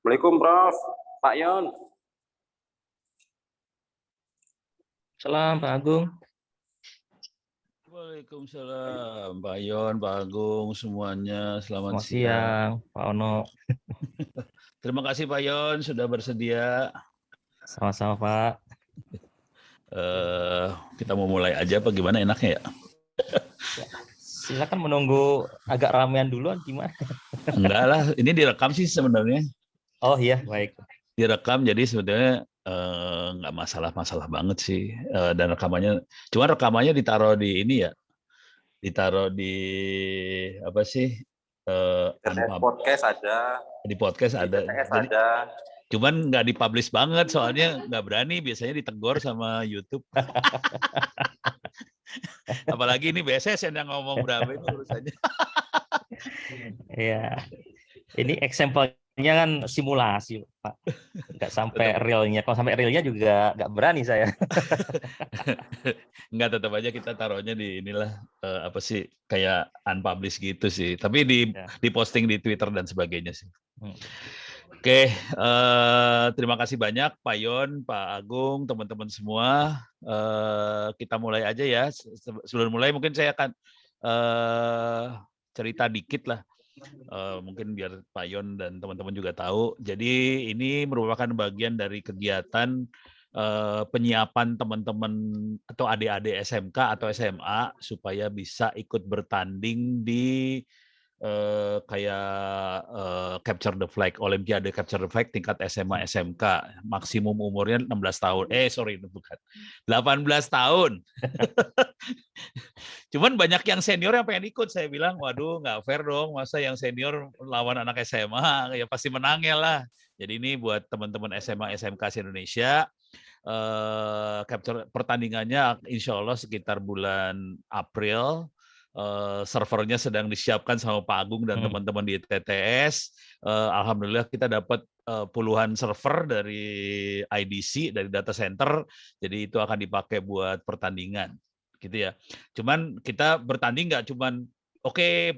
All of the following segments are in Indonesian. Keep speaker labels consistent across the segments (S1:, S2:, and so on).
S1: Assalamualaikum Prof. Pak Yon.
S2: Salam Pak Agung.
S3: Waalaikumsalam Pak Yon, Pak Agung, semuanya. Selamat
S2: siang, Pak Ono.
S3: Terima kasih Pak Yon sudah bersedia.
S2: Sama-sama Pak.
S3: Kita mau mulai aja apa gimana enaknya ya?
S2: Silakan menunggu agak ramean dulu gimana?
S3: Enggak lah, ini direkam sih sebenarnya.
S2: Oh iya, baik.
S3: Direkam jadi sebenarnya nggak masalah banget sih. Dan rekamannya ditaruh di ini ya, ditaruh di apa sih?
S1: Podcast ada.
S3: Di podcast ada.
S1: Jadi, ada.
S3: Cuman nggak dipublish banget, soalnya nggak berani, biasanya ditegur sama YouTube. Apalagi ini BSSN yang ngomong berapa itu urusannya.
S2: Iya. Ini example-nya kan simulasi, Pak. Nggak sampai realnya. Kalau sampai realnya juga nggak berani saya.
S3: Nggak, tetap aja kita taruhnya di inilah apa sih, kayak unpublished gitu sih. Tapi di posting di Twitter dan sebagainya sih. Oke, terima kasih banyak Pak Yon, Pak Agung, teman-teman semua. Kita mulai aja ya. Sebelum mulai mungkin saya akan cerita dikit lah. Mungkin biar Pak Yon dan teman-teman juga tahu. Jadi ini merupakan bagian dari kegiatan penyiapan teman-teman atau adik-adik SMK atau SMA supaya bisa ikut bertanding di Capture the Flag, Olimpiade Capture the Flag tingkat SMA SMK, maksimum umurnya 16 tahun. Bukan. 18 tahun. Cuman banyak yang senior yang pengen ikut. Saya bilang, waduh nggak fair dong, masa yang senior lawan anak SMA, ya pasti menang ya lah. Jadi ini buat teman-teman SMA SMK se-Indonesia. Capture pertandingannya insya Allah sekitar bulan April. Servernya sedang disiapkan sama Pak Agung dan teman-teman di TTS. Alhamdulillah kita dapat puluhan server dari IDC, dari data center. Jadi itu akan dipakai buat pertandingan, gitu ya. Cuman kita bertanding nggak cuman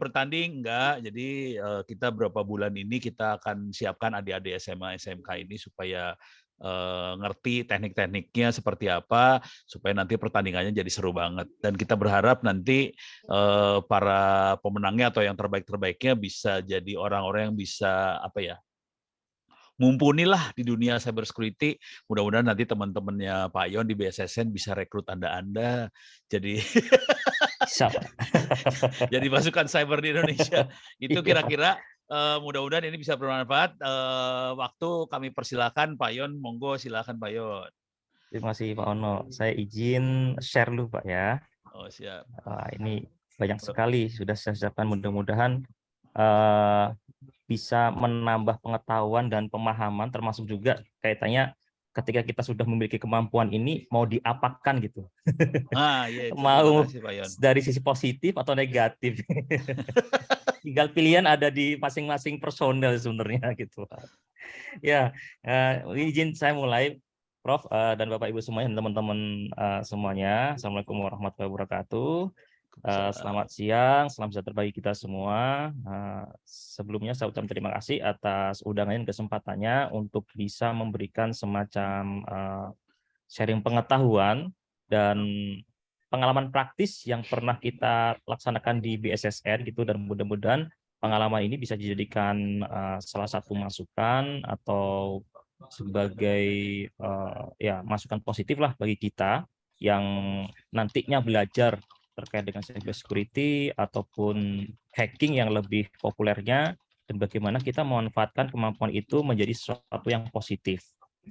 S3: bertanding enggak. Jadi kita berapa bulan ini kita akan siapkan adik-adik SMA SMK ini supaya ngerti teknik-tekniknya seperti apa, supaya nanti pertandingannya jadi seru banget. Dan kita berharap nanti para pemenangnya atau yang terbaik-terbaiknya bisa jadi orang-orang yang bisa mumpunilah di dunia cyber security. Mudah-mudahan nanti teman-temannya Pak Yon di BSSN bisa rekrut Anda jadi
S2: Bisa, Pak.
S3: jadi pasukan cyber di Indonesia. Itu
S2: Iya.
S3: kira-kira mudah-mudahan ini bisa bermanfaat. Waktu kami persilakan Pak Yon, monggo silakan Pak Yon.
S2: Terima kasih Pak Ono. Saya izin share dulu Pak ya.
S3: Oh, siap.
S2: Ini banyak sekali sudah saya siapkan, mudah-mudahan bisa menambah pengetahuan dan pemahaman, termasuk juga kaitannya ketika kita sudah memiliki kemampuan ini mau diapakan gitu.
S3: Nah, ya itu.
S2: Mau
S3: Terima kasih Pak Yon.
S2: dari sisi positif atau negatif. Tinggal pilihan ada di masing-masing personel sebenarnya gitu. Ya, izin saya mulai, Prof dan Bapak Ibu semuanya, teman-teman semuanya. Assalamualaikum warahmatullahi wabarakatuh. Selamat siang, salam sejahtera bagi kita semua. Sebelumnya saya ucapkan terima kasih atas undangan dan kesempatannya untuk bisa memberikan semacam sharing pengetahuan dan pengalaman praktis yang pernah kita laksanakan di BSSN gitu, dan mudah-mudahan pengalaman ini bisa dijadikan salah satu masukan atau sebagai ya masukan positif lah bagi kita yang nantinya belajar terkait dengan cyber security ataupun hacking yang lebih populernya, dan bagaimana kita memanfaatkan kemampuan itu menjadi sesuatu yang positif.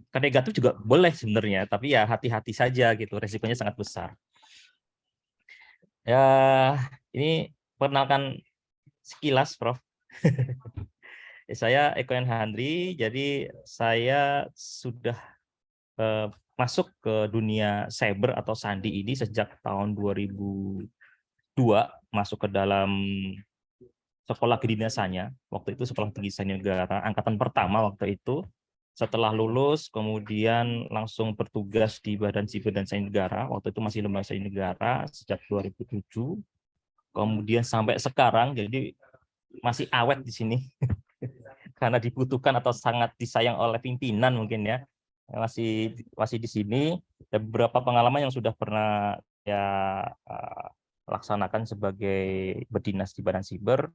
S2: Kan negatif juga boleh sebenarnya, tapi ya hati-hati saja gitu, resikonya sangat besar. Ya, ini perkenalkan sekilas, Prof. Saya Eko Handri, jadi saya sudah masuk ke dunia cyber atau sandi ini sejak tahun 2002, masuk ke dalam sekolah kedinasannya. Waktu itu Sekolah Tinggi Sandi Negara, angkatan pertama waktu itu. Setelah lulus, kemudian langsung bertugas di Badan Siber dan Sandi Negara. Waktu itu masih Lembaga Sandi Negara sejak 2007. Kemudian sampai sekarang, jadi masih awet di sini. Karena dibutuhkan atau sangat disayang oleh pimpinan mungkin ya. Masih di sini. Ada beberapa pengalaman yang sudah pernah ya laksanakan sebagai berdinas di Badan Siber.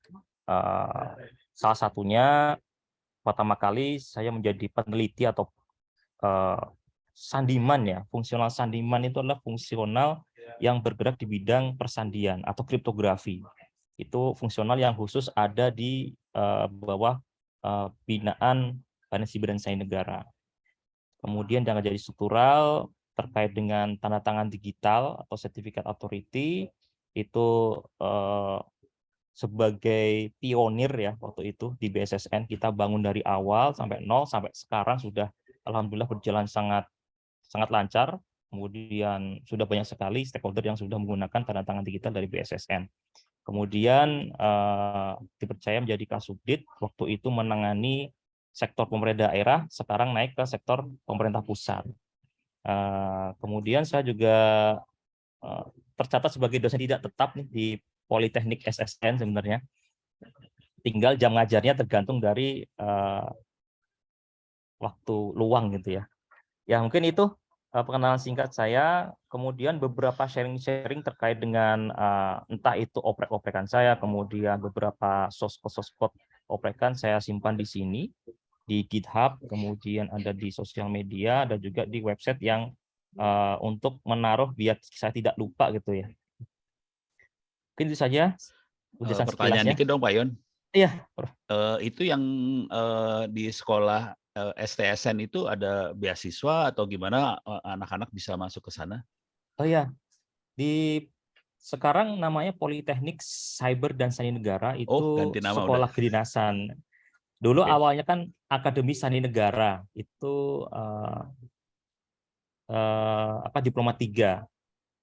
S2: Salah satunya pertama kali saya menjadi peneliti atau sandiman ya. Fungsional sandiman itu adalah fungsional yang bergerak di bidang persandian atau kriptografi. Itu fungsional yang khusus ada di bawah binaan Badan Siber dan Sandi Negara. Kemudian yang jadi struktural terkait dengan tanda tangan digital atau sertifikat authority, itu sebagai pionir ya waktu itu di BSSN, kita bangun dari awal sampai nol sampai sekarang sudah alhamdulillah berjalan sangat lancar. Kemudian sudah banyak sekali stakeholder yang sudah menggunakan tanda tangan digital dari BSSN. Kemudian dipercaya menjadi Kasubdit, waktu itu menangani sektor pemerintah daerah, sekarang naik ke sektor pemerintah pusat. Kemudian saya juga tercatat sebagai dosen tidak tetap nih di Politeknik SSN sebenarnya. Tinggal jam ngajarnya tergantung dari waktu luang gitu ya. Ya mungkin itu perkenalan singkat saya. Kemudian beberapa sharing-sharing terkait dengan entah itu oprek-oprekan saya, kemudian beberapa source code oprekan saya simpan di sini di GitHub, kemudian ada di sosial media, dan juga di website yang untuk menaruh biar saya tidak lupa gitu ya. Mungkin itu saja penjelasan
S3: Pertanyaan
S2: sekilasnya.
S3: dikit dong Pak Yon.
S2: Iya,
S3: Itu yang di sekolah STSN itu ada beasiswa atau gimana anak-anak bisa masuk ke sana?
S2: Oh iya, sekarang namanya Politeknik Cyber dan Sandi Negara, itu
S3: ganti nama
S2: sekolah
S3: udah.
S2: kedinasan. Dulu
S3: Oke.
S2: awalnya kan Akademi Sandi Negara, itu Diploma 3.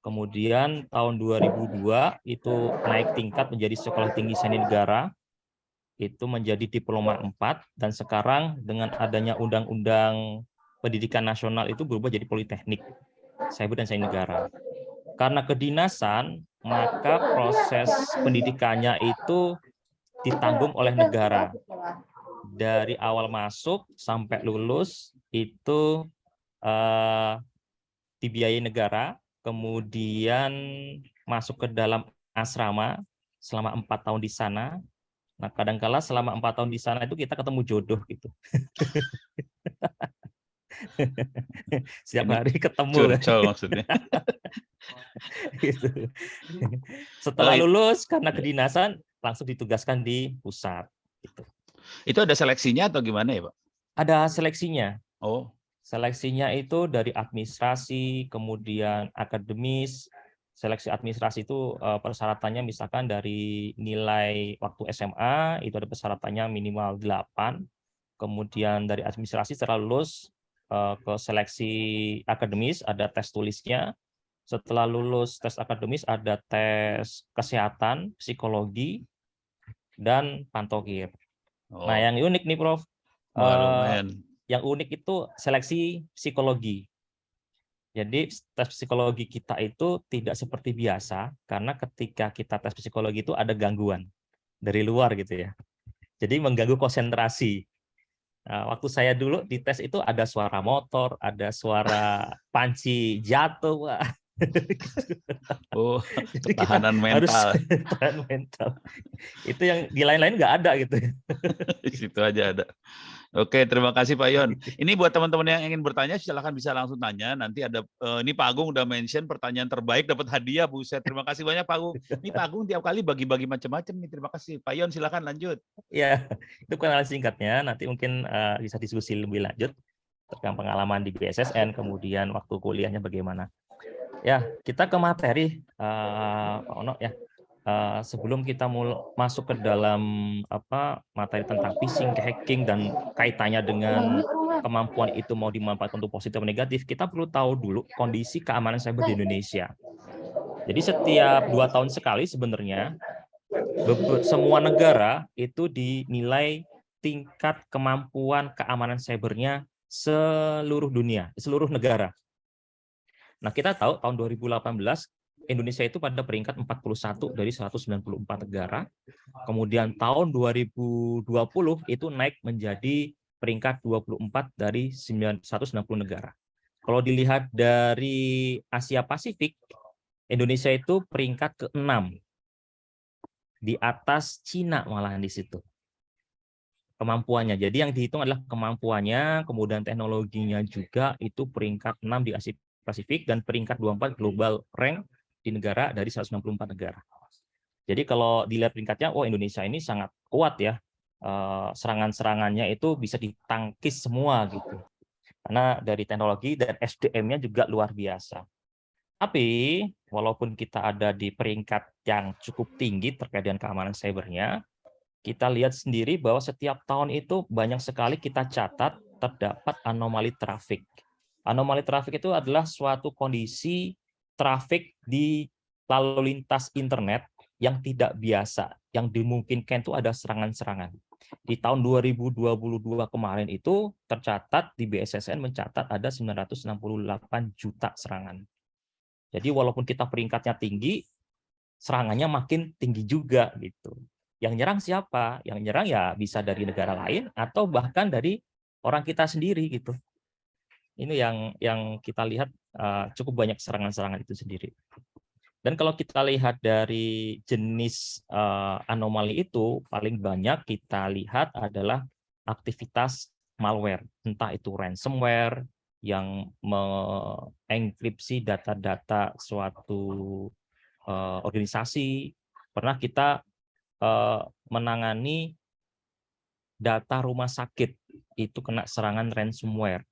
S2: Kemudian tahun 2002 itu naik tingkat menjadi Sekolah Tinggi Sandi Negara, itu menjadi Diploma 4, dan sekarang dengan adanya Undang-Undang Pendidikan Nasional itu berubah jadi Politeknik Cyber dan Sandi Negara. Karena kedinasan, maka proses pendidikannya itu ditanggung oleh negara. Dari awal masuk sampai lulus itu dibiayai negara, kemudian masuk ke dalam asrama selama 4 tahun di sana. Nah, kadangkala selama 4 tahun di sana itu kita ketemu jodoh gitu. Setiap
S3: Ini
S2: hari ketemu kan.
S3: curcol maksudnya.
S2: Gitu.
S3: Oh,
S2: Setelah lulus karena
S3: ya.
S2: kedinasan langsung ditugaskan di pusat. Gitu.
S3: Itu ada seleksinya atau gimana ya, Pak?
S2: Ada seleksinya.
S3: Oh,
S2: Seleksinya itu dari administrasi, kemudian akademis. Seleksi administrasi itu persyaratannya misalkan dari nilai waktu SMA, itu ada persyaratannya minimal 8. Kemudian dari administrasi setelah lulus ke seleksi akademis, ada tes tulisnya. Setelah lulus tes akademis, ada tes kesehatan, psikologi, dan pantogir. Nah,
S3: oh,
S2: yang unik nih, Prof.
S3: wah, lumayan.
S2: Yang unik itu seleksi psikologi. Jadi tes psikologi kita itu tidak seperti biasa, karena ketika kita tes psikologi itu ada gangguan dari luar gitu ya. Jadi mengganggu konsentrasi. Nah, waktu saya dulu di tes itu ada suara motor, ada suara panci jatuh, Wak.
S3: Oh,
S2: Jadi kita
S3: ketahanan
S2: harus
S3: mental.
S2: tahan mental. Itu yang di lain-lain nggak ada gitu.
S3: Di situ aja ada. Oke, terima kasih Pak Yon. Ini buat teman-teman yang ingin bertanya, silakan bisa langsung tanya. Nanti ada, ini Pak Agung udah mention pertanyaan terbaik dapat hadiah, Buset. Terima kasih banyak Pak Agung. Ini Pak Agung tiap kali bagi-bagi macam-macam nih. Terima kasih. Pak Yon, silakan lanjut.
S2: Ya, itu kenalan singkatnya. Nanti mungkin bisa diskusi lebih lanjut tentang pengalaman di BSSN, kemudian waktu kuliahnya bagaimana. Ya, kita ke materi, Pak Ono ya. Sebelum kita masuk ke dalam materi tentang phishing, hacking, dan kaitannya dengan kemampuan itu mau dimanfaatkan untuk positif atau negatif, kita perlu tahu dulu kondisi keamanan cyber di Indonesia. Jadi setiap 2 tahun sekali sebenarnya semua negara itu dinilai tingkat kemampuan keamanan cybernya seluruh dunia, seluruh negara. Nah, kita tahu tahun 2018 Indonesia itu pada peringkat 41 dari 194 negara. Kemudian tahun 2020 itu naik menjadi peringkat 24 dari 190 negara. Kalau dilihat dari Asia Pasifik, Indonesia itu peringkat ke-6. Di atas Cina malahan di situ. Kemampuannya. Jadi yang dihitung adalah kemampuannya, kemudian teknologinya juga itu peringkat 6 di Asia Pasifik dan peringkat 24 global rank di negara dari 164 negara. Jadi kalau dilihat peringkatnya, Indonesia ini sangat kuat ya. Serangan-serangannya itu bisa ditangkis semua gitu. Karena dari teknologi dan SDM-nya juga luar biasa. Tapi walaupun kita ada di peringkat yang cukup tinggi terkait dengan keamanan cybernya, kita lihat sendiri bahwa setiap tahun itu banyak sekali kita catat terdapat anomali trafik. Anomali trafik itu adalah suatu kondisi trafik di lalu lintas internet yang tidak biasa, yang dimungkinkan itu ada serangan-serangan. Di tahun 2022 kemarin itu tercatat di BSSN mencatat ada 968 juta serangan. Jadi walaupun kita peringkatnya tinggi, serangannya makin tinggi juga gitu. Yang nyerang siapa? Yang nyerang ya bisa dari negara lain atau bahkan dari orang kita sendiri gitu. Ini yang kita lihat cukup banyak serangan-serangan itu sendiri. Dan kalau kita lihat dari jenis anomali itu, paling banyak kita lihat adalah aktivitas malware, entah itu ransomware yang mengenkripsi data-data suatu organisasi. Pernah kita menangani data rumah sakit itu kena serangan ransomware.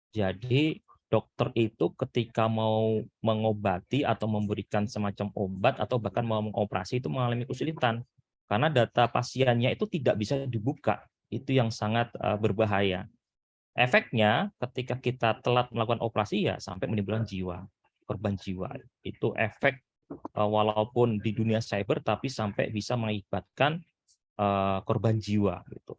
S2: Jadi dokter itu ketika mau mengobati atau memberikan semacam obat atau bahkan mau mengoperasi itu mengalami kesulitan karena data pasiennya itu tidak bisa dibuka. Itu yang sangat berbahaya. Efeknya ketika kita telat melakukan operasi ya sampai menimbulkan korban jiwa. Itu efek walaupun di dunia cyber tapi sampai bisa mengakibatkan korban jiwa gitu.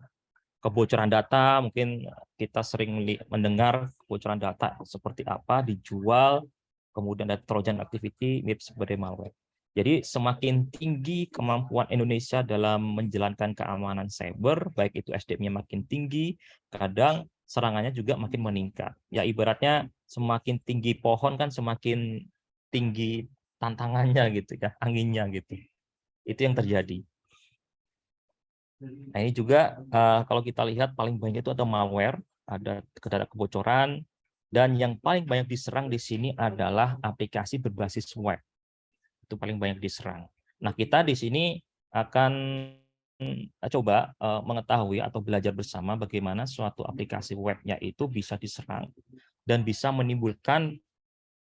S2: Kebocoran data mungkin kita sering mendengar kebocoran data seperti apa dijual, kemudian ada Trojan activity mirip seperti malware. Jadi semakin tinggi kemampuan Indonesia dalam menjalankan keamanan cyber, baik itu SDM-nya makin tinggi, kadang serangannya juga makin meningkat. Ya ibaratnya semakin tinggi pohon kan semakin tinggi tantangannya gitu ya, anginnya gitu. Itu yang terjadi. Nah, ini juga kalau kita lihat paling banyak itu ada malware, ada kebocoran, dan yang paling banyak diserang di sini adalah aplikasi berbasis web. Itu paling banyak diserang. Nah, kita di sini akan coba mengetahui atau belajar bersama bagaimana suatu aplikasi webnya itu bisa diserang dan bisa menimbulkan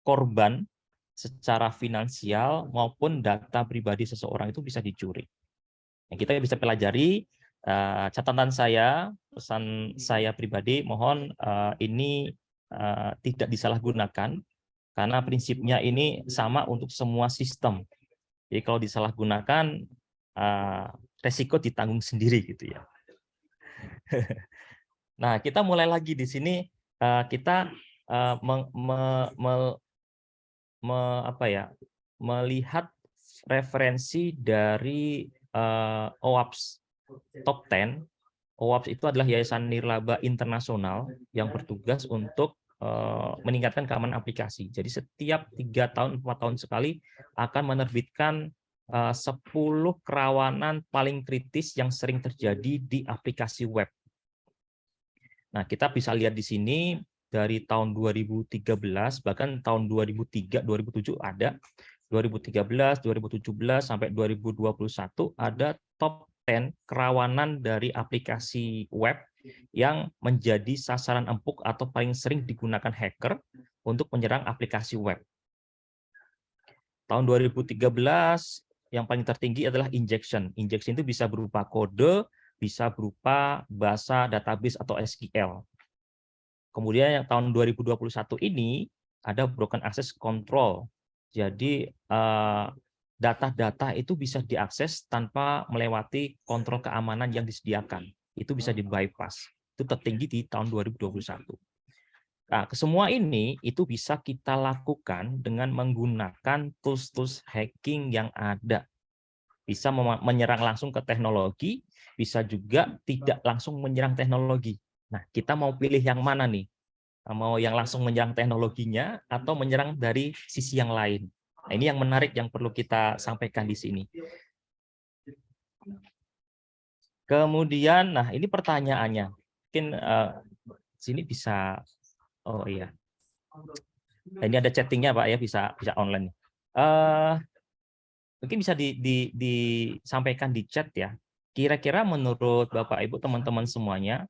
S2: korban secara finansial maupun data pribadi seseorang itu bisa dicuri. Yang kita bisa pelajari, catatan saya, pesan saya pribadi, mohon ini tidak disalahgunakan, karena prinsipnya ini sama untuk semua sistem. Jadi kalau disalahgunakan, resiko ditanggung sendiri gitu ya. Nah, kita mulai lagi di sini, kita melihat referensi dari OWASP Top 10. OWASP itu adalah Yayasan Nirlaba Internasional yang bertugas untuk meningkatkan keamanan aplikasi. Jadi setiap 3 tahun, 4 tahun sekali akan menerbitkan 10 kerawanan paling kritis yang sering terjadi di aplikasi web. Nah, kita bisa lihat di sini dari tahun 2013, bahkan tahun 2003, 2007 ada, 2013, 2017, sampai 2021 ada top 10 kerawanan dari aplikasi web yang menjadi sasaran empuk atau paling sering digunakan hacker untuk menyerang aplikasi web. Tahun 2013 yang paling tertinggi adalah injection. Injection itu bisa berupa kode, bisa berupa bahasa database atau SQL. Kemudian yang tahun 2021 ini ada broken access control. Jadi data-data itu bisa diakses tanpa melewati kontrol keamanan yang disediakan. Itu bisa di-bypass. Itu tertinggi di tahun 2021. Nah, semua ini itu bisa kita lakukan dengan menggunakan tools-tools hacking yang ada. Bisa menyerang langsung ke teknologi, bisa juga tidak langsung menyerang teknologi. Nah, kita mau pilih yang mana nih? Mau yang langsung menyerang teknologinya atau menyerang dari sisi yang lain? Nah, ini yang menarik yang perlu kita sampaikan di sini. Kemudian, nah ini pertanyaannya. Mungkin sini bisa, oh iya. Nah, ini ada chattingnya Pak ya, bisa online. Mungkin bisa disampaikan di chat ya. Kira-kira menurut Bapak Ibu teman-teman semuanya,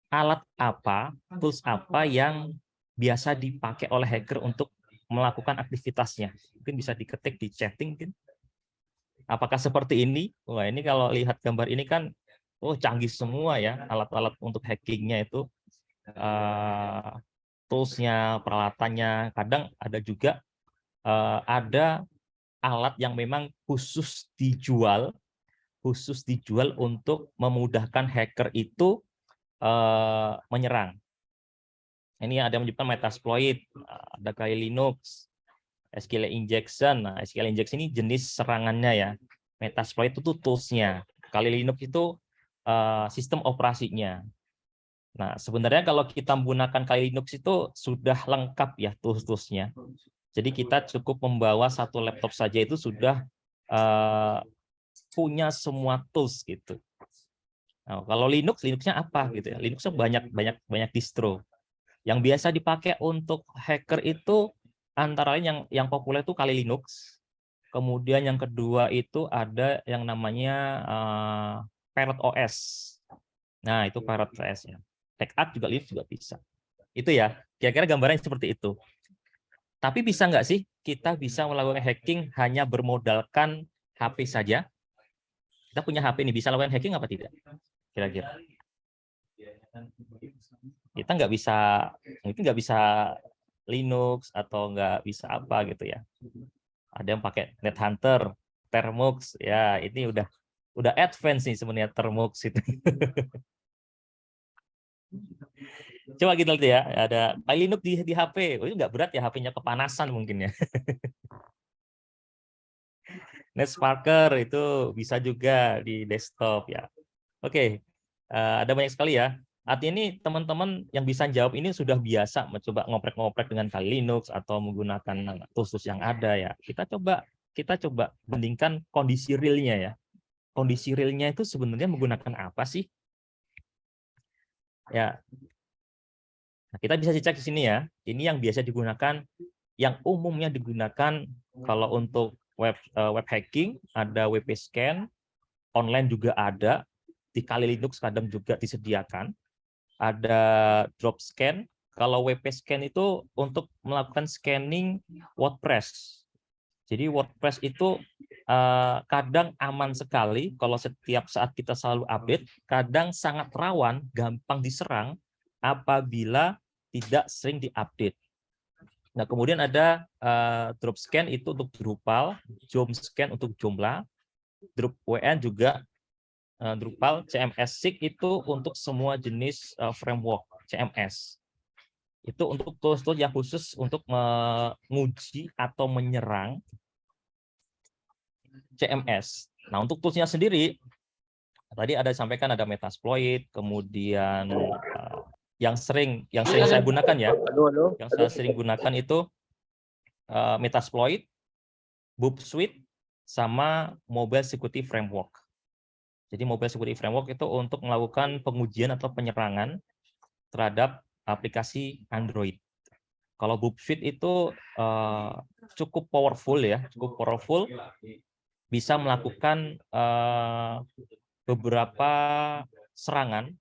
S2: alat apa, tools apa yang biasa dipakai oleh hacker untuk melakukan aktivitasnya? Mungkin bisa diketik di chatting mungkin. Apakah seperti ini? Wah, ini kalau lihat gambar ini kan, oh canggih semua ya alat-alat untuk hackingnya itu. Toolsnya, peralatannya, kadang ada juga ada alat yang memang khusus dijual untuk memudahkan hacker itu menyerang. Ini ada menyebutkan Metasploit, ada Kali Linux, SQL injection. Nah, SQL injection ini jenis serangannya ya. Metasploit itu tools-nya. Kali Linux itu sistem operasinya. Nah, sebenarnya kalau kita menggunakan Kali Linux itu sudah lengkap ya tools-toolsnya. Jadi kita cukup membawa satu laptop saja itu sudah punya semua tools gitu. Nah, kalau Linuxnya apa gitu ya? Linuxnya banyak distro. Yang biasa dipakai untuk hacker itu antara lain yang populer itu Kali Linux. Kemudian yang kedua itu ada yang namanya Parrot OS. Nah, itu Parrot OS ya. Backup juga Linux juga bisa. Itu ya, kira-kira gambarannya seperti itu. Tapi bisa nggak sih kita bisa melakukan hacking hanya bermodalkan HP saja? Kita punya HP ini, bisa lakukan hacking apa tidak? Kira-kira. Kita mungkin nggak bisa Linux atau nggak bisa apa gitu ya. Ada yang pakai NetHunter, Termux, ya ini udah advance nih sebenarnya Termux itu. Coba kita lihat ya, ada Linux di HP. Oh, ini nggak berat ya, HP-nya kepanasan mungkin ya. NetSparker itu bisa juga di desktop ya. Oke, ada banyak sekali ya. Artinya ini teman-teman yang bisa jawab ini sudah biasa mencoba ngoprek-ngoprek dengan Kali Linux atau menggunakan tools yang ada ya. Kita coba bandingkan kondisi realnya ya. kondisi realnya itu sebenarnya menggunakan apa sih? Ya, nah, kita bisa cek di sini ya. Ini yang biasa digunakan, yang umumnya digunakan kalau untuk web hacking, ada WP Scan, online juga ada, di Kali Linux kadang juga disediakan. Ada drop scan. Kalau WP Scan itu untuk melakukan scanning WordPress. Jadi WordPress itu kadang aman sekali kalau setiap saat kita selalu update, kadang sangat rawan, gampang diserang apabila tidak sering diupdate. Nah, kemudian ada drop scan itu untuk Drupal, Joom scan untuk Joomla, Drop WN juga Drupal, CMS SIG itu untuk semua jenis framework CMS. Itu untuk tools-tools yang khusus untuk menguji atau menyerang CMS. Nah, untuk toolsnya sendiri, tadi ada disampaikan ada Metasploit, kemudian yang sering saya gunakan ya, yang saya sering gunakan itu Metasploit, Bootsuite, sama Mobile Security Framework. Jadi Mobile Security Framework itu untuk melakukan pengujian atau penyerangan terhadap aplikasi Android. Kalau Bootsuite itu cukup powerful ya, bisa melakukan beberapa serangan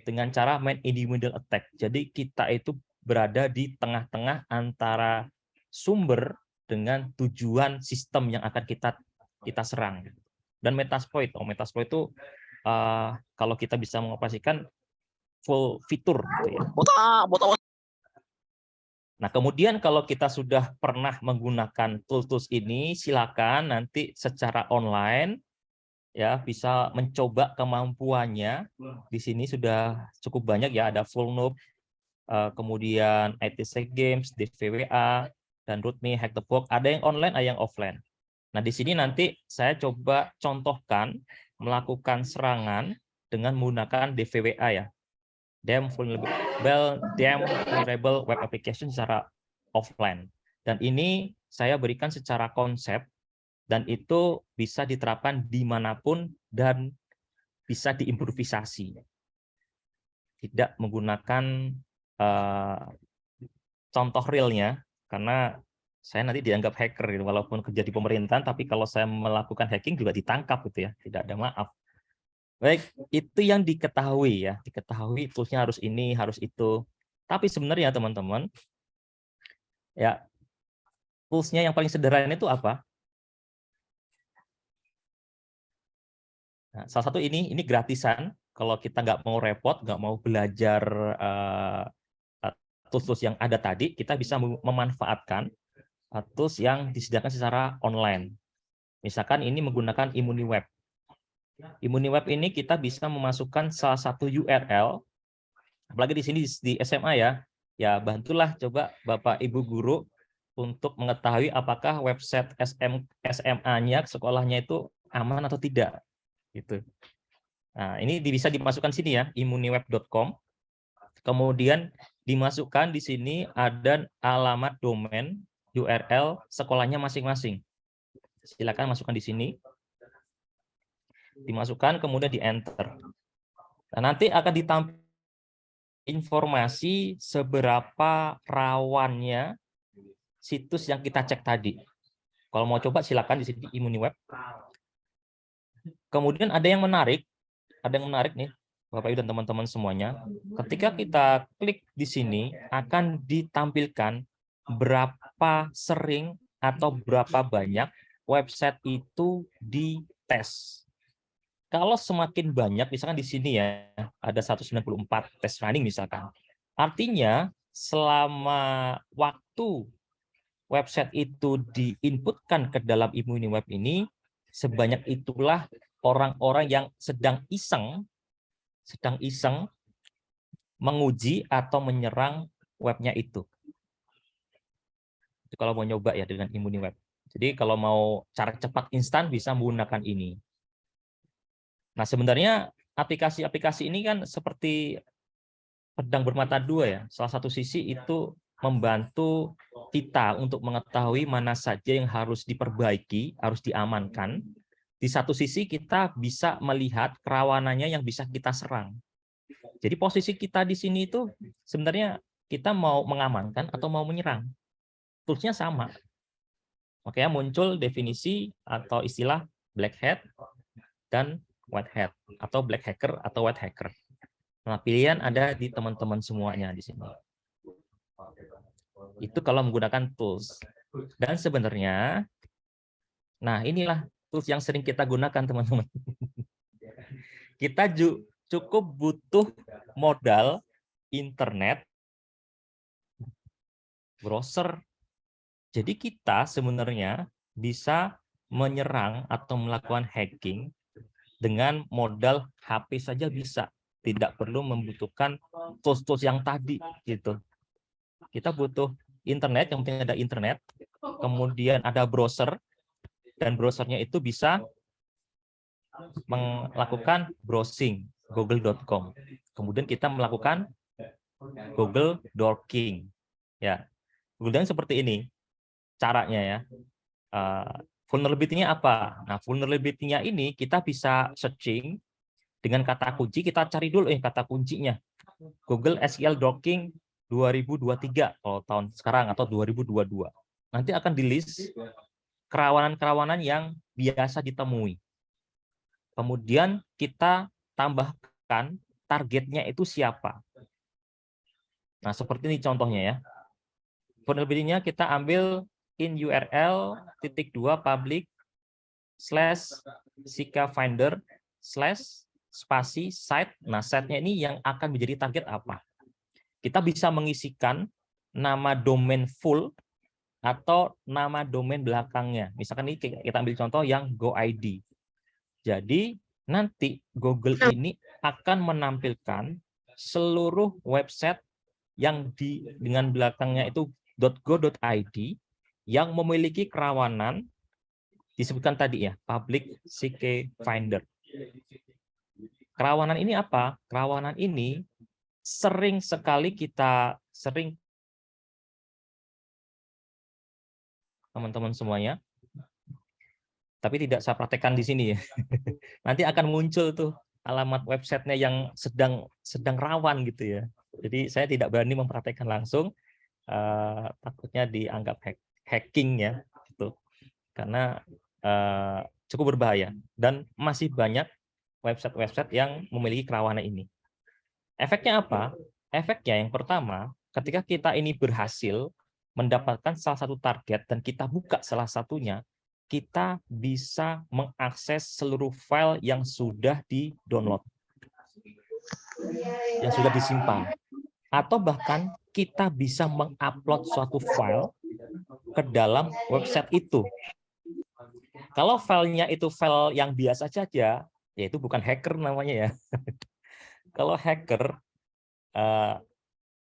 S2: dengan cara main in the middle attack. Jadi kita itu berada di tengah-tengah antara sumber dengan tujuan sistem yang akan kita serang. Dan Metasploit, Metasploit itu kalau kita bisa mengoperasikan full fitur gitu ya. Nah, kemudian kalau kita sudah pernah menggunakan tools ini, silakan nanti secara online ya bisa mencoba kemampuannya. Di sini sudah cukup banyak ya, ada Full Noob, kemudian ITC Games, DVWA, dan RootMe, Hack the Box. Ada yang online, ada yang offline. Nah, di sini nanti saya coba contohkan melakukan serangan dengan menggunakan DVWA ya. Damn Vulnerable Web Application secara offline. Dan ini saya berikan secara konsep, dan itu bisa diterapkan dimanapun dan bisa diimprovisasi. Tidak menggunakan contoh realnya, karena saya nanti dianggap hacker, walaupun kerja di pemerintahan, tapi kalau saya melakukan hacking juga ditangkap gitu ya, tidak ada maaf. Baik, itu yang diketahui ya, diketahui toolsnya harus ini, harus itu. Tapi sebenarnya teman-teman, ya toolsnya yang paling sederhana itu apa? Nah, salah satu ini gratisan. Kalau kita nggak mau repot, nggak mau belajar tools-tools yang ada tadi, kita bisa memanfaatkan tools yang disediakan secara online. Misalkan ini menggunakan ImmuniWeb. ImmuniWeb ini kita bisa memasukkan salah satu URL, apalagi di sini di SMA ya bantulah coba Bapak Ibu guru untuk mengetahui apakah website SMA-nya, sekolahnya itu aman atau tidak. Gitu. Nah, ini bisa dimasukkan sini ya, immuniweb.com. Kemudian dimasukkan di sini ada alamat domain URL sekolahnya masing-masing. Silakan masukkan di sini. Dimasukkan, kemudian di enter. Nah, nanti akan ditampilkan informasi seberapa rawannya situs yang kita cek tadi. Kalau mau coba silakan di sini ImmuniWeb. Kemudian ada yang menarik nih, Bapak Ibu dan teman-teman semuanya. Ketika kita klik di sini, akan ditampilkan berapa sering atau berapa banyak website itu dites. Kalau semakin banyak, misalkan di sini ya, ada 194 tes running misalkan. Artinya, selama waktu website itu diinputkan ke dalam ImmuniWeb ini, sebanyak itulah orang-orang yang sedang iseng menguji atau menyerang webnya itu. Itu kalau mau nyoba ya dengan ImmuniWeb. Jadi kalau mau cara cepat instan bisa menggunakan ini. Nah, sebenarnya aplikasi-aplikasi ini kan seperti pedang bermata dua ya. Salah satu sisi itu membantu kita untuk mengetahui mana saja yang harus diperbaiki, harus diamankan. di satu sisi kita bisa melihat kerawanannya yang bisa kita serang. Jadi posisi kita di sini itu sebenarnya kita mau mengamankan atau mau menyerang. Toolsnya sama. Makanya muncul definisi atau istilah black hat dan white hat, atau black hacker atau white hacker. Nah, pilihan ada di teman-teman semuanya di sini. Itu kalau menggunakan tools. Dan sebenarnya, nah inilah tools yang sering kita gunakan, teman-teman. Kita cukup butuh modal internet, browser. Jadi kita sebenarnya bisa menyerang atau melakukan hacking dengan modal HP saja bisa. Tidak perlu membutuhkan tools-tools yang tadi gitu. Kita butuh internet, yang penting ada internet, kemudian ada browser, dan browsernya itu bisa melakukan browsing google.com. Kemudian kita melakukan Google Dorking. Ya, Google seperti ini caranya ya. Vulnerability-nya apa? Nah, vulnerability-nya ini kita bisa searching dengan kata kunci, kita cari dulu kata kuncinya. Google SQL Dorking 2023 kalau tahun sekarang atau 2022. Nanti akan di-list kerawanan-kerawanan yang biasa ditemui. Kemudian kita tambahkan targetnya itu siapa. Nah, seperti ini contohnya ya. Vulnerability-nya kita ambil in URL /public /Zika Finder spasi site. Nah, site-nya ini yang akan menjadi target apa? Kita bisa mengisikan nama domain full atau nama domain belakangnya. Misalkan ini kita ambil contoh yang GoID. Jadi nanti Google ini akan menampilkan seluruh website yang dengan belakangnya itu .go.id yang memiliki kerawanan disebutkan tadi ya, public Zika Finder. Kerawanan ini apa? Kerawanan ini sering sekali teman-teman semuanya, tapi tidak saya praktekkan di sini ya. Nanti akan muncul tuh alamat websitenya yang sedang rawan gitu ya. Jadi saya tidak berani mempraktekkan langsung, takutnya dianggap hacking ya, gitu. Karena cukup berbahaya dan masih banyak website-website yang memiliki kerawanan ini. Efeknya apa? Efeknya yang pertama, ketika kita ini berhasil mendapatkan salah satu target dan kita buka salah satunya, kita bisa mengakses seluruh file yang sudah di-download, yang sudah disimpan. Atau bahkan kita bisa mengupload suatu file ke dalam website itu. Kalau filenya itu file yang biasa saja, yaitu bukan hacker namanya ya. Kalau hacker,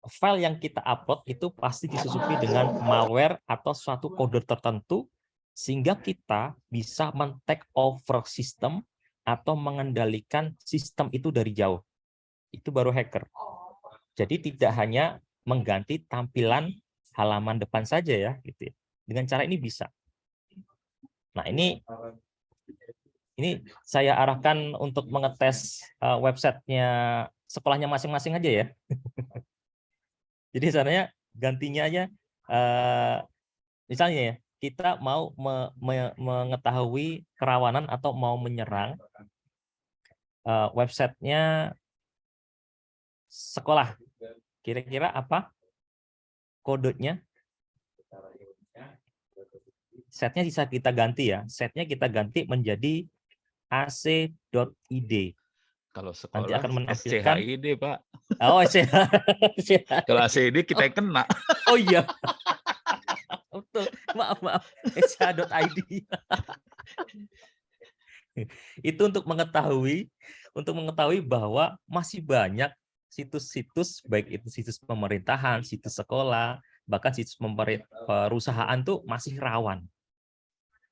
S2: file yang kita upload itu pasti disusupi dengan malware atau suatu kode tertentu, sehingga kita bisa men-take over sistem atau mengendalikan sistem itu dari jauh. Itu baru hacker. Jadi tidak hanya mengganti tampilan halaman depan saja ya, gitu ya. Dengan cara ini bisa. Nah, ini saya arahkan untuk mengetes websitenya sekolahnya masing-masing aja ya. Jadi sebenarnya gantinya aja, misalnya ya, kita mau mengetahui kerawanan atau mau menyerang websitenya sekolah. Kira-kira apa kodenya? Setnya bisa kita ganti ya. Setnya kita ganti menjadi ac.id.
S3: Kalau
S2: Nanti
S3: sekolah
S2: akan menampilkan
S3: SCHID, Pak.
S2: Oh, SCH.
S3: Kalau ACID kita yang kena.
S2: Oh iya. Betul. Maaf. SCH.id. Itu untuk mengetahui bahwa masih banyak situs-situs, baik itu situs pemerintahan, situs sekolah, bahkan situs perusahaan tuh masih rawan.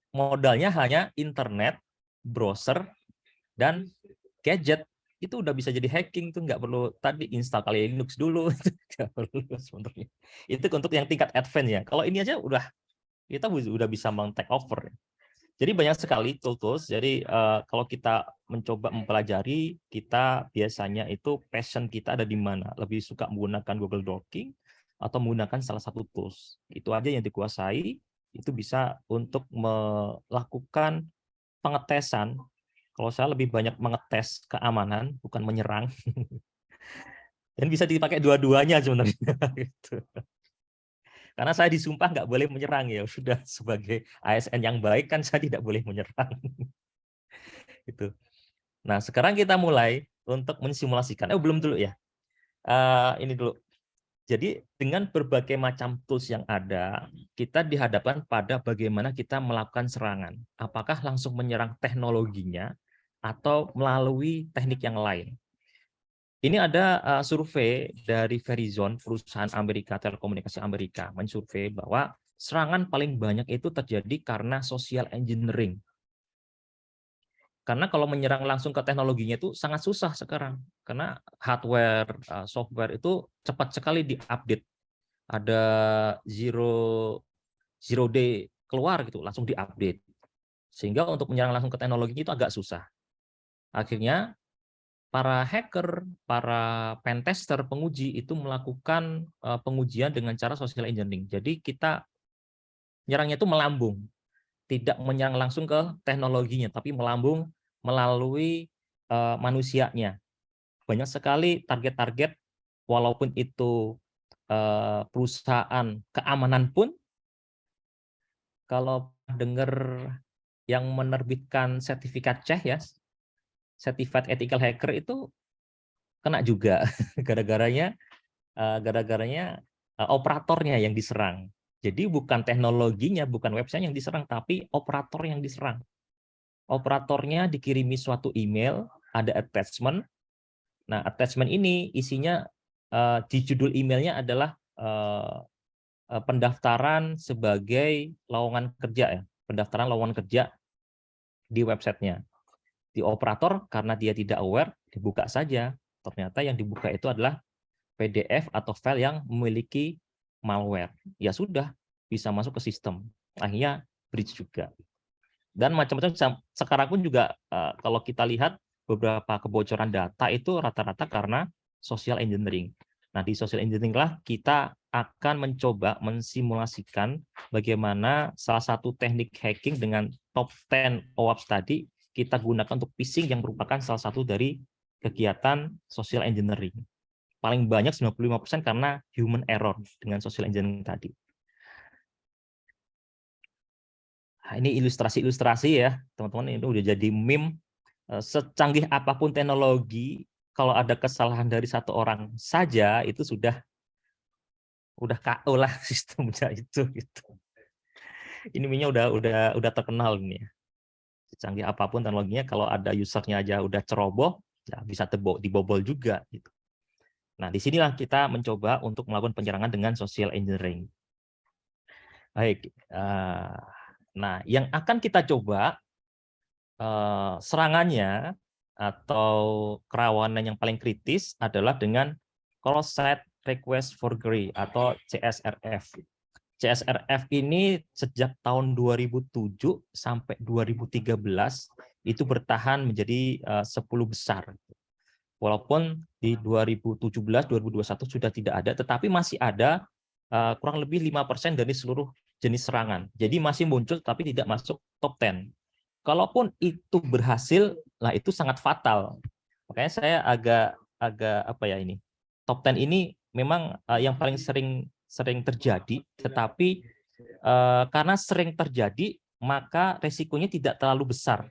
S2: Modalnya hanya internet, browser, dan gadget. Itu udah bisa jadi hacking, tuh nggak perlu tadi install kali Linux dulu. Nggak perlu sebenarnya. Itu untuk yang tingkat advance ya. Kalau ini aja kita udah bisa meng-take over. Jadi banyak sekali tools. Jadi kalau kita mencoba mempelajari, kita biasanya itu passion kita ada di mana. Lebih suka menggunakan Google Docs atau menggunakan salah satu tools. Itu aja yang dikuasai, itu bisa untuk melakukan pengetesan. Kalau saya lebih banyak mengetes keamanan, bukan menyerang. Dan bisa dipakai dua-duanya sebenarnya. Gitu. Karena saya disumpah nggak boleh menyerang ya, sudah sebagai ASN yang baik kan saya tidak boleh menyerang. Gitu. Nah sekarang kita mulai untuk mensimulasikan. Belum dulu ya. Ini dulu. Jadi dengan berbagai macam tools yang ada, kita dihadapkan pada bagaimana kita melakukan serangan. Apakah langsung menyerang teknologinya atau melalui teknik yang lain. Ini ada survei dari Verizon, perusahaan Amerika, telekomunikasi Amerika, mensurvei bahwa serangan paling banyak itu terjadi karena social engineering. Karena kalau menyerang langsung ke teknologinya itu sangat susah sekarang. Karena hardware, software itu cepat sekali diupdate. Ada zero day keluar gitu, langsung diupdate. Sehingga untuk menyerang langsung ke teknologi itu agak susah. Akhirnya para hacker, para pentester, penguji itu melakukan pengujian dengan cara social engineering. Jadi kita nyerangnya itu melambung, tidak menyerang langsung ke teknologinya, tapi melambung melalui manusianya. Banyak sekali target-target, walaupun itu perusahaan keamanan pun, kalau dengar yang menerbitkan sertifikat CEH ya, Certified Ethical Hacker itu kena juga gara-garanya operatornya yang diserang. Jadi bukan teknologinya, bukan website yang diserang, tapi operator yang diserang. Operatornya dikirimi suatu email, ada attachment. Nah, attachment ini isinya di judul emailnya adalah pendaftaran sebagai lowongan kerja ya, pendaftaran lowongan kerja di websitenya. Di operator karena dia tidak aware, dibuka saja. Ternyata yang dibuka itu adalah PDF atau file yang memiliki malware. Ya sudah, bisa masuk ke sistem. Akhirnya breach juga. Dan macam-macam sekarang pun juga kalau kita lihat beberapa kebocoran data itu rata-rata karena social engineering. Nah, di social engineering lah kita akan mencoba mensimulasikan bagaimana salah satu teknik hacking dengan top 10 OWASP tadi kita gunakan untuk phishing yang merupakan salah satu dari kegiatan social engineering. Paling banyak 95% karena human error dengan social engineering tadi. Nah, ini ilustrasi-ilustrasi ya, teman-teman, ini udah jadi meme. Secanggih apapun teknologi, kalau ada kesalahan dari satu orang saja, itu sudah KO lah sistemnya itu. Gitu. Ini meme-nya udah terkenal ini ya. Secanggih apapun teknologinya, kalau ada usernya aja udah ceroboh, ya bisa dibobol juga. Gitu. Nah, disinilah kita mencoba untuk melakukan penyerangan dengan social engineering. Baik. Nah, yang akan kita coba serangannya atau kerawanan yang paling kritis adalah dengan cross-site request forgery atau CSRF. CSRF ini sejak tahun 2007 sampai 2013 itu bertahan menjadi 10 besar. Walaupun di 2017-2021 sudah tidak ada, tetapi masih ada kurang lebih 5% dari seluruh jenis serangan. Jadi masih muncul tapi tidak masuk top 10. Kalaupun itu berhasil, lah itu sangat fatal. Makanya saya agak apa ya ini. Top 10 ini memang yang paling sering terjadi, tetapi karena sering terjadi, maka resikonya tidak terlalu besar.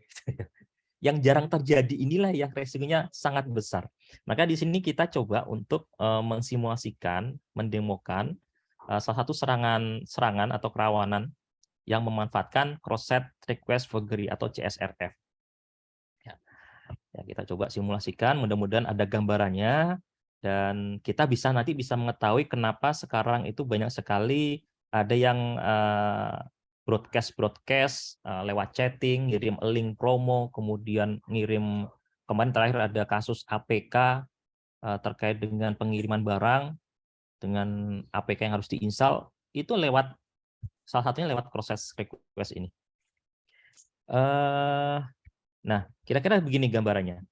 S2: Yang jarang terjadi inilah yang resikonya sangat besar. Maka di sini kita coba untuk mensimulasikan, mendemokan salah satu serangan atau kerawanan yang memanfaatkan cross-site request forgery atau CSRF. Ya, kita coba simulasikan, mudah-mudahan ada gambarannya, dan kita nanti bisa mengetahui kenapa sekarang itu banyak sekali ada yang broadcast lewat chatting, ngirim link promo, kemudian ngirim, kemarin terakhir ada kasus APK terkait dengan pengiriman barang dengan APK yang harus diinstal, itu salah satunya lewat proses request ini. Nah, kira-kira begini gambarannya.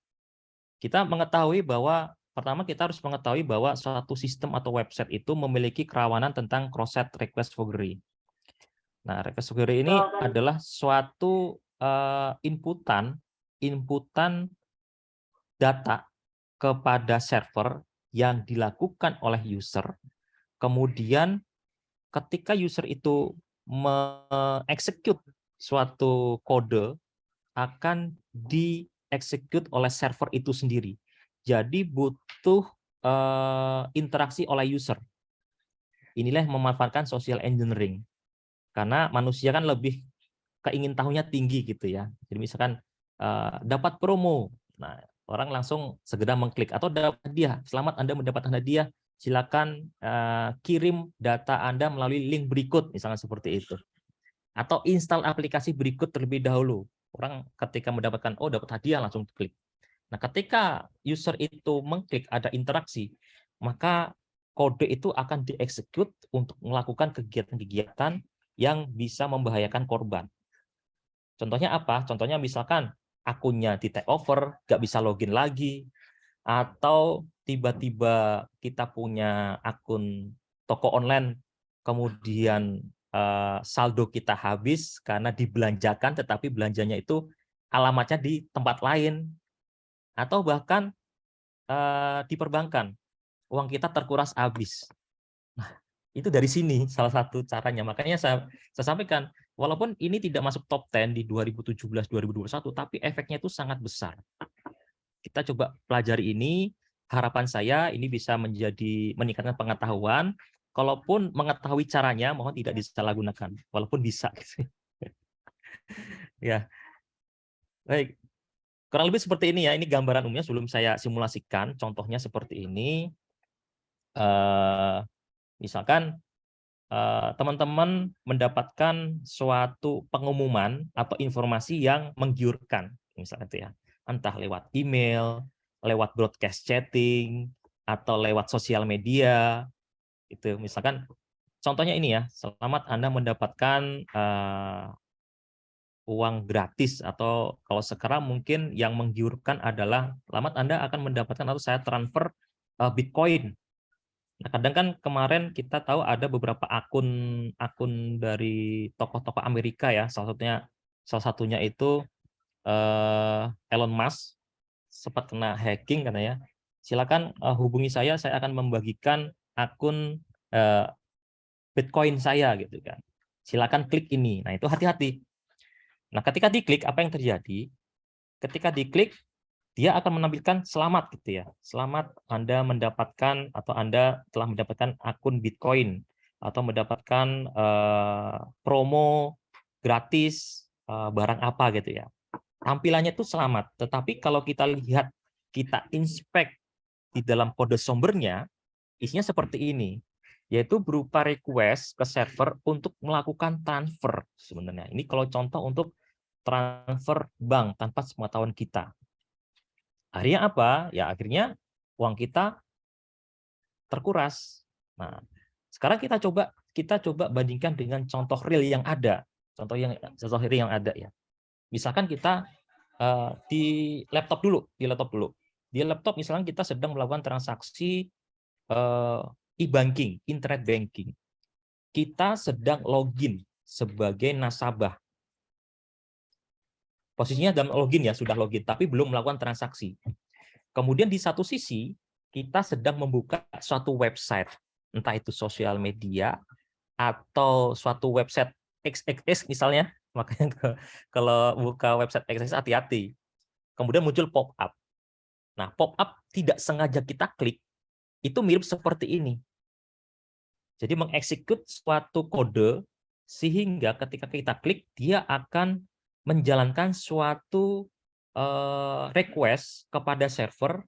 S2: Kita mengetahui bahwa pertama kita harus mengetahui bahwa suatu sistem atau website itu memiliki kerawanan tentang cross-site request forgery. Nah, request forgery ini adalah suatu inputan data kepada server yang dilakukan oleh user. Kemudian ketika user itu mengeksekut suatu kode akan dieksekut oleh server itu sendiri. Jadi butuh interaksi oleh user. Inilah yang memanfaatkan social engineering. Karena manusia kan lebih keingin tahunya tinggi gitu ya. Jadi misalkan dapat promo. Nah, orang langsung segera mengklik atau dapat hadiah. Selamat Anda mendapatkan hadiah. Silakan kirim data Anda melalui link berikut, misalnya seperti itu. Atau install aplikasi berikut terlebih dahulu. Orang ketika mendapatkan dapat hadiah langsung klik. Nah, ketika user itu mengklik ada interaksi, maka kode itu akan dieksekut untuk melakukan kegiatan-kegiatan yang bisa membahayakan korban. Contohnya apa? Contohnya misalkan akunnya di take over, nggak bisa login lagi, atau tiba-tiba kita punya akun toko online, kemudian saldo kita habis karena dibelanjakan, tetapi belanjanya itu alamatnya di tempat lain, atau bahkan di perbankan, uang kita terkuras habis. Nah, itu dari sini salah satu caranya. Makanya saya sampaikan, walaupun ini tidak masuk top 10 di 2017-2021, tapi efeknya itu sangat besar. Kita coba pelajari ini, harapan saya ini bisa meningkatkan pengetahuan. Kalaupun mengetahui caranya, mohon tidak disalahgunakan, walaupun bisa. Ya, baik. Kurang lebih seperti ini ya, ini gambaran umumnya sebelum saya simulasikan, contohnya seperti ini. Misalkan teman-teman mendapatkan suatu pengumuman atau informasi yang menggiurkan, misalnya itu ya, entah lewat email, lewat broadcast chatting, atau lewat sosial media, itu misalkan contohnya ini ya, selamat Anda mendapatkan uang gratis, atau kalau sekarang mungkin yang menggiurkan adalah selamat Anda akan mendapatkan atau saya transfer Bitcoin. Nah, kadang kan kemarin kita tahu ada beberapa akun dari tokoh-tokoh Amerika ya, salah satunya itu Elon Musk sempat kena hacking katanya. Silakan hubungi saya akan membagikan akun Bitcoin saya gitu kan. Silakan klik ini. Nah, itu hati-hati. Nah, ketika diklik apa yang terjadi? Ketika diklik dia akan menampilkan selamat gitu ya. Selamat Anda mendapatkan atau Anda telah mendapatkan akun Bitcoin atau mendapatkan promo gratis barang apa gitu ya. Tampilannya itu selamat, tetapi kalau kita lihat, kita inspek di dalam kode sumbernya, isinya seperti ini, yaitu berupa request ke server untuk melakukan transfer sebenarnya. Ini kalau contoh untuk transfer bank tanpa sepengetahuan kita. Akhirnya apa? Ya akhirnya uang kita terkuras. Nah, sekarang kita coba bandingkan dengan contoh real yang ada. Contoh real yang ada ya. Misalkan kita di laptop dulu. Di laptop misalnya kita sedang melakukan transaksi e-banking, internet banking. Kita sedang login sebagai nasabah. Posisinya dalam login ya, sudah login, tapi belum melakukan transaksi. Kemudian di satu sisi, kita sedang membuka suatu website, entah itu sosial media, atau suatu website XXX misalnya, makanya kalau buka website XXX hati-hati. Kemudian muncul pop-up. Nah, pop-up tidak sengaja kita klik, itu mirip seperti ini. Jadi mengeksekut suatu kode, sehingga ketika kita klik, dia akan menjalankan suatu request kepada server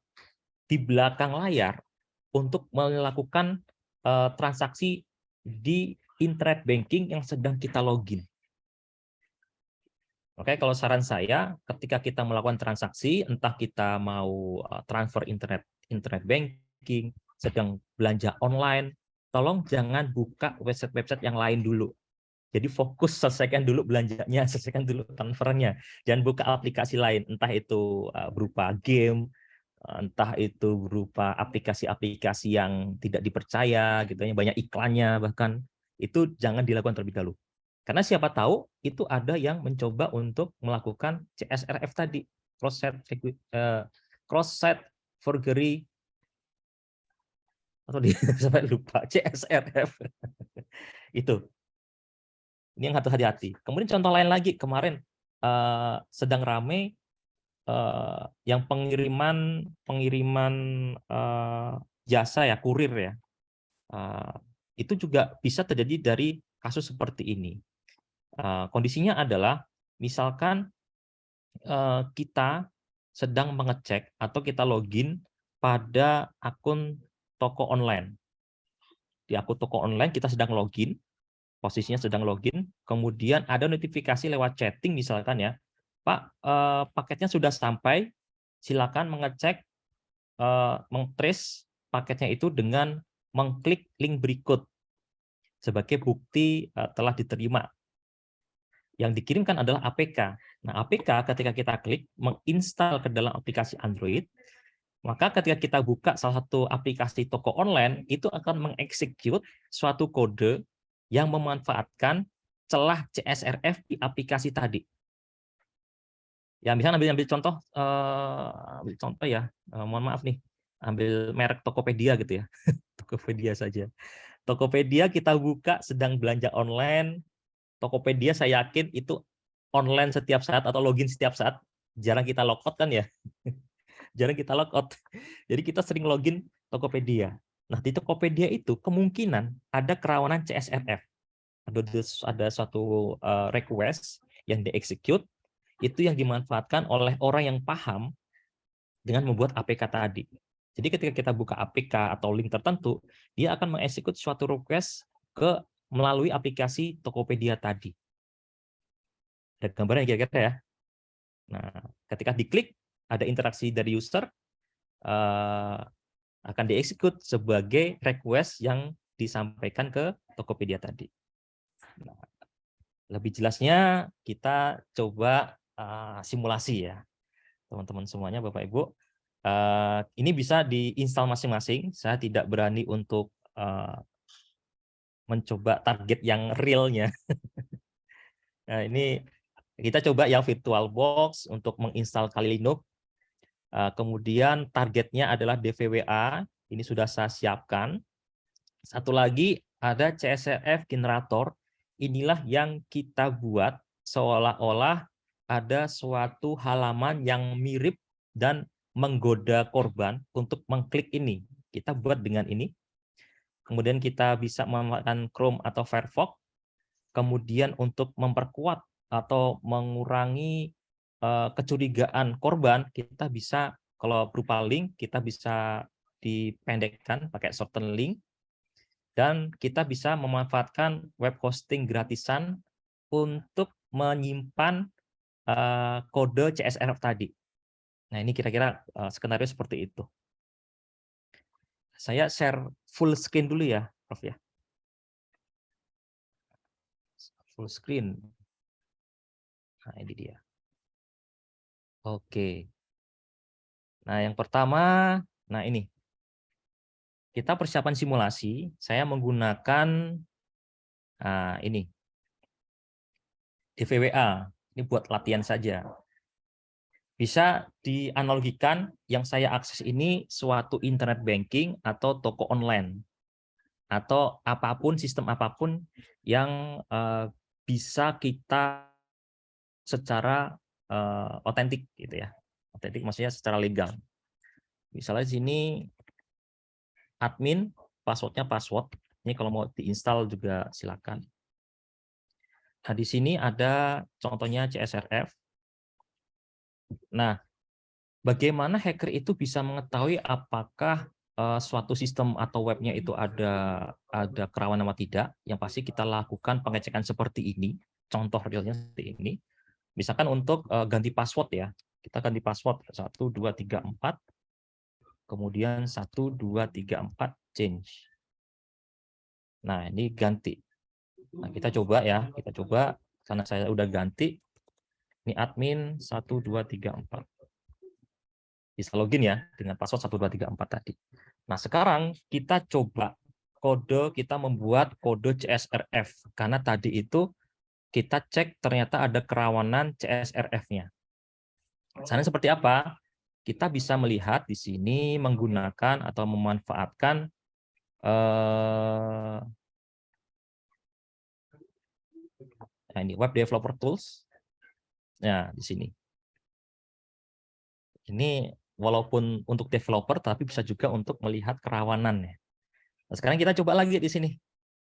S2: di belakang layar untuk melakukan transaksi di internet banking yang sedang kita login. Oke, kalau saran saya, ketika kita melakukan transaksi, entah kita mau transfer internet banking, sedang belanja online, tolong jangan buka website-website yang lain dulu. Jadi fokus selesaikan dulu belanjanya, selesaikan dulu transfernya. Jangan buka aplikasi lain, entah itu berupa game, entah itu berupa aplikasi-aplikasi yang tidak dipercaya, gitu ya, banyak iklannya bahkan. Itu jangan dilakukan terlebih dahulu. Karena siapa tahu itu ada yang mencoba untuk melakukan CSRF tadi, cross-site forgery, atau sampai lupa CSRF. Itu. Ini yang harus hati-hati. Kemudian contoh lain lagi, kemarin sedang ramai yang pengiriman jasa ya, kurir ya. Itu juga bisa terjadi dari kasus seperti ini. Kondisinya adalah misalkan kita sedang mengecek atau kita login pada akun toko online. Di akun toko online kita sedang login, posisinya sedang login, kemudian ada notifikasi lewat chatting misalkan ya, Pak, paketnya sudah sampai, silakan mengecek, mengtrace paketnya itu dengan mengklik link berikut sebagai bukti telah diterima. Yang dikirimkan adalah APK. Nah, APK ketika kita klik, menginstal ke dalam aplikasi Android, maka ketika kita buka salah satu aplikasi toko online, itu akan mengeksekut suatu kode yang memanfaatkan celah CSRF di aplikasi tadi. Ya, misalnya ambil contoh ya, mohon maaf nih, ambil merek Tokopedia gitu ya, Tokopedia saja. Tokopedia kita buka sedang belanja online, Tokopedia saya yakin itu online setiap saat atau login setiap saat, jarang kita logout kan ya, jarang kita logout. Jadi kita sering login Tokopedia. Nah, di Tokopedia itu kemungkinan ada kerawanan CSRF. Ada suatu request yang di-execute, itu yang dimanfaatkan oleh orang yang paham dengan membuat APK tadi. Jadi ketika kita buka APK atau link tertentu, dia akan mengeksekut suatu request melalui aplikasi Tokopedia tadi. Ada gambarnya kira-kira ya. Nah, ketika diklik, ada interaksi dari user, akan dieksekut sebagai request yang disampaikan ke Tokopedia tadi. Nah, lebih jelasnya kita coba simulasi ya, teman-teman semuanya, Bapak Ibu. Ini bisa diinstal masing-masing. Saya tidak berani untuk mencoba target yang realnya. Nah, ini kita coba yang VirtualBox untuk menginstal Kali Linux. Kemudian targetnya adalah DVWA. Ini sudah saya siapkan. Satu lagi ada CSRF generator. Inilah yang kita buat seolah-olah ada suatu halaman yang mirip dan menggoda korban untuk mengklik ini. Kita buat dengan ini. Kemudian kita bisa memanfaatkan Chrome atau Firefox. Kemudian untuk memperkuat atau mengurangi kecurigaan korban, kita bisa, kalau berupa link, kita bisa dipendekkan pakai shorten link. Dan kita bisa memanfaatkan web hosting gratisan untuk menyimpan kode CSRF tadi. Nah, ini kira-kira skenario seperti itu. Saya share full screen dulu ya, Prof ya. Full screen. Nah, ini dia. Oke. Nah, yang pertama, nah ini. Kita persiapan simulasi, saya menggunakan ini. DVWA. Ini buat latihan saja. Bisa dianalogikan yang saya akses ini suatu internet banking atau toko online. Atau apapun, sistem apapun yang bisa kita secara otentik gitu ya. Otentik maksudnya secara legal. Misalnya di sini admin, passwordnya password. Ini kalau mau diinstal juga silakan. Nah, di sini ada contohnya CSRF. Nah, bagaimana hacker itu bisa mengetahui apakah suatu sistem atau webnya itu ada kerawanan atau tidak? Yang pasti kita lakukan pengecekan seperti ini. Contoh realnya seperti ini. Misalkan untuk ganti password ya. Kita ganti password 1, 2, 3, 4. Kemudian 1, 2, 3, 4 change. Nah, ini ganti. Nah, kita coba ya, karena saya udah ganti. Ini admin 1, 2, 3, 4. Bisa login ya dengan password 1, 2, 3, 4 tadi. Nah, sekarang kita coba kita membuat kode CSRF. Karena tadi itu kita cek ternyata ada kerawanan CSRF-nya. Caranya seperti apa? Kita bisa melihat di sini menggunakan atau memanfaatkan nah ini Web Developer Tools. Nah, di sini. Ini walaupun untuk developer, tapi bisa juga untuk melihat kerawanannya. Nah, sekarang kita coba lagi di sini.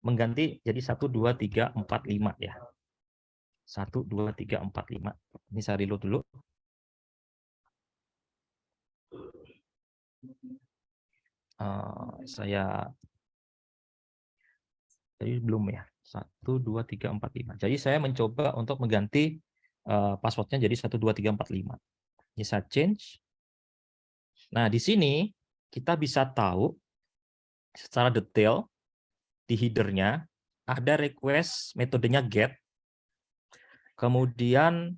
S2: Mengganti jadi 1, 2, 3, 4, 5 ya. 1, 2, 3, 4, 5. Ini saya reload dulu. Jadi belum ya. 1, 2, 3, 4, 5. Jadi saya mencoba untuk mengganti passwordnya jadi 1, 2, 3, 4, 5. Ini saya change. Nah, di sini kita bisa tahu secara detail di header-nya ada request metodenya get. Kemudian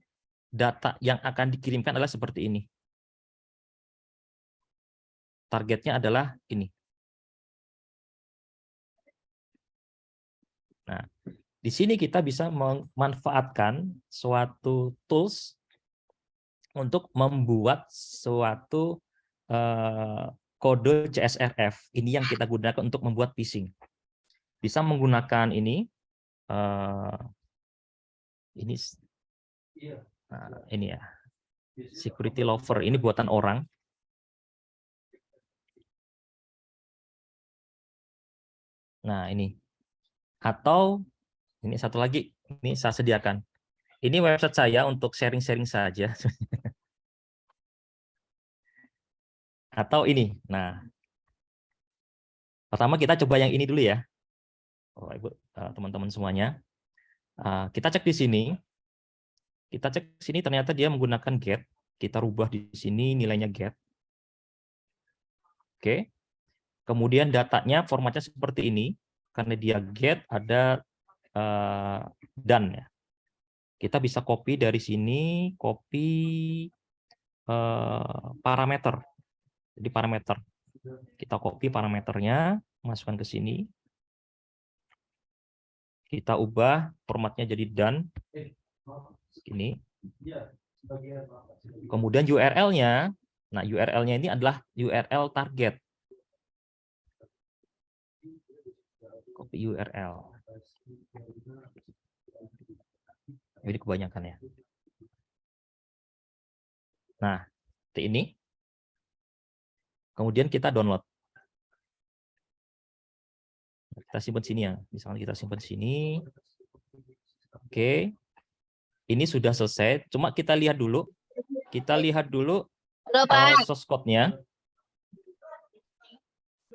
S2: data yang akan dikirimkan adalah seperti ini. Targetnya adalah ini. Nah, di sini kita bisa memanfaatkan suatu tools untuk membuat suatu kode CSRF. Ini yang kita gunakan untuk membuat phishing. Bisa menggunakan ini. Ini ya. Security lover. Ini buatan orang. Nah, ini. Atau ini satu lagi. Ini saya sediakan. Ini website saya untuk sharing-sharing saja. Atau ini. Nah, pertama kita coba yang ini dulu ya. Ibu, teman-teman semuanya. Kita cek di sini. Kita cek sini ternyata dia menggunakan get. Kita rubah di sini nilainya get. Oke. Kemudian datanya formatnya seperti ini. Karena dia get ada done ya. Kita bisa copy dari sini, copy parameter. Jadi parameter. Kita copy parameternya, masukkan ke sini. Kita ubah formatnya jadi done. Ini. Kemudian URL-nya, nah URL-nya ini adalah URL target. Copy URL. Ini kebanyakan ya. Nah, seperti ini. Kemudian kita download. Kita simpan sini ya. Misalnya kita simpan sini. Oke. Ini sudah selesai. Cuma kita lihat dulu. Kita lihat dulu source code-nya.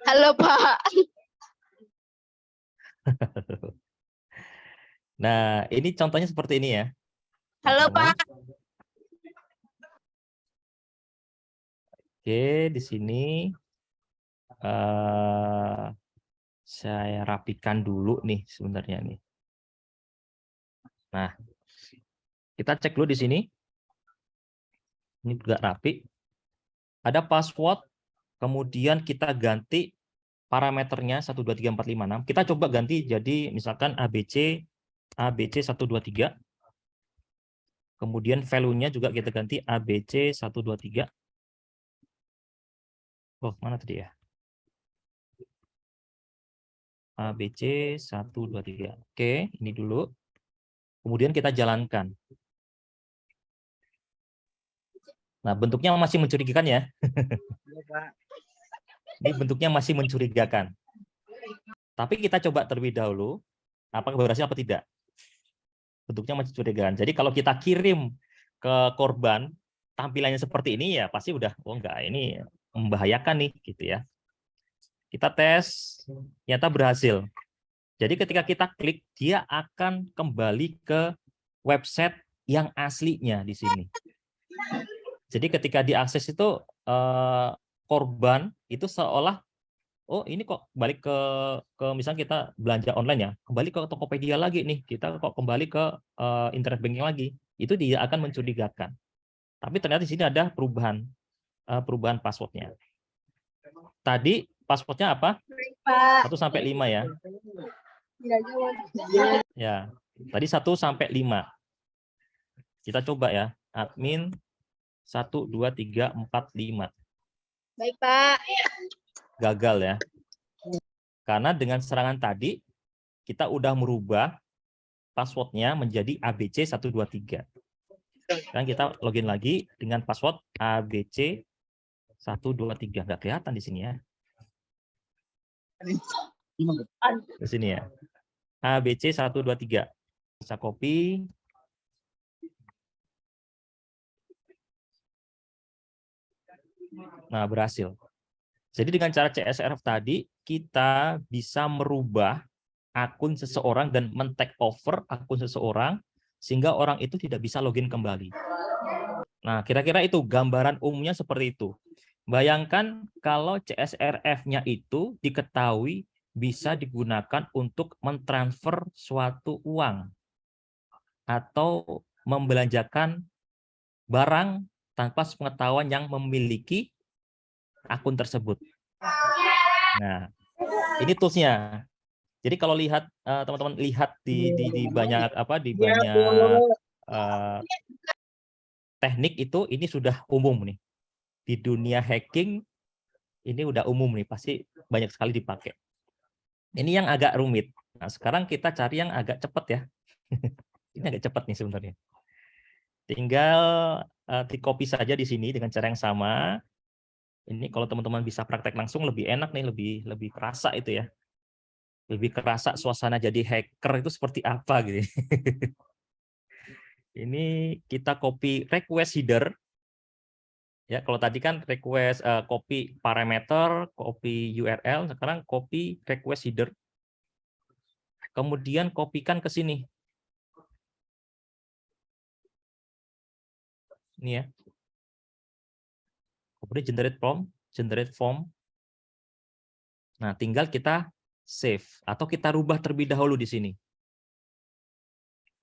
S4: Halo, Pak.
S2: Nah, ini contohnya seperti ini ya.
S4: Halo, Pak.
S2: Oke, di sini saya rapikan dulu nih sebenarnya nih. Nah, kita cek dulu di sini. Ini juga rapi. Ada password, kemudian kita ganti parameternya 1, 2, 3, 4, 5, 6. Kita coba ganti jadi misalkan ABC 1, 2, 3. Kemudian value-nya juga kita ganti ABC 1, 2, 3. Oh, mana tadi ya? ABC 1, 2, 3. Oke, ini dulu. Kemudian kita jalankan. Nah, bentuknya masih mencurigakan ya. Ini bentuknya masih mencurigakan. Tapi kita coba terlebih dahulu, apakah berhasil apa tidak. Bentuknya masih mencurigakan. Jadi kalau kita kirim ke korban, tampilannya seperti ini ya pasti udah, oh enggak, ini membahayakan nih, gitu ya. Kita tes, ternyata berhasil. Jadi ketika kita klik, dia akan kembali ke website yang aslinya di sini. Jadi ketika diakses itu korban itu seolah oh ini kok balik ke misalnya kita belanja online ya, kembali ke Tokopedia lagi nih, kita kok kembali ke internet banking lagi, itu dia akan mencurigakan. Tapi ternyata di sini ada perubahan passwordnya. Tadi passwordnya apa?
S4: Pak.
S2: 1 sampai 5 ya. Ya, tadi 1 sampai 5. Kita coba ya, admin 1, 2, 3, 4, 5.
S4: Baik, Pak.
S2: Gagal ya. Karena dengan serangan tadi, kita udah merubah passwordnya menjadi ABC 123. Sekarang kita login lagi dengan password ABC 123. Nggak kelihatan di sini ya. Di sini ya. ABC 123. Bisa copy. Nah, berhasil. Jadi dengan cara CSRF tadi, kita bisa merubah akun seseorang dan men-take over akun seseorang, sehingga orang itu tidak bisa login kembali. Nah, kira-kira itu gambaran umumnya seperti itu. Bayangkan kalau CSRF-nya itu diketahui bisa digunakan untuk mentransfer suatu uang atau membelanjakan barang tanpa pengetahuan yang memiliki akun tersebut. Nah, ini toolsnya. Jadi kalau lihat teman-teman lihat di banyak teknik itu, ini sudah umum nih. Di dunia hacking ini udah umum nih, pasti banyak sekali dipakai. Ini yang agak rumit. Nah, sekarang kita cari yang agak cepat ya. Ini agak cepat nih sebenarnya. Tinggal di-copy saja di sini dengan cara yang sama. Ini kalau teman-teman bisa praktek langsung lebih enak nih, lebih kerasa itu ya. Lebih kerasa suasana jadi hacker itu seperti apa gitu. Ini kita copy request header. Ya, kalau tadi kan request copy parameter, copy URL, sekarang copy request header. Kemudian kopikan ke sini. Ini ya. Kemudian generate form. Nah, tinggal kita save atau kita rubah terlebih dahulu di sini.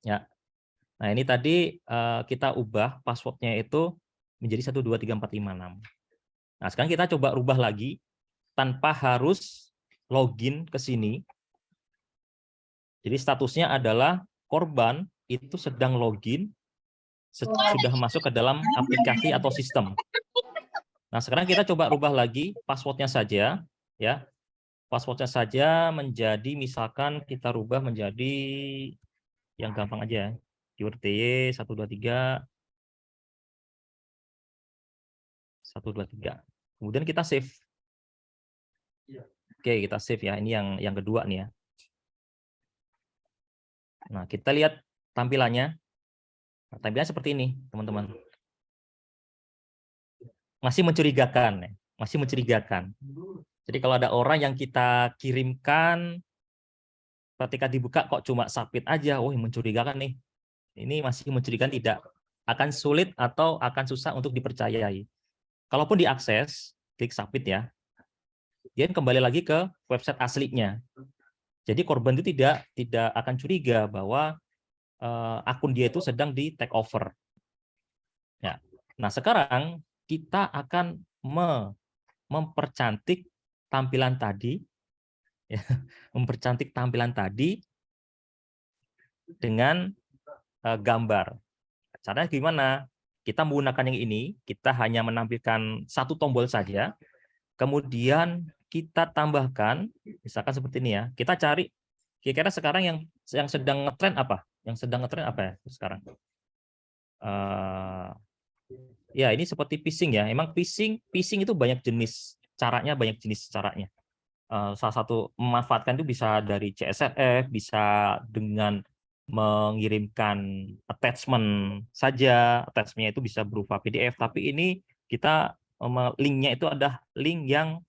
S2: Ya. Nah, ini tadi kita ubah passwordnya itu menjadi 123456. Nah, sekarang kita coba rubah lagi tanpa harus login ke sini. Jadi statusnya adalah korban itu sedang login, sudah masuk ke dalam aplikasi atau sistem. Nah, sekarang kita coba rubah lagi passwordnya saja, ya. Passwordnya saja menjadi, misalkan kita rubah menjadi yang gampang aja, keyword TY 123 123. Kemudian kita save. Oke, kita save ya. Ini yang kedua nih ya. Nah, kita lihat tampilannya. Nah, tampilannya seperti ini, teman-teman. Masih mencurigakan, ya. Masih mencurigakan. Jadi kalau ada orang yang kita kirimkan, ketika dibuka kok cuma submit aja, wah mencurigakan nih. Ini masih mencurigakan, tidak akan sulit atau akan susah untuk dipercayai. Kalaupun diakses, klik submit ya. Dia kembali lagi ke website aslinya. Jadi korban itu tidak akan curiga bahwa akun dia itu sedang di take over. Ya. Nah, sekarang kita akan mempercantik tampilan tadi, ya, mempercantik tampilan tadi dengan gambar. Caranya gimana? Kita menggunakan yang ini, kita hanya menampilkan satu tombol saja, kemudian kita tambahkan, misalkan seperti ini ya, kita cari, kira-kira sekarang yang sedang ngetren apa? Yang sedang ngetren apa ya sekarang? Ya, ini seperti phishing ya. Emang phishing itu banyak jenis caranya, banyak jenis caranya. Salah satu memanfaatkan itu bisa dari CSRF, bisa dengan mengirimkan attachment saja. Attachment-nya itu bisa berupa PDF, tapi ini kita linknya itu ada link yang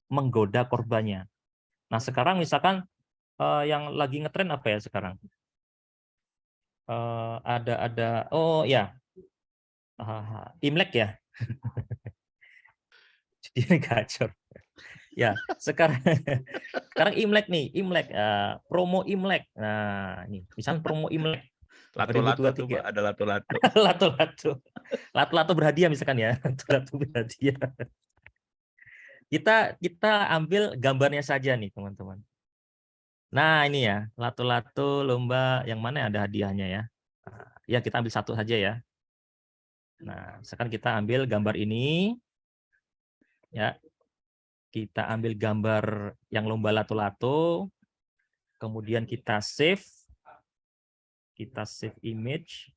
S2: menggoda korbannya. Nah, sekarang misalkan yang lagi ngetren apa ya sekarang? Oh ya, Imlek ya. Jadi gacor. Ya, sekarang Imlek nih, promo Imlek. Nah, ini misalnya promo Imlek
S3: Lato-lato tuh,
S2: 2023.
S3: Pak, ada lato-lato.
S2: Lato-lato berhadiah misalkan ya. Lato-lato berhadiah. Kita ambil gambarnya saja nih, teman-teman. Nah, ini ya, lato-lato lomba yang mana ada hadiahnya ya. Nah, ya, kita ambil satu saja ya. Nah, sekarang kita ambil gambar ini. Ya. Kita ambil gambar yang lomba lato-lato, kemudian kita save image,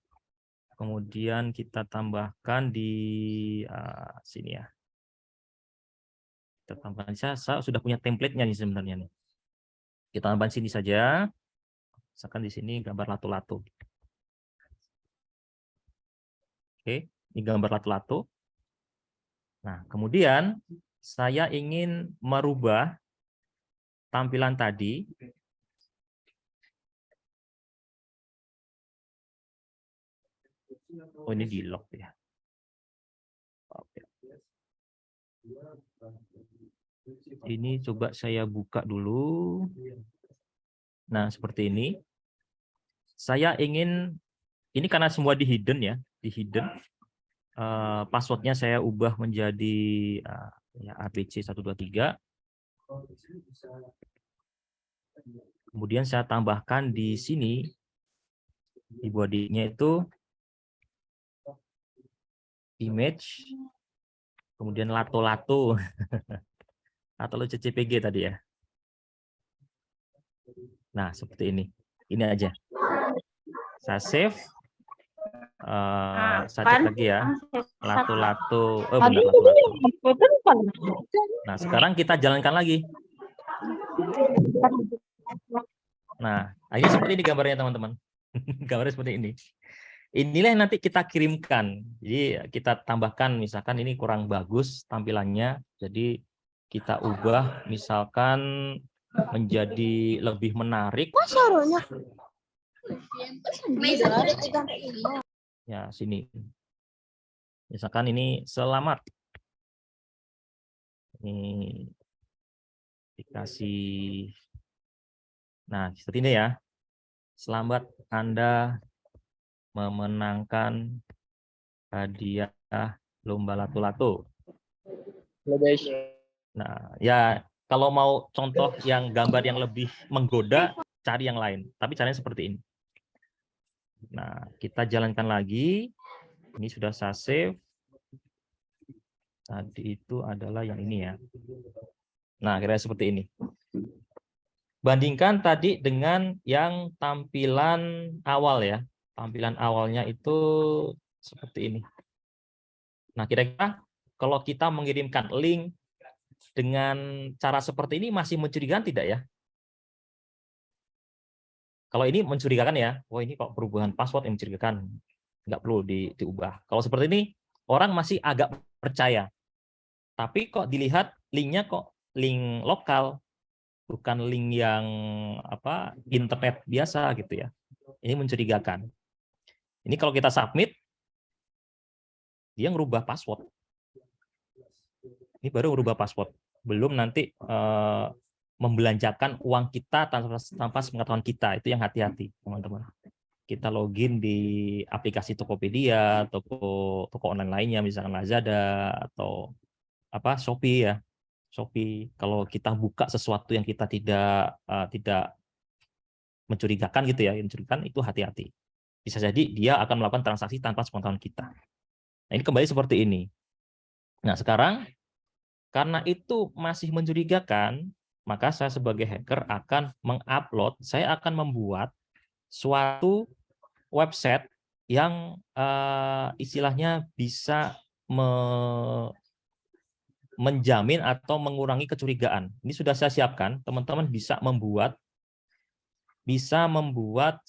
S2: kemudian kita tambahkan di sini ya. Kita tambahkan, saya sudah punya template-nya nih sebenarnya nih. Kita tambahkan sini saja, misalkan di sini gambar lato-lato. Oke, ini gambar lato-lato. Nah, kemudian saya ingin merubah tampilan tadi. Oh, ini di lock ya. Oke. Ini coba saya buka dulu. Nah, seperti ini. Saya ingin, ini karena semua di hidden ya, di hidden. Passwordnya saya ubah menjadi ya, ABC123. Kemudian saya tambahkan di sini, di body-nya itu image, kemudian lato-lato, atau CCPG tadi ya. Nah, seperti ini. Ini aja. Saya save. Saya cek lagi ya. Lato-lato. Oh, benar, lato-lato. Nah, sekarang kita jalankan lagi. Nah, akhirnya seperti ini gambarnya, teman-teman. Gambarnya seperti ini. Inilah yang nanti kita kirimkan. Jadi kita tambahkan, misalkan ini kurang bagus tampilannya. Jadi kita ubah, misalkan menjadi lebih menarik. Ya, sini. Misalkan ini selamat. Ini dikasih. Nah, seperti ini ya. Selamat Anda memenangkan hadiah lomba lato-lato. Nah, ya kalau mau contoh yang gambar yang lebih menggoda, cari yang lain. Tapi caranya seperti ini. Nah, kita jalankan lagi. Ini sudah saya save. Tadi itu adalah yang ini ya. Nah, kira-kira seperti ini. Bandingkan tadi dengan yang tampilan awal ya. Tampilan awalnya itu seperti ini. Nah, kira-kira kalau kita mengirimkan link dengan cara seperti ini masih mencurigakan tidak ya? Kalau ini mencurigakan ya, wah ini kok perubahan password yang mencurigakan, nggak perlu diubah. Kalau seperti ini, orang masih agak percaya. Tapi kok dilihat linknya kok link lokal, bukan link yang internet biasa gitu ya. Ini mencurigakan. Ini kalau kita submit, dia ngerubah password. Ini baru ngerubah password. Belum nanti membelanjakan uang kita tanpa sepengetahuan kita. Itu yang hati-hati, teman-teman. Kita login di aplikasi Tokopedia, toko online lainnya, misalkan Lazada atau Shopee ya. Shopee. Kalau kita buka sesuatu yang kita tidak mencurigakan gitu ya, mencurigakan, itu hati-hati. Bisa jadi dia akan melakukan transaksi tanpa sepengetahuan kita. Nah, ini kembali seperti ini. Nah, sekarang karena itu masih mencurigakan, maka saya sebagai hacker akan mengupload, saya akan membuat suatu website yang istilahnya bisa menjamin atau mengurangi kecurigaan. Ini sudah saya siapkan, teman-teman bisa membuat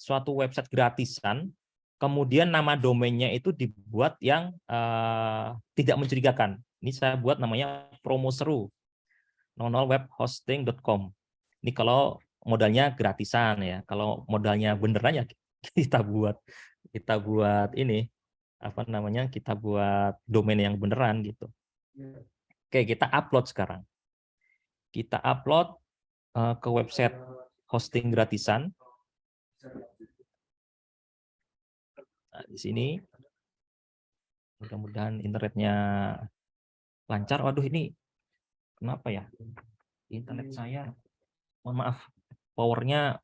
S2: suatu website gratisan, kemudian nama domainnya itu dibuat yang tidak mencurigakan. Ini saya buat namanya promo seru, 00webhosting.com. Ini kalau modalnya gratisan ya. Kalau modalnya beneran ya kita buat ini kita buat domain yang beneran gitu. Oke, kita upload sekarang. kita upload ke website hosting gratisan. Nah, di sini mudah-mudahan internetnya lancar. Waduh, ini kenapa ya? Internet saya, mohon maaf, powernya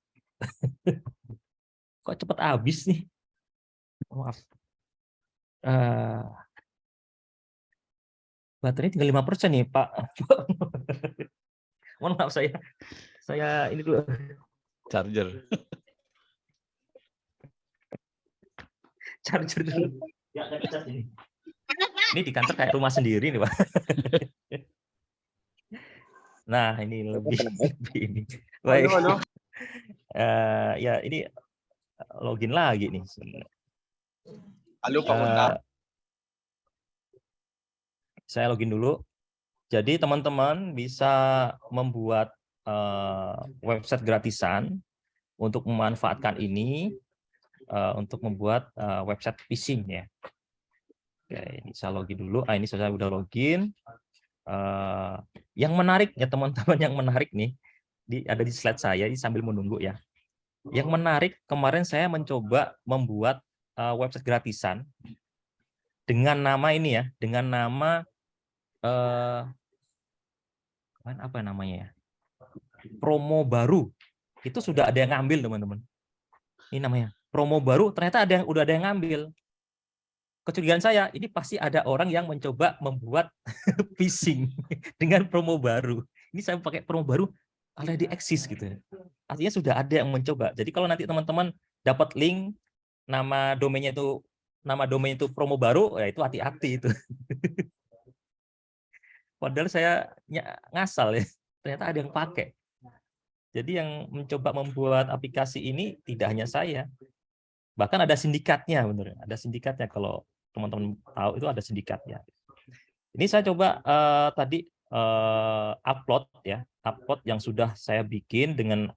S2: kok cepat habis nih. Maaf. Baterainya tinggal 5% nih, Pak. Mohon maaf, saya ini dulu.
S3: Charger.
S2: Charger dulu. Ya, ada cas ini. Ini di kantor kayak rumah sendiri nih, Pak. Nah, ini lebih ini. Baik. Ya, ini login lagi nih.
S1: Halo Pak Undang.
S2: Saya login dulu. Jadi teman-teman bisa membuat website gratisan untuk memanfaatkan ini untuk membuat website phishing ya. Oke, ini saya login dulu. Ini saya udah login. Yang menarik ya teman-teman, yang menarik nih ada di slide saya ini sambil menunggu ya. Yang menarik, kemarin saya mencoba membuat website gratisan dengan nama ini ya, dengan nama apa namanya ya? Promo baru. Itu sudah ada yang ngambil, teman-teman. Ini namanya promo baru, ternyata udah ada yang ngambil. Kecurigaan saya, ini pasti ada orang yang mencoba membuat phishing dengan promo baru. Ini saya pakai promo baru, already exist gitu. Artinya sudah ada yang mencoba. Jadi kalau nanti teman-teman dapat link nama domainnya itu promo baru, ya itu hati-hati itu. Padahal saya ngasal ya, ternyata ada yang pakai. Jadi yang mencoba membuat aplikasi ini tidak hanya saya, bahkan ada sindikatnya, benar. Ada sindikatnya, kalau teman-teman tahu itu ada sindikatnya. Ini saya coba tadi upload yang sudah saya bikin dengan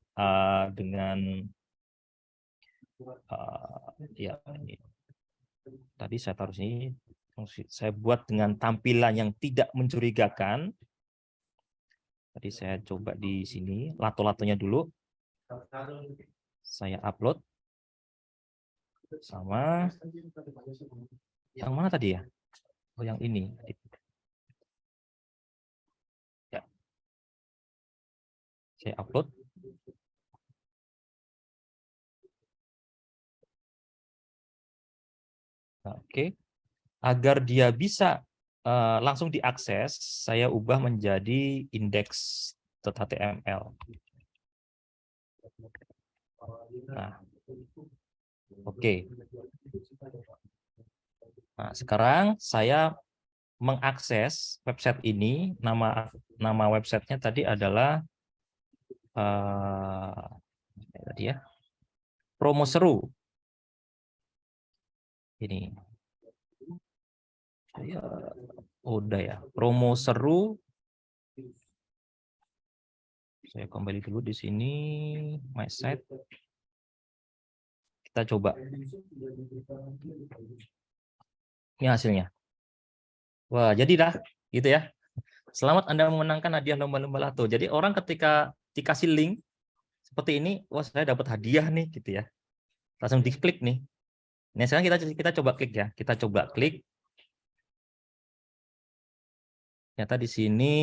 S2: ya ini. Tadi saya taruh sini, saya buat dengan tampilan yang tidak mencurigakan. Tadi saya coba di sini, lato-latonya dulu. Saya upload. Sama. Yang mana tadi ya? Oh, yang ini. Ya. Saya upload. Nah, oke. Agar dia bisa langsung diakses, saya ubah menjadi index.html. Nah, oke. Nah, sekarang saya mengakses website ini. Nama websitenya tadi adalah tadi ya, promo seru. Ini. Udah ya, promo seru. Saya kembali dulu di sini, my site. Kita coba. Ini hasilnya. Wah, jadi dah gitu ya. Selamat Anda memenangkan hadiah lomba-lomba lato. Jadi orang ketika dikasih link seperti ini, wah saya dapat hadiah nih gitu ya. Langsung diklik nih. Nah, sekarang kita coba klik ya. Kita coba klik. Ternyata di sini,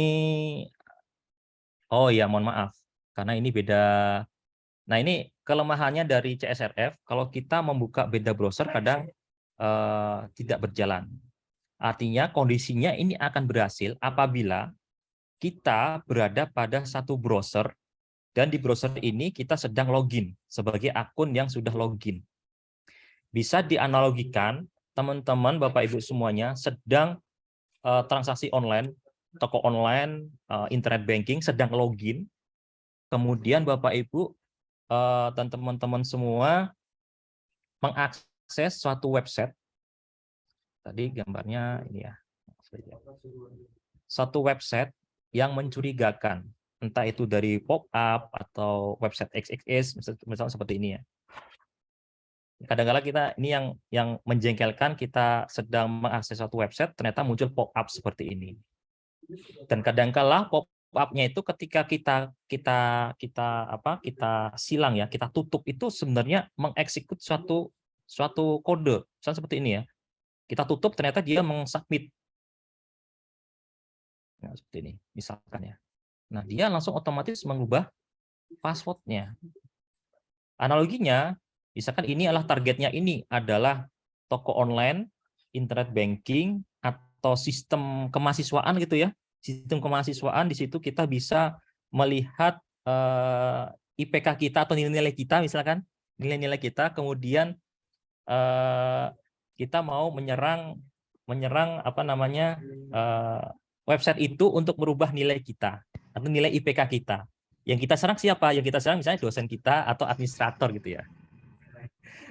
S2: oh ya, mohon maaf, karena ini beda. Nah, ini kelemahannya dari CSRF, kalau kita membuka beda browser kadang tidak berjalan. Artinya kondisinya ini akan berhasil apabila kita berada pada satu browser dan di browser ini kita sedang login sebagai akun yang sudah login. Bisa dianalogikan, teman-teman, Bapak Ibu semuanya sedang transaksi online, toko online, internet banking, sedang login. Kemudian Bapak Ibu dan teman-teman semua mengakses suatu website. Tadi gambarnya ini ya. Satu website yang mencurigakan, entah itu dari pop-up atau website XXS, misalnya seperti ini ya. Kadang-kadang kita ini yang menjengkelkan, kita sedang mengakses suatu website ternyata muncul pop-up seperti ini. Dan kadang-kala pop up-nya itu ketika kita silang ya, kita tutup itu sebenarnya mengeksekut suatu kode. Misalnya seperti ini ya. Kita tutup ternyata dia mengsubmit. Nah, seperti ini misalkan ya. Nah, dia langsung otomatis mengubah passwordnya. Analoginya, misalkan ini adalah targetnya ini adalah toko online, internet banking, atau sistem kemahasiswaan gitu ya. Sistem kemahasiswaan di situ kita bisa melihat IPK kita atau nilai-nilai kita misalkan, nilai-nilai kita, kemudian kita mau menyerang website itu untuk merubah nilai kita atau nilai IPK kita. Yang kita serang siapa? Yang kita serang misalnya dosen kita atau administrator gitu ya.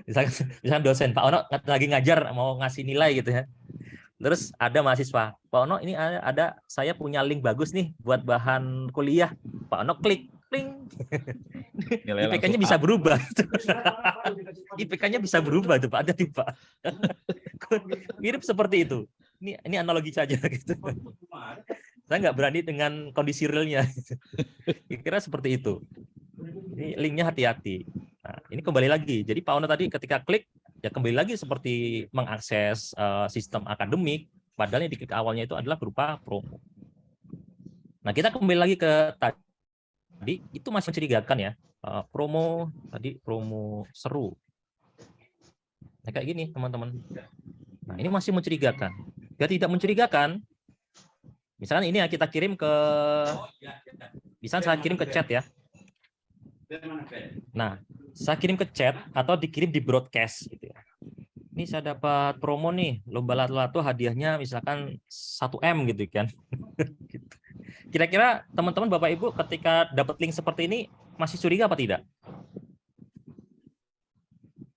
S2: Misalnya dosen, Pak Ono lagi ngajar mau ngasih nilai gitu ya. Terus ada mahasiswa, Pak Ono ini ada saya punya link bagus nih buat bahan kuliah. Pak Ono klik. IPK-nya bisa berubah. IPK-nya bisa berubah tuh Pak. Ada tuh Pak. Mirip seperti itu. Ini analogi saja gitu. Saya nggak berani dengan kondisi realnya. Kira-kira seperti itu. Ini linknya hati-hati. Nah, ini kembali lagi. Jadi Pak Ono tadi ketika klik, ya kembali lagi seperti mengakses sistem akademik, padahal yang diklik awalnya itu adalah berupa promo. Nah, kita kembali lagi ke tadi, itu masih mencurigakan ya. Promo, tadi promo seru. Nah, kayak gini teman-teman. Nah, ini masih mencurigakan. Biar tidak mencurigakan, misalkan ini yang kita kirim ke, misalnya saya kirim ke chat ya. Nah, saya kirim ke chat atau dikirim di broadcast gitu ya. Ini saya dapat promo nih, lomba lato-lato hadiahnya misalkan 1M gitu kan. Kira-kira teman-teman Bapak Ibu ketika dapat link seperti ini masih curiga apa tidak?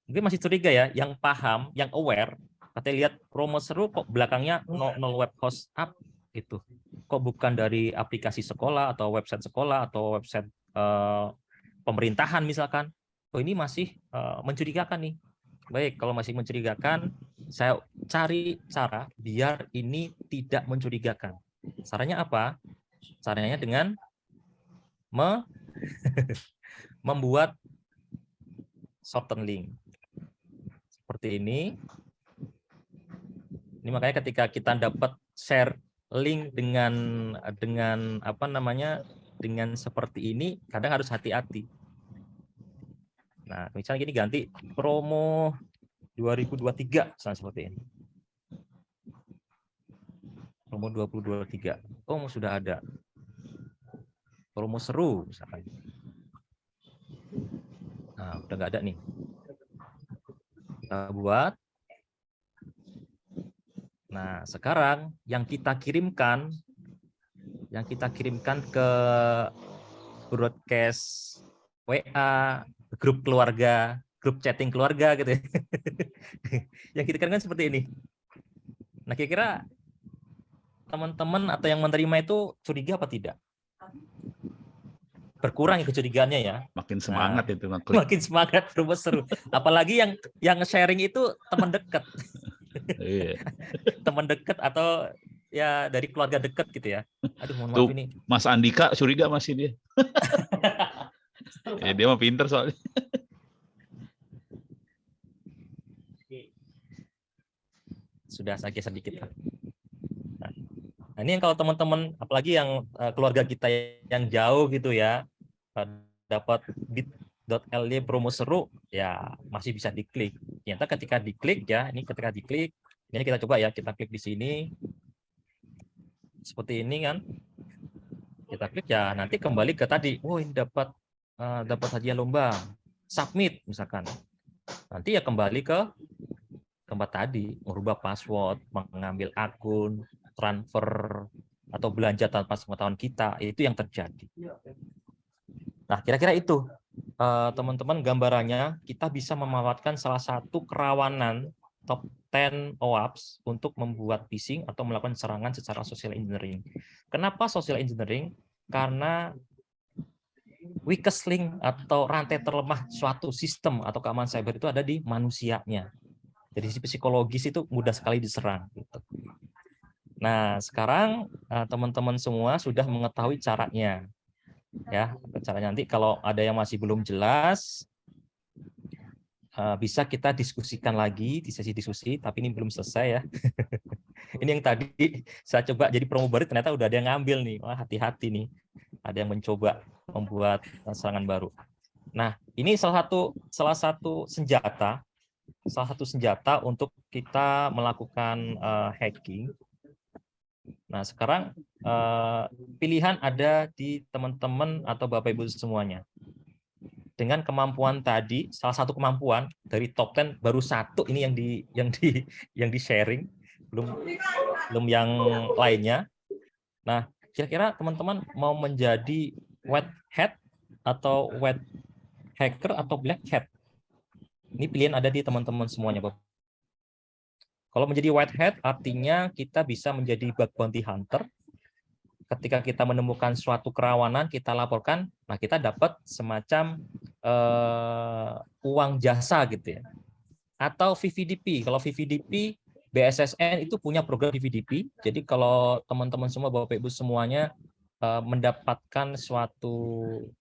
S2: Mungkin masih curiga ya, yang paham, yang aware, katanya lihat promo seru kok belakangnya no web host up gitu. Kok bukan dari aplikasi sekolah atau website pemerintahan misalkan. Oh ini masih mencurigakan nih. Baik, kalau masih mencurigakan, saya cari cara biar ini tidak mencurigakan. Caranya apa? Caranya dengan membuat shorten link. Seperti ini. Ini makanya ketika kita dapat share link dengan dengan seperti ini, kadang harus hati-hati. Nah, misalnya gini ganti promo 2023 misalnya seperti ini. Promo 2023. Oh, sudah ada. Promo seru misalkan. Nah, udah nggak ada nih. Kita buat. Nah, sekarang yang kita kirimkan ke broadcast WA, grup keluarga, grup chatting keluarga gitu ya. Yang kita kirimkan seperti ini. Nah, kira-kira teman-teman atau yang menerima itu curiga apa tidak? Berkurang kecurigaannya ya.
S3: Makin semangat itu ngeklik.
S2: Makin semangat, terus seru. Apalagi yang sharing itu teman dekat.
S3: Iya.
S2: Teman dekat atau ya dari keluarga dekat gitu ya. Aduh, mohon maaf ini.
S3: Mas Andika curiga masih dia. Ya, dia mah pinter soalnya.
S2: Sudah saya geser sedikit. Nah, ini yang kalau teman-teman, apalagi yang keluarga kita yang jauh gitu ya, dapat bit.ly promo seru, ya masih bisa diklik. Ternyata ketika diklik ya, ini kita coba ya, kita klik di sini, seperti ini kan, kita klik ya, nanti kembali ke tadi, oh ini dapat hadiah lomba, submit misalkan, nanti ya kembali ke tempat tadi, merubah password, mengambil akun, transfer atau belanja tanpa sepengetahuan kita, itu yang terjadi. Nah, kira-kira itu teman-teman gambarannya, kita bisa memanfaatkan salah satu kerawanan top 10 OWASP untuk membuat phishing atau melakukan serangan secara social engineering. Kenapa social engineering? Karena weakest link atau rantai terlemah suatu sistem atau keamanan cyber itu ada di manusianya. Dari sisi psikologis itu mudah sekali diserang. Gitu. Nah, sekarang teman-teman semua sudah mengetahui caranya. Ya, caranya nanti kalau ada yang masih belum jelas, bisa kita diskusikan lagi di sesi diskusi, tapi ini belum selesai ya. Ini yang tadi saya coba jadi promo baru, ternyata udah ada yang ngambil nih. Wah, hati-hati nih. Ada yang mencoba membuat serangan baru. Nah, ini salah satu senjata untuk kita melakukan hacking. Nah, sekarang pilihan ada di teman-teman atau Bapak Ibu semuanya. Dengan kemampuan tadi, salah satu kemampuan dari top 10 baru satu ini yang di sharing, belum yang lainnya. Nah, kira-kira teman-teman mau menjadi white hat atau white hacker atau black hat? Ini pilihan ada di teman-teman semuanya, Bapak. Kalau menjadi white hat artinya kita bisa menjadi bug bounty hunter. Ketika kita menemukan suatu kerawanan, kita laporkan, nah kita dapat semacam uang jasa gitu ya. Atau VVDP. Kalau VVDP, BSSN itu punya program VVDP. Jadi kalau teman-teman semua, Bapak Ibu semuanya mendapatkan suatu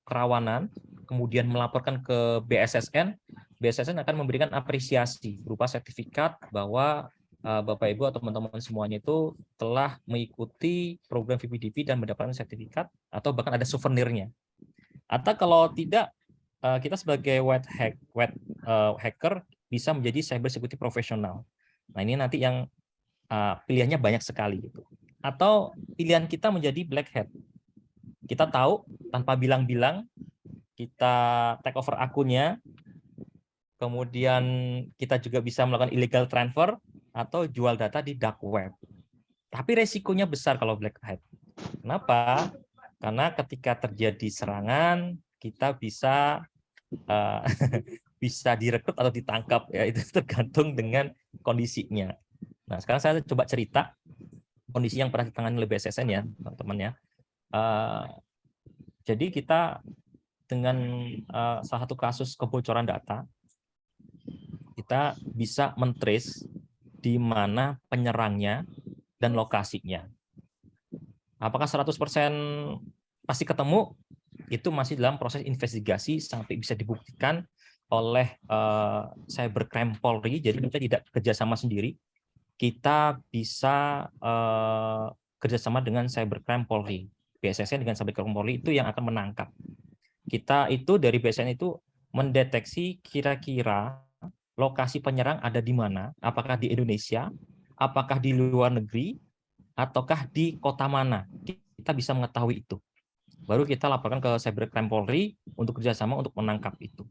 S2: kerawanan, kemudian melaporkan ke BSSN, BSSN akan memberikan apresiasi berupa sertifikat bahwa Bapak Ibu atau teman-teman semuanya itu telah mengikuti program VVDP dan mendapatkan sertifikat atau bahkan ada souvenirnya. Atau kalau tidak, kita sebagai white hacker bisa menjadi cyber security profesional. Nah, ini nanti yang pilihannya banyak sekali gitu. Atau pilihan kita menjadi black hat. Kita tahu tanpa bilang-bilang kita take over akunnya, kemudian kita juga bisa melakukan illegal transfer atau jual data di dark web. Tapi resikonya besar kalau black hat. Kenapa? Karena ketika terjadi serangan, kita bisa bisa direkrut atau ditangkap, ya itu tergantung dengan kondisinya. Nah, sekarang saya coba cerita kondisi yang pernah ditangani oleh BSSN ya, teman-teman ya. Jadi kita dengan salah satu kasus kebocoran data, kita bisa men-trace di mana penyerangnya dan lokasinya. Apakah 100% pasti ketemu? Itu masih dalam proses investigasi sampai bisa dibuktikan oleh Cybercrime Polri. Jadi kita tidak kerjasama sendiri, kita bisa kerjasama dengan Cybercrime Polri. BSSN dengan Cybercrime Polri itu yang akan menangkap. Kita itu dari BSSN itu mendeteksi kira-kira lokasi penyerang ada di mana, apakah di Indonesia, apakah di luar negeri, ataukah di kota mana. Kita bisa mengetahui itu. Baru kita laporkan ke Cybercrime Polri untuk kerjasama untuk menangkap itu.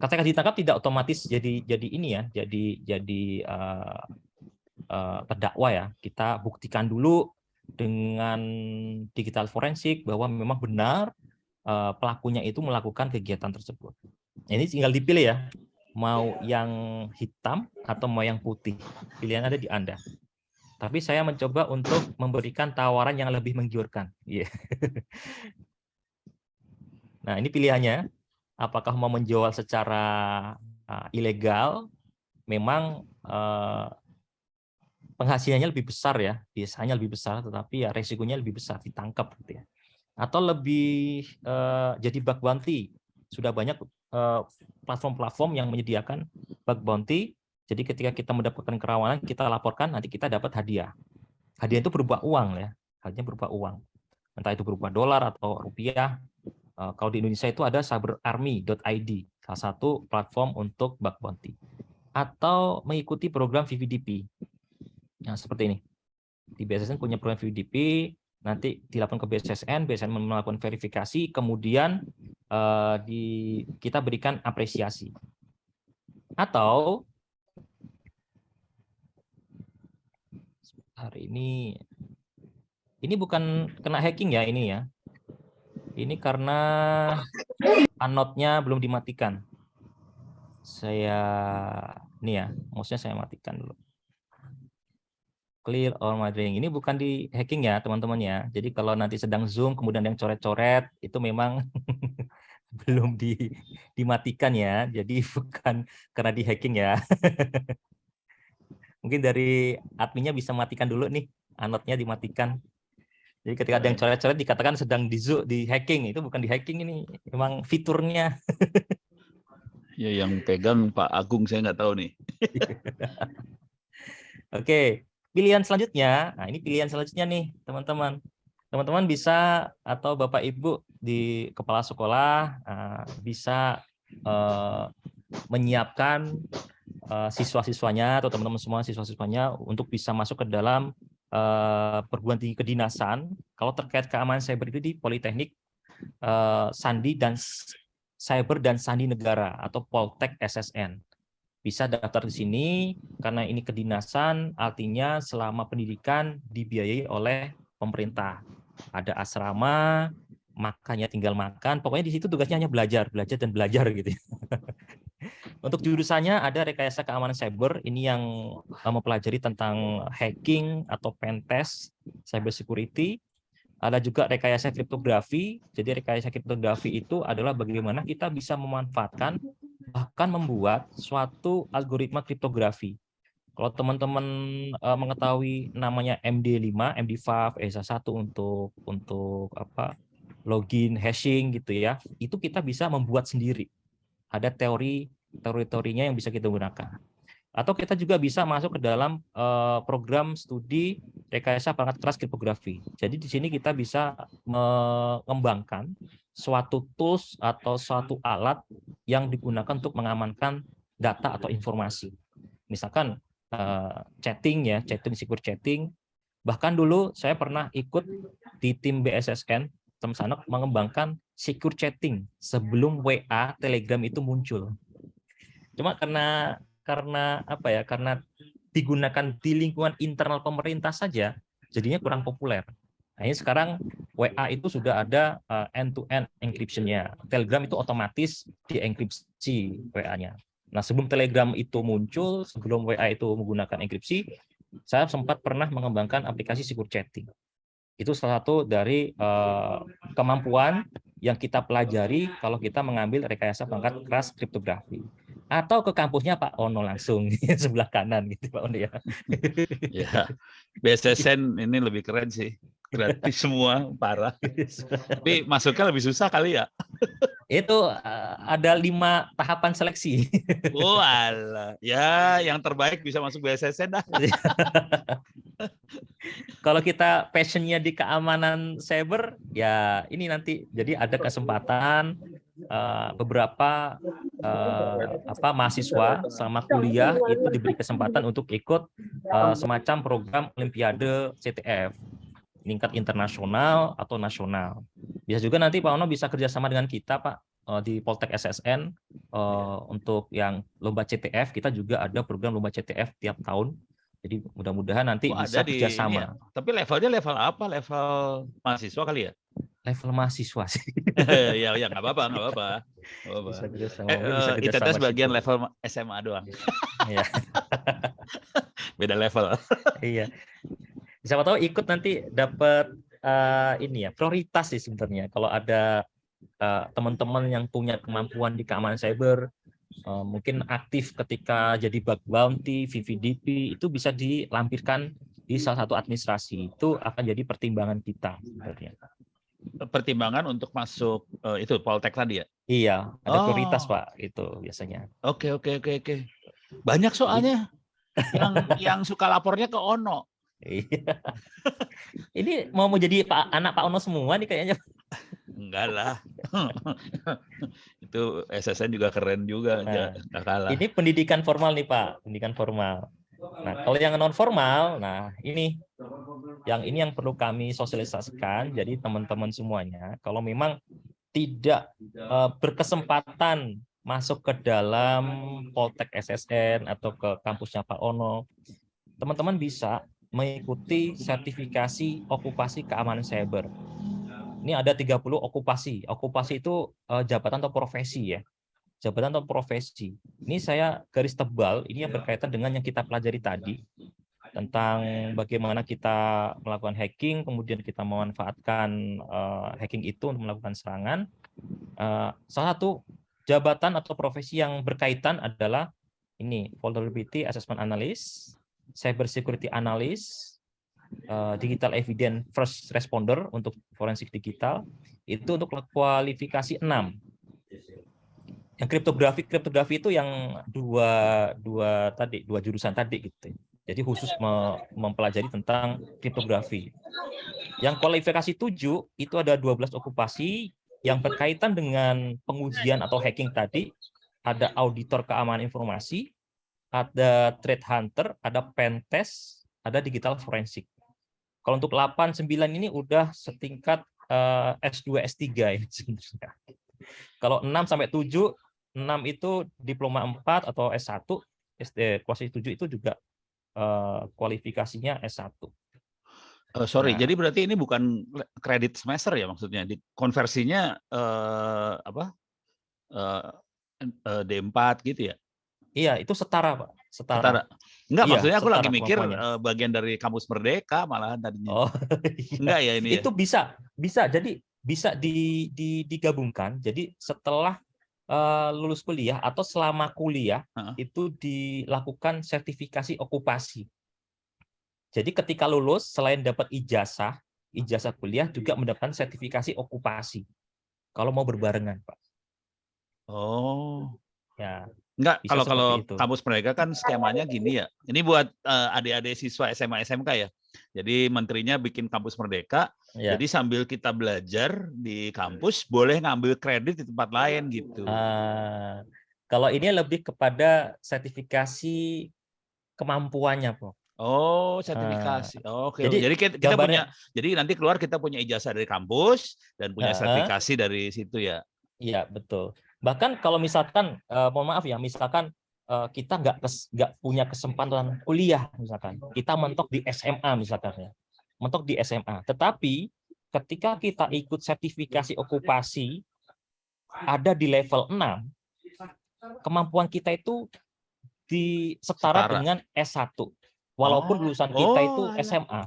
S2: Ketika ditangkap tidak otomatis jadi ini ya, jadi terdakwa ya. Kita buktikan dulu dengan digital forensik bahwa memang benar pelakunya itu melakukan kegiatan tersebut. Ini tinggal dipilih ya, mau yang hitam atau mau yang putih. Pilihan ada di Anda. Tapi saya mencoba untuk memberikan tawaran yang lebih menggiurkan. Yeah. Nah, ini pilihannya. Apakah mau menjual secara ilegal? Memang penghasilannya lebih besar ya, biasanya lebih besar, tetapi ya resikonya lebih besar, ditangkap gitu ya. Atau lebih jadi bug bounty. Sudah banyak platform-platform yang menyediakan bug bounty. Jadi ketika kita mendapatkan kerawanan, kita laporkan, nanti kita dapat hadiah. Hadiah itu berupa uang ya, hadiahnya berupa uang. Entah itu berupa dolar atau rupiah. Kalau di Indonesia itu ada cyberarmy.id, salah satu platform untuk bug bounty. Atau mengikuti program VVDP. Nah, seperti ini. Di BSSN punya program VVDP, nanti dilakukan ke BSSN melakukan verifikasi, kemudian kita berikan apresiasi. Atau hari ini bukan kena hacking ya ini ya. Ini karena anode-nya belum dimatikan. Saya ini ya, mouse-nya saya matikan dulu. Clear all monitoring. Ini bukan di hacking ya, teman-teman ya. Jadi kalau nanti sedang Zoom kemudian yang coret-coret itu memang belum dimatikan ya. Jadi bukan karena di hacking ya. Mungkin dari adminnya bisa matikan dulu nih Anotnya dimatikan. Jadi ketika ada yang coret-coret dikatakan sedang di hacking, itu bukan di hacking ini, memang fiturnya.
S3: Ya yang pegang Pak Agung saya nggak tahu nih.
S2: Oke, pilihan selanjutnya. Nah, ini pilihan selanjutnya nih, teman-teman. Teman-teman bisa atau Bapak Ibu di kepala sekolah bisa menyiapkan siswa-siswanya atau teman-teman semua siswa-siswanya untuk bisa masuk ke dalam perguruan tinggi kedinasan. Kalau terkait keamanan cyber itu di Politeknik Sandi dan Cyber dan Sandi Negara atau Poltek SSN. Bisa daftar di sini karena ini kedinasan, artinya selama pendidikan dibiayai oleh pemerintah. Ada asrama, makannya tinggal makan. Pokoknya di situ tugasnya hanya belajar dan belajar gitu. Untuk jurusannya ada rekayasa keamanan cyber. Ini yang mempelajari tentang hacking atau pen test, cyber security. Ada juga rekayasa kriptografi. Jadi rekayasa kriptografi itu adalah bagaimana kita bisa memanfaatkan bahkan membuat suatu algoritma kriptografi. Kalau teman-teman mengetahui namanya MD5, MD5, ESA1 untuk apa? Login, hashing gitu ya. Itu kita bisa membuat sendiri. Ada teori-teorinya yang bisa kita gunakan. Atau kita juga bisa masuk ke dalam program studi rekayasa perangkat keras kriptografi. Jadi di sini kita bisa mengembangkan suatu tools atau suatu alat yang digunakan untuk mengamankan data atau informasi. Misalkan chatting ya, secure chatting. Bahkan dulu saya pernah ikut di tim BSSN, teman Sanok, mengembangkan secure chatting sebelum WA, Telegram itu muncul. Cuma karena apa ya? Karena digunakan di lingkungan internal pemerintah saja, jadinya kurang populer. Nah, ini sekarang WA itu sudah ada end-to-end encryption-nya. Telegram itu otomatis dienkripsi WA-nya. Nah, sebelum Telegram itu muncul, sebelum WA itu menggunakan enkripsi, saya sempat pernah mengembangkan aplikasi secure chatting. Itu salah satu dari kemampuan yang kita pelajari kalau kita mengambil rekayasa perangkat keras kriptografi. Atau ke kampusnya Pak Ono langsung sebelah kanan gitu Pak Ono ya.
S3: Ya, BSSN ini lebih keren sih. Gratis semua, parah. Tapi masuknya lebih susah kali ya.
S2: Itu ada 5 tahapan seleksi.
S3: Oh alah. Ya, yang terbaik bisa masuk BSSN dah.
S2: Kalau kita passionnya di keamanan cyber, ya ini nanti jadi ada kesempatan beberapa mahasiswa selama kuliah itu diberi kesempatan untuk ikut semacam program Olimpiade CTF, tingkat internasional atau nasional. Bisa juga nanti Pak Ono bisa kerjasama dengan kita Pak di Poltek SSN untuk yang lomba CTF. Kita juga ada program lomba CTF tiap tahun. Jadi mudah-mudahan nanti bisa kerjasama.
S3: Ya. Tapi levelnya level apa? Level mahasiswa kali ya?
S2: Level mahasiswa sih.
S3: Ya nggak apa-apa.
S2: Bisa
S3: Itu bagian level SMA doang.
S2: Iya.
S3: Beda level.
S2: Iya. Siapa tahu ikut nanti dapat ini ya, prioritas sih sebenarnya. Kalau ada teman-teman yang punya kemampuan di keamanan cyber, mungkin aktif ketika jadi bug bounty, VVDP, itu bisa dilampirkan di salah satu administrasi. Itu akan jadi pertimbangan kita sebenarnya.
S3: Pertimbangan untuk masuk itu Poltek tadi ya?
S2: Iya, ada prioritas Pak, itu biasanya.
S3: Oke. Banyak soalnya yang suka lapornya ke Ono.
S2: Iya. Ini mau jadi anak Pak Ono semua nih kayaknya.
S3: Enggak lah. Itu SSN juga keren juga, nggak kalah.
S2: Ini pendidikan formal nih Pak, pendidikan formal. Nah, kalau yang non formal, nah ini yang perlu kami sosialisasikan. Jadi teman-teman semuanya, kalau memang tidak berkesempatan masuk ke dalam Poltek SSN atau ke kampusnya Pak Ono, teman-teman bisa mengikuti sertifikasi okupasi keamanan cyber. Ini ada 30 okupasi. Okupasi itu jabatan atau profesi ya. Jabatan atau profesi. Ini saya garis tebal, ini yang berkaitan dengan yang kita pelajari tadi. Tentang bagaimana kita melakukan hacking, kemudian kita memanfaatkan hacking itu untuk melakukan serangan. Salah satu jabatan atau profesi yang berkaitan adalah ini, Vulnerability Assessment Analyst, Cyber Security Analyst, digital evidence first responder untuk forensik digital itu untuk kualifikasi 6. Yang kriptografi itu yang dua jurusan tadi gitu. Jadi khusus mempelajari tentang kriptografi. Yang kualifikasi 7 itu ada 12 okupasi yang berkaitan dengan pengujian atau hacking tadi. Ada auditor keamanan informasi, ada threat hunter, ada pen test, ada digital forensik. Kalau untuk 8, 9 ini udah setingkat S2, S3 ya sebenarnya. Kalau 6 sampai 7, 6 itu diploma 4 atau S1, kualifikasi 7 itu juga kualifikasinya S1.
S3: Sorry,
S2: Nah.
S3: jadi berarti ini bukan kredit semester ya maksudnya? Konversinya D4 gitu ya?
S2: Iya, itu setara, Pak.
S3: Setara. Enggak,
S2: Iya,
S3: maksudnya aku lagi
S2: setara
S3: mikir
S2: kemampuannya.
S3: bagian dari Kampus Merdeka malahan tadinya.
S2: Oh, iya.
S3: Enggak ya ini
S2: Itu
S3: ya?
S2: bisa. Jadi bisa digabungkan. Jadi setelah lulus kuliah atau selama kuliah itu dilakukan sertifikasi okupasi. Jadi ketika lulus selain dapat ijazah kuliah juga mendapatkan sertifikasi okupasi. Kalau mau berbarengan, Pak.
S3: Oh.
S2: Ya.
S3: Enggak,
S2: Bisa
S3: kalau
S2: itu.
S3: Kampus Merdeka kan skemanya gini ya. Ini buat adik-adik siswa SMA SMK ya. Jadi menterinya bikin Kampus Merdeka.
S2: Ya.
S3: Jadi sambil kita belajar di kampus boleh ngambil kredit di tempat lain gitu.
S2: Kalau ini lebih kepada sertifikasi kemampuannya, Prof.
S3: Oh, sertifikasi. Oke.
S2: Jadi
S3: kita punya, jadi nanti keluar kita punya ijazah dari kampus dan punya sertifikasi dari situ ya.
S2: Iya, betul. Bahkan kalau misalkan, mohon maaf ya, misalkan kita nggak punya kesempatan kuliah, misalkan kita mentok di SMA misalkan ya, mentok di SMA. Tetapi ketika kita ikut sertifikasi okupasi ada di level 6, kemampuan kita itu setara dengan S1. Walaupun lulusan kita itu SMA.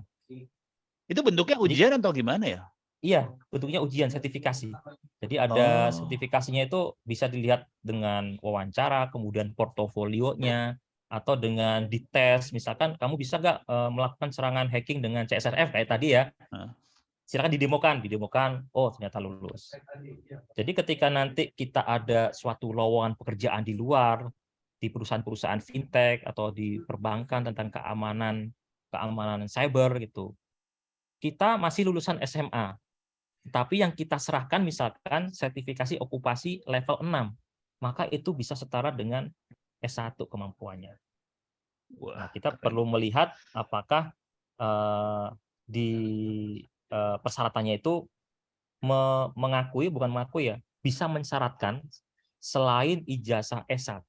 S3: Itu bentuknya ujian atau gimana ya?
S2: Iya, bentuknya ujian sertifikasi. Jadi ada sertifikasinya itu bisa dilihat dengan wawancara, kemudian portofolionya, atau dengan dites. Misalkan kamu bisa nggak melakukan serangan hacking dengan CSRF kayak tadi ya. Silakan didemokan. Oh ternyata lulus. Jadi ketika nanti kita ada suatu lowongan pekerjaan di luar, di perusahaan-perusahaan fintech atau di perbankan tentang keamanan cyber gitu, kita masih lulusan SMA. Tapi yang kita serahkan misalkan sertifikasi okupasi level 6, maka itu bisa setara dengan S1 kemampuannya. Nah, kita perlu melihat apakah di persyaratannya itu bukan mengakui ya, bisa mensyaratkan selain ijazah S1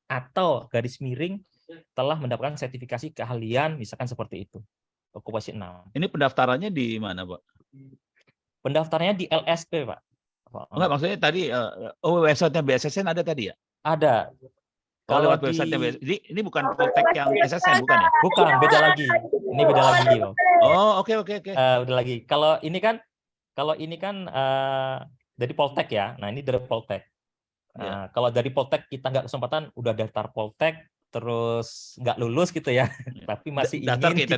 S2: atau garis miring telah mendapatkan sertifikasi keahlian misalkan seperti itu. Okupasi 6.
S3: Ini pendaftarannya di mana, Pak?
S2: Pendaftarannya di LSP, Pak.
S3: Enggak, maksudnya tadi website-nya BSSN ada tadi ya?
S2: Ada.
S3: Kalau lewat website-nya BSSN. Ini bukan Poltek yang SSN bukan ya?
S2: Bukan, beda lagi. Ini beda lagi, Pak.
S3: Oh, oke.
S2: Beda lagi. Kalau ini kan dari Poltek ya. Nah, ini dari Poltek. Kalau dari Poltek kita nggak kesempatan udah daftar Poltek terus nggak lulus gitu ya. Tapi masih
S3: daftar
S2: ingin
S3: ke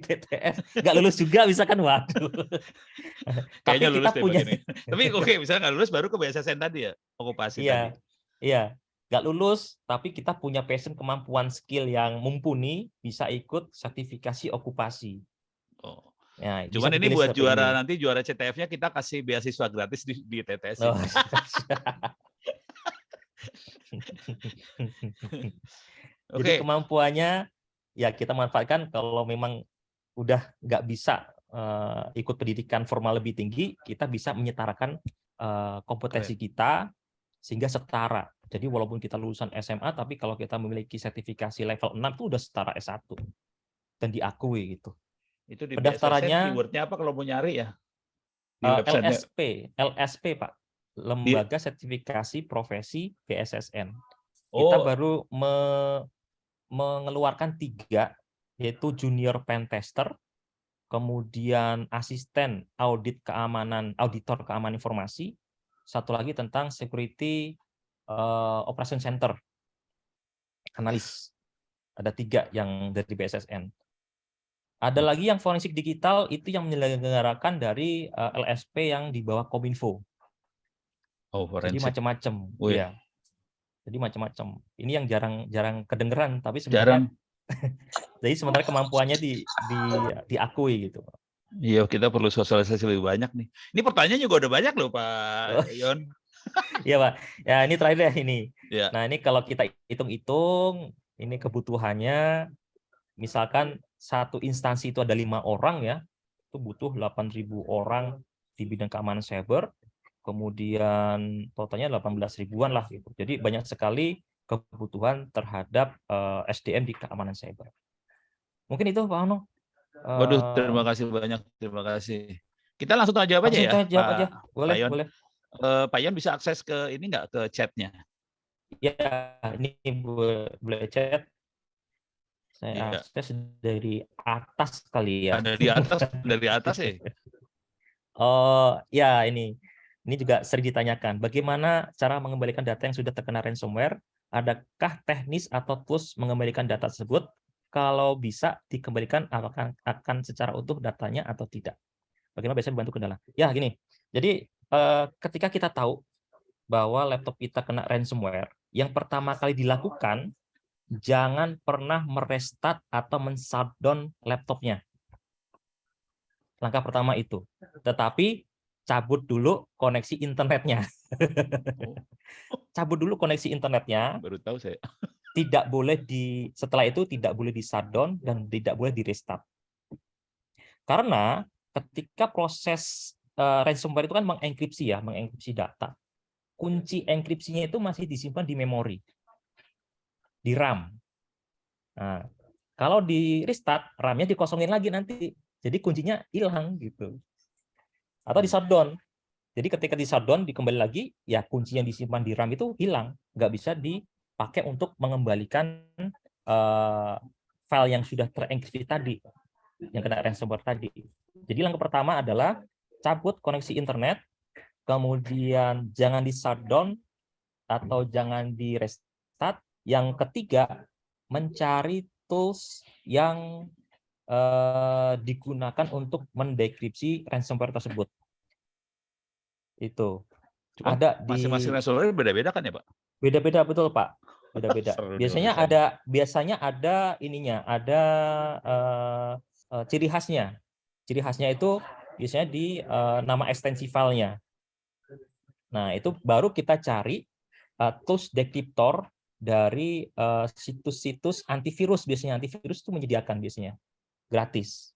S3: ITTS.
S2: Nggak lulus juga misalkan, waduh.
S3: Kayaknya
S2: tapi
S3: lulus
S2: kita punya
S3: begini. Tapi oke, misalnya nggak lulus baru ke BSSN tadi ya, okupasi tadi.
S2: Iya, nggak lulus tapi kita punya passion, kemampuan, skill yang mumpuni, bisa ikut sertifikasi okupasi.
S3: Ya, cuman ini buat juara nanti juara CTF-nya kita kasih beasiswa gratis di TTS.
S2: Oh, Jadi kemampuannya ya kita manfaatkan. Kalau memang udah nggak bisa ikut pendidikan formal lebih tinggi, kita bisa menyetarakan kompetensi kita sehingga setara. Jadi walaupun kita lulusan SMA, tapi kalau kita memiliki sertifikasi level 6 itu udah setara S1 dan diakui gitu.
S3: Itu di
S2: pendaftarannya
S3: keyword-nya apa kalau mau nyari ya? Di
S2: LSP Pak, Lembaga Sertifikasi Profesi BSSN. Kita baru mengeluarkan 3, yaitu junior pen tester, kemudian asisten auditor keamanan informasi, satu lagi tentang security operation center analis. Ada 3 yang dari BSSN. Ada lagi yang forensik digital itu yang menyelenggarakan dari LSP yang di bawah Kominfo.
S3: Oh,
S2: Jadi
S3: forensik.
S2: macam-macam,
S3: Wih.
S2: ya. Jadi macam-macam. Ini yang jarang kedengeran, tapi
S3: Jarang.
S2: sebenarnya jadi sementara kemampuannya diakui gitu.
S3: Iya, kita perlu sosialisasi lebih banyak nih. Ini pertanyaan juga udah banyak loh, Pak Yon.
S2: Iya, Pak. Ya, ini terakhir ya ini.
S3: Ya.
S2: Nah, ini kalau kita hitung-hitung, ini kebutuhannya, misalkan satu instansi itu ada 5 orang ya, itu butuh 8.000 orang di bidang keamanan cyber, kemudian totalnya 18 ribuan lah gitu. Jadi banyak sekali kebutuhan terhadap SDM di keamanan cyber. Mungkin itu Pak Ono.
S3: Waduh, terima kasih banyak. Terima kasih. Kita langsung tanya jawab aja ya,
S2: jawab aja. Boleh,
S3: Pak Yon.
S2: boleh.
S3: Pak Yon bisa akses ke ini nggak, ke chatnya?
S2: Ya, ini boleh chat. Saya akses dari atas kali ya.
S3: Dari atas ya.
S2: Oh, ya ini juga sering ditanyakan. Bagaimana cara mengembalikan data yang sudah terkena ransomware? Adakah teknis atau tools mengembalikan data tersebut? Kalau bisa dikembalikan, akan secara utuh datanya atau tidak? Bagaimana biasanya membantu kendala? Ya, gini. Jadi ketika kita tahu bahwa laptop kita kena ransomware, yang pertama kali dilakukan, jangan pernah merestart atau men-shutdown laptopnya. Langkah pertama itu. Tetapi cabut dulu koneksi internetnya. Cabut dulu koneksi internetnya.
S3: Baru tahu saya.
S2: Setelah itu tidak boleh di-shutdown dan tidak boleh di-restart. Karena ketika proses ransomware itu kan mengenkripsi data. Kunci enkripsinya itu masih disimpan di memori, di RAM. Nah, kalau di restart, RAM-nya dikosongin lagi nanti. Jadi kuncinya hilang gitu. Atau di shutdown. Jadi ketika di shutdown dikembali lagi, ya kunci yang disimpan di RAM itu hilang, nggak bisa dipakai untuk mengembalikan file yang sudah terenkripsi tadi, yang kena ransomware tadi. Jadi langkah pertama adalah cabut koneksi internet, kemudian jangan di shutdown atau jangan di restart. Yang ketiga, mencari tools yang digunakan untuk mendekripsi ransomware tersebut. Itu.
S3: Cuma
S2: ada di
S3: masing-masing ransomware beda-beda kan ya, Pak?
S2: Beda-beda, betul Pak. Beda-beda. Biasanya ada ininya, ada ciri khasnya. Ciri khasnya itu biasanya di nama ekstensi filenya. Nah, itu baru kita cari tools decryptor dari situs-situs antivirus. Biasanya antivirus itu menyediakan biasanya gratis.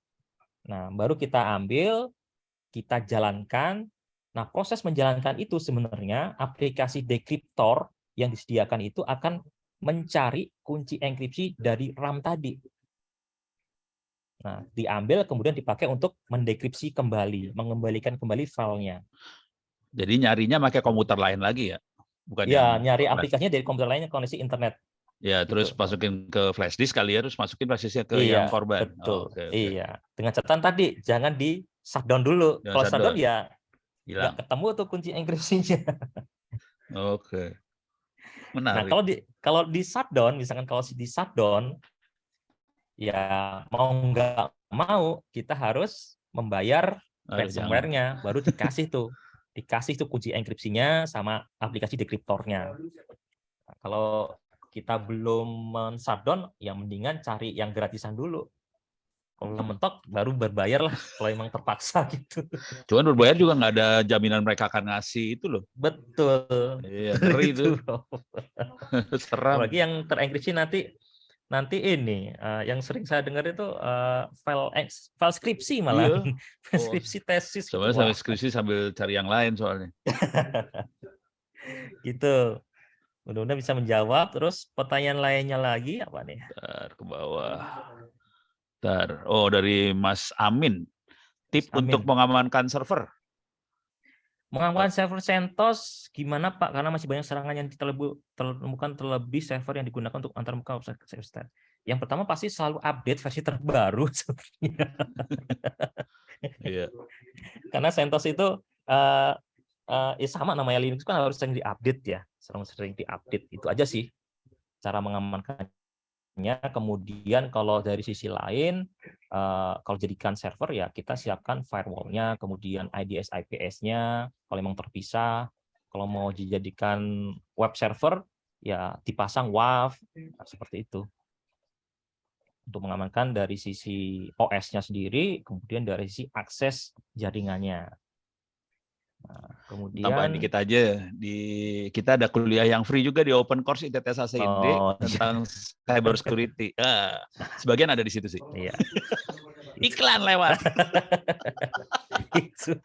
S2: Nah, baru kita ambil, kita jalankan. Nah, proses menjalankan itu sebenarnya aplikasi decryptor yang disediakan itu akan mencari kunci enkripsi dari RAM tadi. Nah, diambil kemudian dipakai untuk mendekripsi kembali, mengembalikan kembali filenya.
S3: Jadi nyarinya pakai komputer lain lagi ya? Bukan
S2: ya, nyari aplikasinya dari komputer lainnya koneksi internet.
S3: Ya, terus
S2: gitu.
S3: masukin ke flash disk kali ya, terus masukin flash disknya ke yang korban.
S2: Betul. Iya. Dengan catatan tadi jangan di shutdown dulu. Kalau shutdown ya nggak ketemu tuh kunci enkripsinya.
S3: Oke. Menarik.
S2: Nah, kalau di shutdown, misalkan kalau di shutdown, ya mau nggak mau kita harus membayar ransomware-nya, baru dikasih tuh kunci enkripsinya sama aplikasi dekriptornya. Nah, kalau kita belum men-shutdown, ya mendingan cari yang gratisan dulu. Kalau mentok baru berbayar lah kalau emang terpaksa gitu.
S3: Cuman berbayar juga nggak ada jaminan mereka akan ngasih itu loh.
S2: Betul.
S3: Iya, ngeri itu. Seram.
S2: Apalagi yang terenkripsi nanti ini yang sering saya dengar itu file skripsi malah.
S3: Iya.
S2: Skripsi tesis.
S3: Soalnya sambil skripsi sambil cari yang lain soalnya.
S2: Gitu. Mudah-mudahan bisa menjawab. Terus pertanyaan lainnya lagi apa nih?
S3: Ke bawah. Oh, dari Mas Amin. Tip untuk mengamankan server.
S2: Mengamankan server CentOS gimana Pak? Karena masih banyak serangan yang ditemukan terlebih server yang digunakan untuk antarmuka website. Yang pertama pasti selalu update versi terbaru sebenarnya.
S3: Iya.
S2: Karena CentOS itu sama namanya Linux kan harus sering diupdate ya. Sering diupdate. Itu aja sih cara mengamankan. kemudian kalau dari sisi lain, kalau jadikan server ya kita siapkan firewall-nya, kemudian IDS IPS-nya kalau memang terpisah. Kalau mau dijadikan web server ya dipasang WAF seperti itu. Untuk mengamankan dari sisi OS-nya sendiri, kemudian dari sisi akses jaringannya. Nah, kemudian
S3: Tambahan dikit aja, kita ada kuliah yang free juga di Open Course ITTS ACID tentang cyber security. Sebagian ada di situ sih.
S2: Iya.
S3: Iklan lewat.
S2: Itu.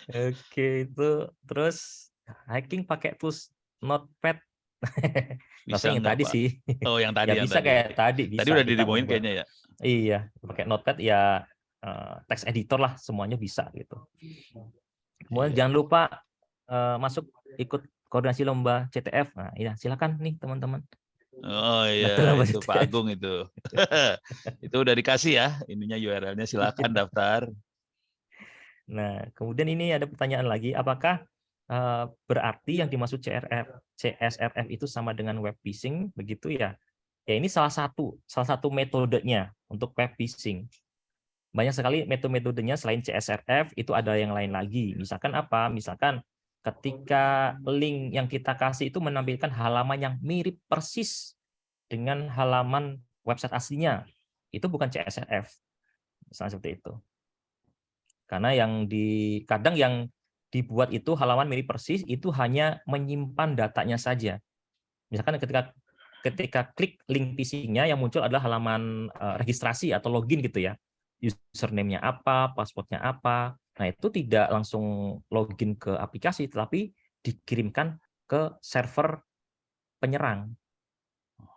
S2: Oke, itu terus hacking pakai tools Notepad.
S3: Bisa
S2: yang
S3: nggak,
S2: tadi
S3: Pak?
S2: sih.
S3: Oh, yang tadi.
S2: Ya bisa kayak tadi. Bisa
S3: Tadi udah
S2: kita
S3: didemoin
S2: membuat.
S3: kayaknya ya.
S2: Iya, pakai Notepad ya text editor lah, semuanya bisa gitu. Kemudian jangan lupa masuk ikut koordinasi lomba CTF. Nah, iya, silakan nih teman-teman.
S3: Oh iya,
S2: Lomba
S3: itu
S2: CTF.
S3: Pak Agung itu. Itu udah dikasih ya, ininya URL-nya, silakan daftar.
S2: Nah, kemudian ini ada pertanyaan lagi, apakah berarti yang dimaksud CSRF itu sama dengan web phishing, begitu ya? Ya ini salah satu metodenya untuk web phishing. Banyak sekali metodenya selain CSRF, itu ada yang lain lagi. Misalkan apa? Misalkan ketika link yang kita kasih itu menampilkan halaman yang mirip persis dengan halaman website aslinya, itu bukan CSRF. Misalnya seperti itu. Karena kadang yang dibuat itu halaman mirip persis itu hanya menyimpan datanya saja. Misalkan ketika klik link phishing-nya yang muncul adalah halaman registrasi atau login gitu ya. Username-nya apa, password-nya apa. Nah, itu tidak langsung login ke aplikasi tetapi dikirimkan ke server penyerang.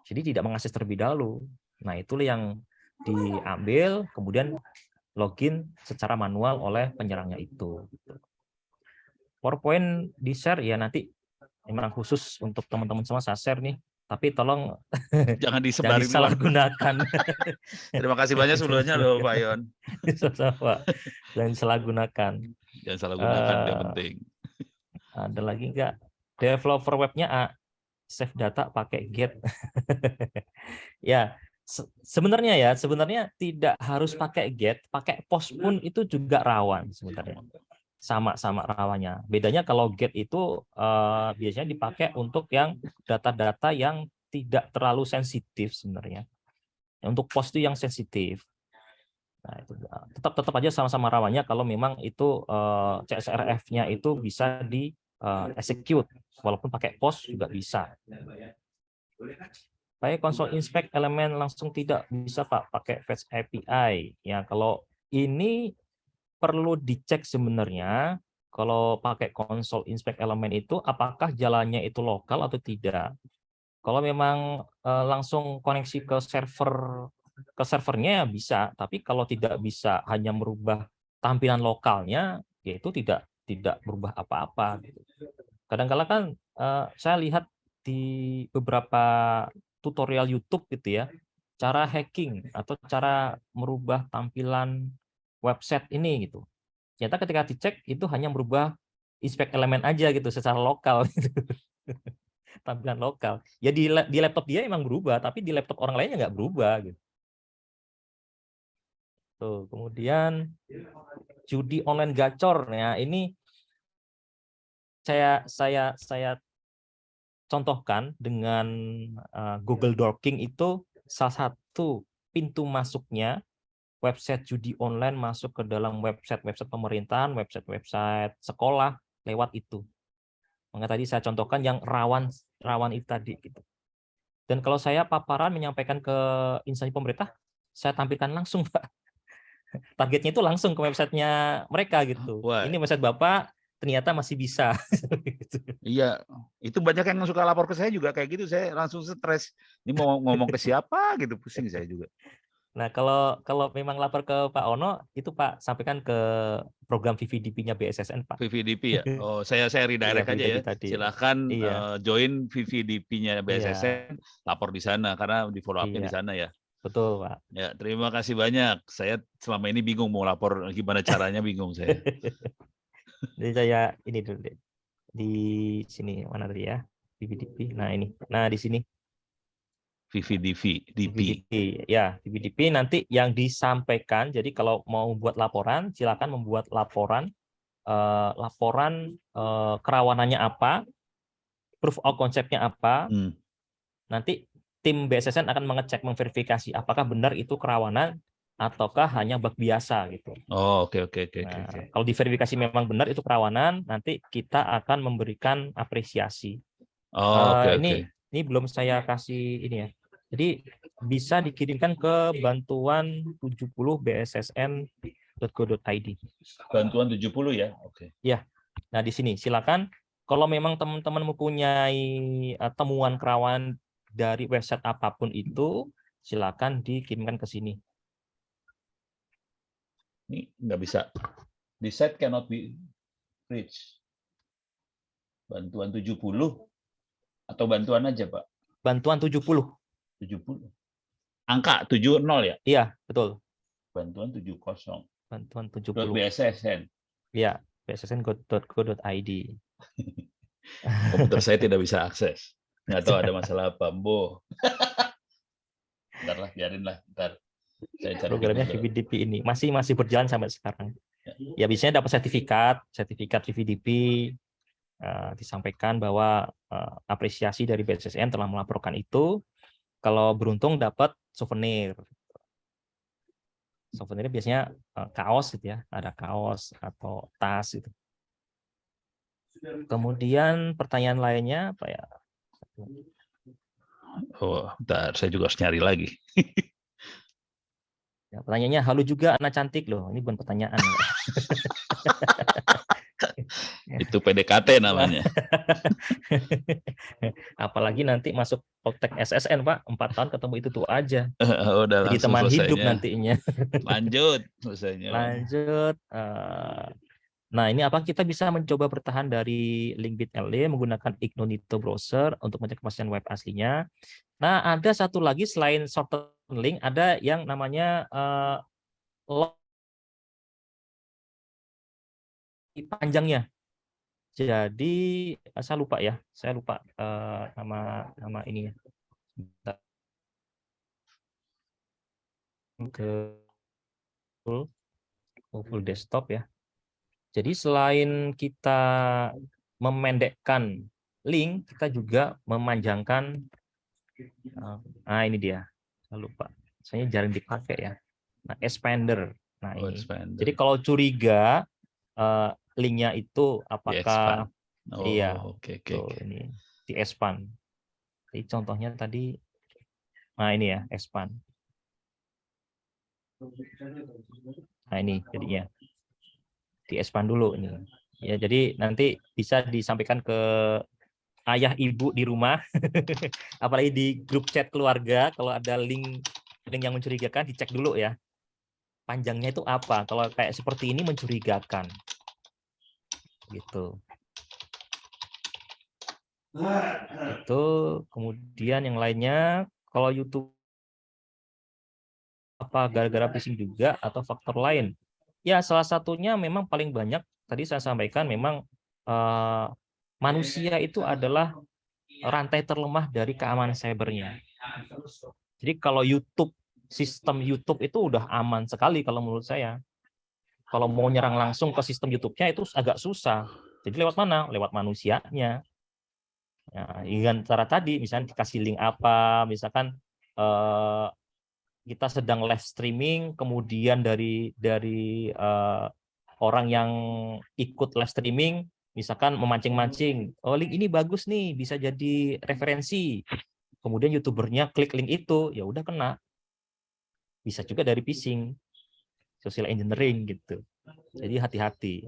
S2: Jadi tidak mengakses terlebih dahulu. Nah, itulah yang diambil kemudian login secara manual oleh penyerangnya itu. PowerPoint di-share ya nanti memang khusus untuk teman-teman semua saya share nih, tapi tolong
S3: Jangan
S2: jangan
S3: disebarin
S2: disalahgunakan.
S3: Terima kasih banyak sebelumnya loh Pak Yon.
S2: Jangan disalahgunakan.
S3: Jangan salah gunakan, yang penting.
S2: Ada lagi nggak? Developer webnya save data pakai get. Ya, sebenarnya tidak harus pakai get, pakai post pun itu juga rawan sebenarnya. Sama-sama rawannya. Bedanya kalau get itu biasanya dipakai untuk yang data-data yang tidak terlalu sensitif sebenarnya. Untuk post itu yang sensitif. Nah, itu tetap aja sama-sama rawannya kalau memang itu CSRF-nya itu bisa di execute walaupun pakai post juga bisa. Pakai konsol inspect elemen langsung tidak bisa Pak pakai Fetch API. Ya, kalau ini perlu dicek sebenarnya kalau pakai konsol inspect elemen itu apakah jalannya itu lokal atau tidak. Kalau memang langsung koneksi ke servernya ya bisa, tapi kalau tidak bisa hanya merubah tampilan lokalnya, ya itu tidak berubah apa-apa. Kadang-kala kan saya lihat di beberapa tutorial YouTube gitu ya, cara hacking atau cara merubah tampilan website ini gitu. Ternyata ketika dicek itu hanya merubah inspect elemen aja gitu secara lokal gitu. Tampilan lokal. Ya di laptop dia emang berubah, tapi di laptop orang lainnya nggak berubah gitu. Tuh, kemudian judi online gacor. Ya, ini saya contohkan dengan Google Dorking itu salah satu pintu masuknya website judi online masuk ke dalam website pemerintahan, website sekolah lewat itu. Maka tadi saya contohkan yang rawan itu tadi gitu. Dan kalau saya paparan menyampaikan ke instansi pemerintah, saya tampilkan langsung Pak. Targetnya itu langsung ke websitenya mereka gitu.
S3: Wah.
S2: Ini website Bapak ternyata masih bisa.
S3: Iya, itu banyak yang suka lapor ke saya juga kayak gitu, saya langsung stres. Ini mau ngomong ke siapa gitu, pusing saya juga.
S2: Nah, kalau memang lapor ke Pak Ono, itu Pak sampaikan ke program VVDP-nya BSSN, Pak.
S3: VVDP ya? Oh, saya redirect aja ya. Silahkan join VVDP-nya BSSN, lapor di sana, karena di follow up-nya di sana ya.
S2: Betul, Pak.
S3: Ya, terima kasih banyak. Saya selama ini bingung mau lapor, gimana caranya bingung saya.
S2: Jadi saya ini dulu deh. Di sini mana tadi ya VVDP. Nah ini, nah di sini
S3: VVDP.
S2: VVDP ya, VVDP nanti yang disampaikan. Jadi kalau mau buat laporan, silakan membuat laporan kerawanannya apa, proof of concept-nya apa. Nanti tim BSSN akan mengecek, memverifikasi apakah benar itu kerawanan ataukah hanya bug biasa gitu.
S3: Oh, oke.
S2: Nah, kalau diverifikasi memang benar itu kerawanan, nanti kita akan memberikan apresiasi.
S3: Oh, oke.
S2: Ini belum saya kasih ini ya. Jadi bisa dikirimkan ke bantuan 70 bssn.go.id.
S3: Bantuan 70 ya, oke.
S2: Ya, nah di sini silakan. Kalau memang teman-teman mempunyai temuan kerawanan dari website apapun itu, silakan dikirimkan ke sini.
S3: Ini nggak bisa. The site cannot be reached. Bantuan 70 atau bantuan aja, Pak?
S2: Bantuan 70.
S3: 70. Angka 70 ya?
S2: Iya, betul.
S3: Bantuan 70.
S2: Bantuan 70.
S3: .bssn.
S2: Iya, bssn.go.id.
S3: Komputer saya tidak bisa akses. Nggak tahu ada masalah apa, Bo. Bentar lah, biarin lah. Bentar. Saya cari
S2: Programnya VVDP ini masih berjalan sampai sekarang. Ya biasanya dapat sertifikat VVDP, disampaikan bahwa apresiasi dari BSSN telah melaporkan itu. Kalau beruntung dapat souvenir. Souvenirnya biasanya kaos gitu ya, ada kaos atau tas gitu. Kemudian pertanyaan lainnya apa ya?
S3: Oh, bentar, saya juga harus nyari lagi.
S2: Ya, pertanyaannya, halo juga anak cantik loh. Ini bukan pertanyaan.
S3: Itu PDKT namanya.
S2: Apalagi nanti masuk praktek SSN, Pak. 4 tahun ketemu itu aja.
S3: Udah
S2: Jadi
S3: langsung
S2: teman hidup
S3: selesainya.
S2: nantinya.
S3: Lanjut selesainya.
S2: Lanjut. Nah, ini apa kita bisa mencoba bertahan dari link bit.ly menggunakan Incognito browser untuk mengecek kepastian web aslinya. Nah, ada satu lagi selain shorten link, ada yang namanya panjangnya. Jadi saya lupa nama ininya. Ke full desktop ya. Jadi selain kita memendekkan link, kita juga memanjangkan. Ini dia. Saya lupa. Saya jarang dipakai ya. Nah, expander. Nah, ini.
S3: Expander.
S2: Jadi kalau curiga linknya itu apakah
S3: oke.
S2: Ini di expand. Jadi contohnya tadi, nah ini ya expand. Nah ini jadinya di expand dulu ini. Ya jadi nanti bisa disampaikan ke ayah ibu di rumah, apalagi di grup chat keluarga. Kalau ada link yang mencurigakan dicek dulu ya. Panjangnya itu apa? Kalau kayak seperti ini mencurigakan. Gitu. Itu kemudian yang lainnya kalau YouTube apa gara-gara phishing juga atau faktor lain? Ya salah satunya memang paling banyak tadi saya sampaikan memang manusia itu adalah rantai terlemah dari keamanan cybernya. Jadi kalau sistem YouTube itu udah aman sekali kalau menurut saya. Kalau mau nyerang langsung ke sistem YouTube-nya itu agak susah. Jadi lewat mana? Lewat manusianya. Ya, dengan cara tadi, misalnya dikasih link apa, misalkan kita sedang live streaming, kemudian dari orang yang ikut live streaming, misalkan memancing-mancing, oh link ini bagus nih, bisa jadi referensi. Kemudian youtubernya klik link itu, ya udah kena. Bisa juga dari phishing, social engineering gitu. Jadi hati-hati.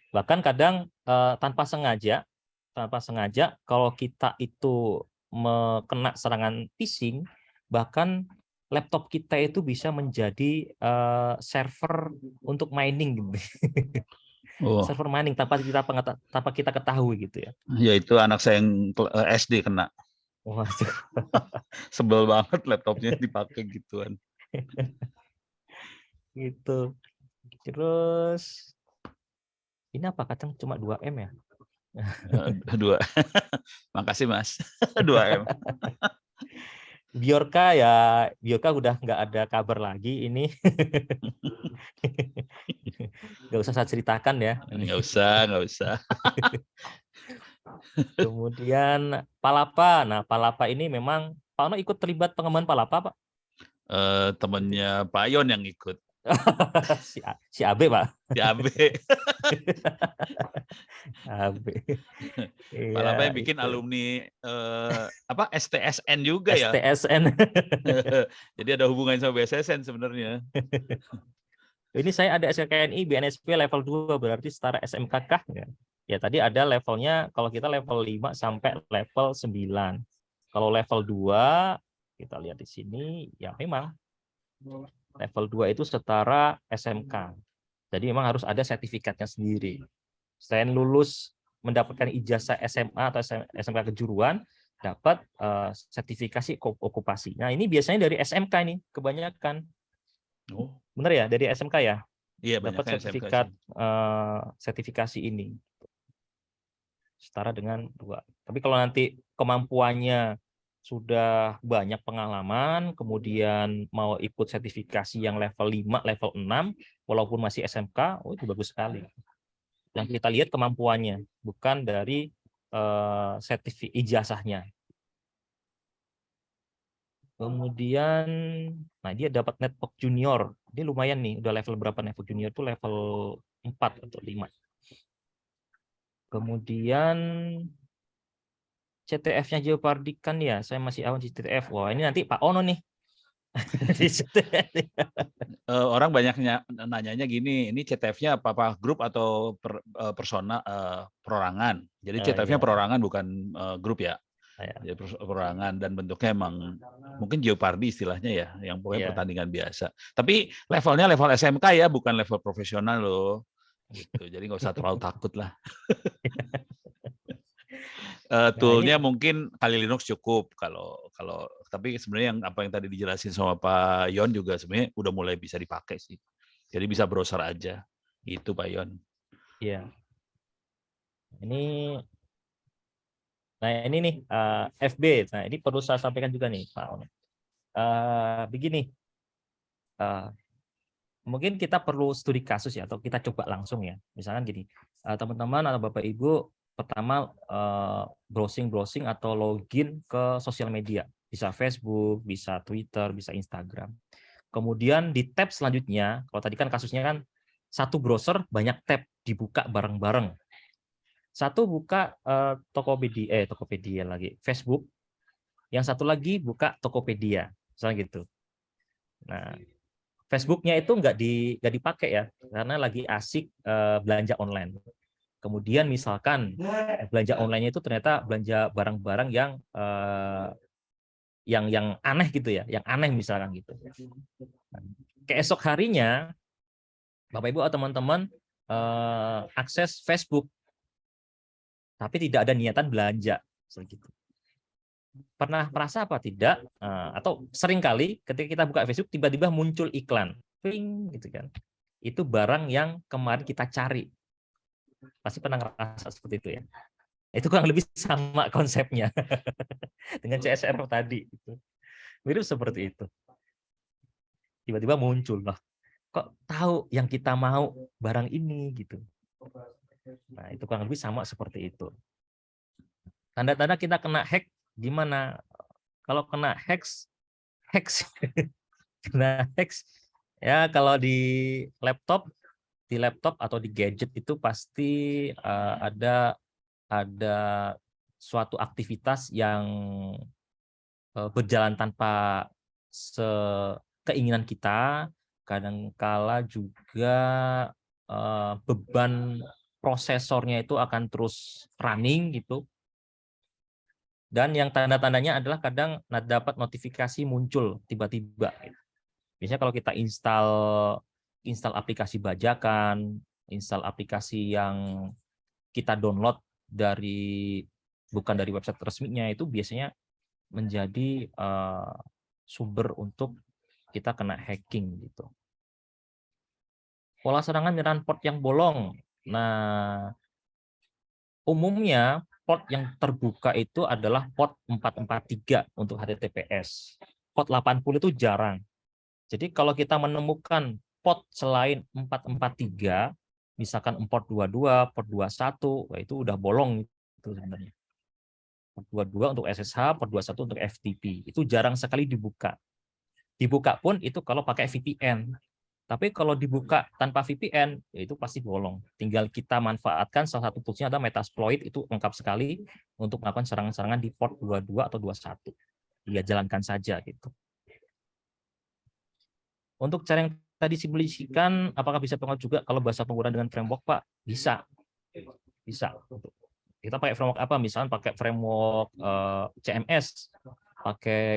S2: Bahkan kadang tanpa sengaja kalau kita itu kena serangan phishing, bahkan laptop kita itu bisa menjadi server untuk mining gitu. Server mining tanpa kita ketahui gitu ya.
S3: Ya itu anak saya yang SD kena.
S2: Waduh.
S3: Sebel banget laptopnya dipakai gituan.
S2: Gitu. Terus ini apa kacang cuma 2M ya?
S3: 2. Makasih Mas. 2M.
S2: Biorka udah nggak ada kabar lagi ini. Nggak usah saya ceritakan ya.
S3: Nggak usah.
S2: Kemudian Palapa. Nah, Palapa ini memang Pak Ono ikut terlibat pengembangan Palapa, Pak?
S3: Temennya Pak Yon yang ikut.
S2: Si Abe, Pak.
S3: Di AB.
S2: Abe.
S3: Palapa yang bikin
S2: itu.
S3: alumni STSN juga ya.
S2: STSN.
S3: Jadi ada hubungan sama BSSN sebenarnya.
S2: Ini saya ada SKKNI BNSP level 2 berarti setara SMK kah? Ya tadi ada levelnya, kalau kita level 5 sampai level 9. Kalau level 2 kita lihat di sini ya memang level 2 itu setara SMK. Jadi memang harus ada sertifikatnya sendiri. Selain lulus mendapatkan ijazah SMA atau SMK kejuruan, dapat sertifikasi okupasi. Nah, ini biasanya dari SMK ini kebanyakan.
S3: Oh,
S2: Benar ya, dari SMK ya?
S3: iya,
S2: Dapat
S3: banyaknya
S2: sertifikat
S3: SMK
S2: sertifikasi ini. Setara dengan 2. Tapi kalau nanti kemampuannya sudah banyak pengalaman, kemudian mau ikut sertifikasi yang level 5, level 6, walaupun masih SMK, oh itu bagus sekali. Yang kita lihat kemampuannya, bukan dari sertifikat ijazahnya. Kemudian, nah dia dapat network junior. Dia lumayan nih, udah level berapa network junior itu level 4 atau 5. Kemudian CTF-nya Geopardikan ya, saya masih awal di CTF. Wah, ini nanti Pak Ono nih. Di CTF.
S3: Orang banyaknya nanyanya gini, ini CTF-nya apa grup atau perorangan? Jadi CTF-nya
S2: Iya.
S3: perorangan bukan grup ya.
S2: Ya.
S3: Jadi perorangan dan bentuknya emang mungkin Geopardi istilahnya ya, yang pokoknya
S2: Iya.
S3: pertandingan biasa. Tapi levelnya level SMK ya, bukan level profesional loh. Gitu. Jadi nggak usah terlalu takut lah. Toolnya mungkin Kali Linux cukup kalau tapi sebenarnya yang apa yang tadi dijelasin sama Pak Yon juga sebenarnya udah mulai bisa dipakai sih. Jadi bisa browser aja. Itu Pak Yon.
S2: Iya. Nah ini nih FB. Nah ini perlu saya sampaikan juga nih Pak Ono. Begini, mungkin kita perlu studi kasus ya, atau kita coba langsung ya. Misalkan gini, teman-teman atau Bapak Ibu pertama browsing atau login ke sosial media, bisa Facebook, bisa Twitter, bisa Instagram. Kemudian di tab selanjutnya, kalau tadi kan kasusnya kan satu browser banyak tab dibuka bareng-bareng. Satu buka Tokopedia lagi, Facebook. Yang satu lagi buka Tokopedia, misalnya gitu. Nah, Facebooknya itu nggak dipakai ya, karena lagi asik belanja online. Kemudian misalkan belanja online itu ternyata belanja barang-barang yang aneh gitu ya, yang aneh misalkan gitu. Keesok harinya, Bapak Ibu atau teman-teman akses Facebook, tapi tidak ada niatan belanja, segitu. Pernah merasa apa tidak? Atau seringkali ketika kita buka Facebook tiba-tiba muncul iklan, ping gitu kan? Itu barang yang kemarin kita cari. Pasti pernah ngerasa seperti itu ya. Itu kurang lebih sama konsepnya dengan CSR tadi. Mirip seperti itu. Tiba-tiba muncul, lah kok tahu yang kita mau barang ini gitu. Nah itu kurang lebih sama seperti itu. Tanda-tanda kita kena hack gimana? Kalau kena hacks kena hacks ya, kalau di laptop atau di gadget itu pasti ada suatu aktivitas yang berjalan tanpa keinginan kita, kadangkala juga beban prosesornya itu akan terus running gitu. Dan yang tanda-tandanya adalah kadang dapat notifikasi muncul tiba-tiba. Biasanya kalau kita install aplikasi bajakan, install aplikasi yang kita download bukan dari website resminya, itu biasanya menjadi sumber untuk kita kena hacking gitu. Pola serangan menyerang port yang bolong. Nah, umumnya port yang terbuka itu adalah port 443 untuk HTTPS. Port 80 itu jarang. Jadi kalau kita menemukan port selain 443, misalkan port 22, port 21, itu udah bolong itu sebenarnya. Port 22 untuk SSH, port 21 untuk FTP. Itu jarang sekali dibuka. Dibuka pun itu kalau pakai VPN. Tapi kalau dibuka tanpa VPN, ya itu pasti bolong. Tinggal kita manfaatkan salah satu toolsnya ada Metasploit, itu lengkap sekali untuk melakukan serangan-serangan di port 22 atau 21. Ya jalankan saja gitu. Untuk cara yang tadi simulasikan, apakah bisa pengaruh juga kalau bahasa penggunaan dengan framework, Pak? Bisa. Bisa. Kita pakai framework apa? Misalkan pakai framework CMS,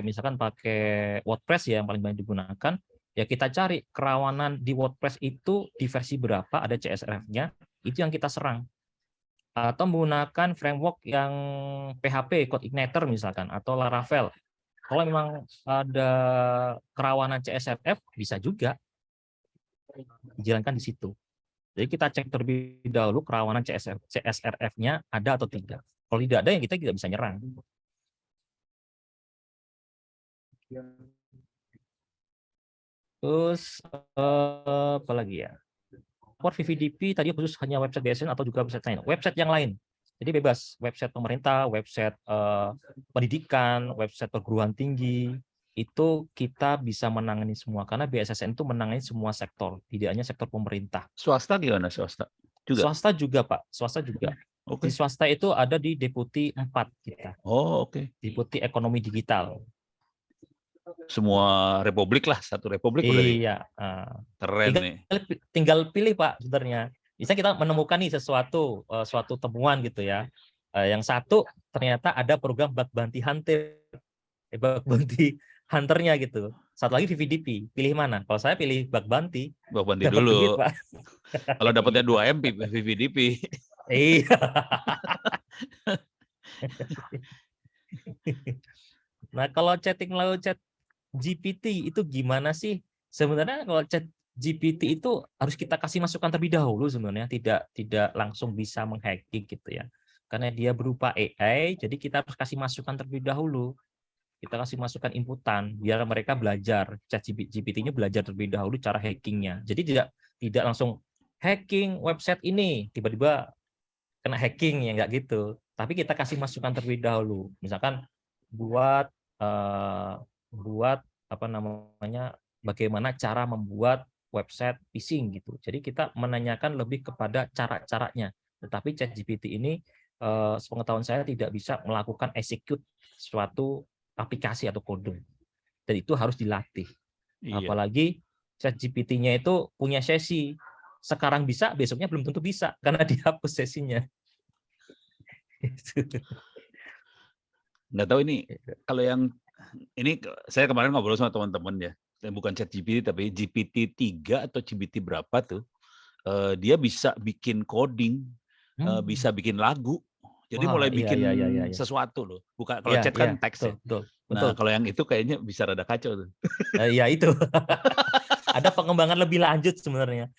S2: misalkan pakai WordPress ya yang paling banyak digunakan. Ya kita cari kerawanan di WordPress itu di versi berapa, ada CSRF-nya, itu yang kita serang. Atau menggunakan framework yang PHP, CodeIgniter misalkan, atau Laravel. Kalau memang ada kerawanan CSRF, bisa juga dijalankan di situ. Jadi kita cek terlebih dahulu kerawanan CSRF-nya ada atau tidak. Kalau tidak ada, yang kita tidak bisa nyerang. Terus apa lagi ya? Port VVDP tadi khusus hanya website BSN atau juga website lain? Website yang lain. Jadi bebas, website pemerintah, website pendidikan, website perguruan tinggi, itu kita bisa menangani semua karena BSSN itu menangani semua sektor, tidak hanya sektor pemerintah.
S3: Swasta gimana swasta? Juga.
S2: Swasta juga, Pak. Swasta juga. Di swasta itu ada di Deputi 4 kita.
S3: Oh, oke.
S2: Deputi Ekonomi Digital.
S3: Semua republik lah, satu republik berarti.
S2: Iya.
S3: Keren nih.
S2: Tinggal pilih, Pak, sebenarnya. Bisa kita menemukan nih suatu temuan gitu ya. Yang satu ternyata ada program bug bounty hunternya gitu. Satu lagi VVDP. Pilih mana? Kalau saya pilih bug bounty.
S3: Bug bounty
S2: Dapat
S3: dulu.
S2: duit, Pak.
S3: Kalau dapatnya 2 M VVDP.
S2: Iya. Nah, kalau chatting melalui chat GPT itu gimana sih? Sebenarnya kalau chat GPT itu harus kita kasih masukan terlebih dahulu sebenarnya, tidak langsung bisa menghacking gitu ya. Karena dia berupa AI, jadi kita harus kasih masukan terlebih dahulu. Kita kasih masukan inputan biar mereka belajar. Chat GPT-nya belajar terlebih dahulu cara hackingnya. Jadi tidak langsung hacking website ini tiba-tiba kena hacking ya, nggak gitu. Tapi kita kasih masukan terlebih dahulu. Misalkan buat apa namanya, bagaimana cara membuat website phishing gitu. Jadi kita menanyakan lebih kepada cara-caranya. Tetapi ChatGPT ini sepengetahuan saya tidak bisa melakukan execute suatu aplikasi atau kode. Dan itu harus dilatih.
S3: Iya.
S2: Apalagi ChatGPT-nya itu punya sesi. Sekarang bisa, besoknya belum tentu bisa karena dihapus sesinya.
S3: Nggak tahu ini kalau yang ini saya kemarin ngobrol sama teman-teman ya, bukan ChatGPT tapi GPT-3 atau GPT berapa tuh, dia bisa bikin coding, bisa bikin lagu, jadi mulai bikin sesuatu loh. Bukan kalau chat kan teks ya. Nah kalau yang itu kayaknya bisa rada kacau tuh.
S2: Iya itu. Ada pengembangan lebih lanjut sebenarnya.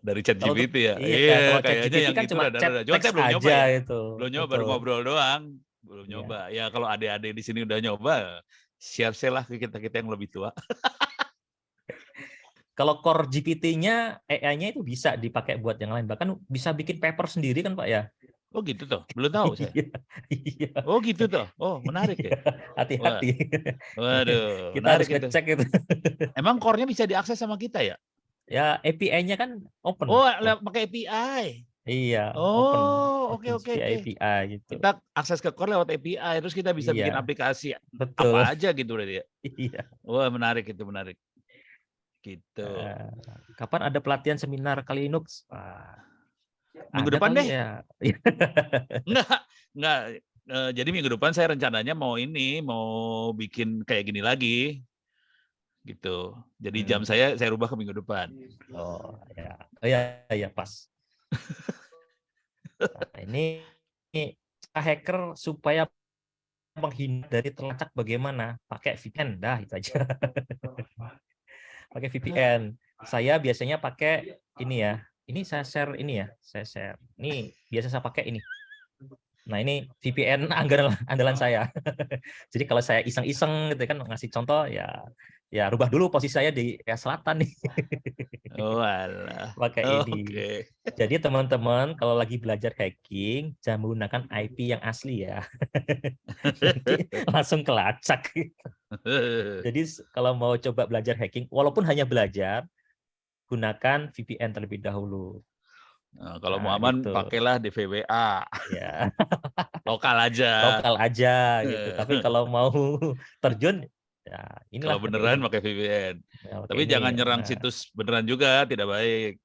S3: Dari ChatGPT ya.
S2: Iya, kalau
S3: kayaknya yang
S2: kan
S3: itu
S2: cuma
S3: rada
S2: teks
S3: belum nyoba
S2: aja
S3: ya.
S2: itu.
S3: Belum nyoba, baru ngobrol doang. Belum nyoba. Ya kalau adik-adik di sini udah nyoba, share lah ke kita yang lebih tua.
S2: Kalau core GPT-nya, AI-nya itu bisa dipakai buat yang lain. Bahkan bisa bikin paper sendiri kan, Pak ya?
S3: Oh gitu toh, belum tahu saya.
S2: Iya.
S3: Oh gitu toh, oh menarik ya.
S2: Hati-hati.
S3: Waduh,
S2: Kita harus ngecek itu.
S3: Emang core-nya bisa diakses sama kita ya?
S2: Ya API-nya kan open.
S3: Oh, pakai API.
S2: Iya.
S3: Oh, oke.
S2: API gitu.
S3: Kita akses ke core lewat API, terus kita bisa bikin aplikasi
S2: betul.
S3: apa aja gitu berarti ya.
S2: Iya.
S3: Wah menarik itu, menarik. Gitu.
S2: Kapan ada pelatihan seminar kali Linux?
S3: Minggu depan deh.
S2: Ya.
S3: Enggak. Jadi minggu depan saya rencananya mau bikin kayak gini lagi. Gitu. Jadi jam saya rubah ke minggu depan.
S2: Oh ya pas. Nah, ini hacker supaya menghindar dari terlacak bagaimana? Pakai VPN dah itu aja. Pakai VPN. Saya biasanya pakai ini ya. Ini saya share ini ya. Ini biasa saya pakai ini. Nah ini VPN andalan saya. Jadi kalau saya iseng-iseng gitu kan ngasih contoh ya rubah dulu posisi saya di selatan nih.
S3: Oh alah.
S2: Pakai ini.
S3: Oke.
S2: Jadi teman-teman kalau lagi belajar hacking jangan menggunakan IP yang asli ya. Nanti langsung kelacak. Jadi kalau mau coba belajar hacking walaupun hanya belajar gunakan VPN terlebih dahulu.
S3: Nah, kalau mau
S2: Nah,
S3: aman
S2: gitu.
S3: pakailah DVWA.
S2: Ya.
S3: Lokal aja.
S2: Lokal aja gitu. Tapi kalau mau terjun ya inilah
S3: Kalau beneran pakai VPN.
S2: ya, pakai
S3: Tapi
S2: ini.
S3: jangan nyerang situs beneran juga, tidak baik.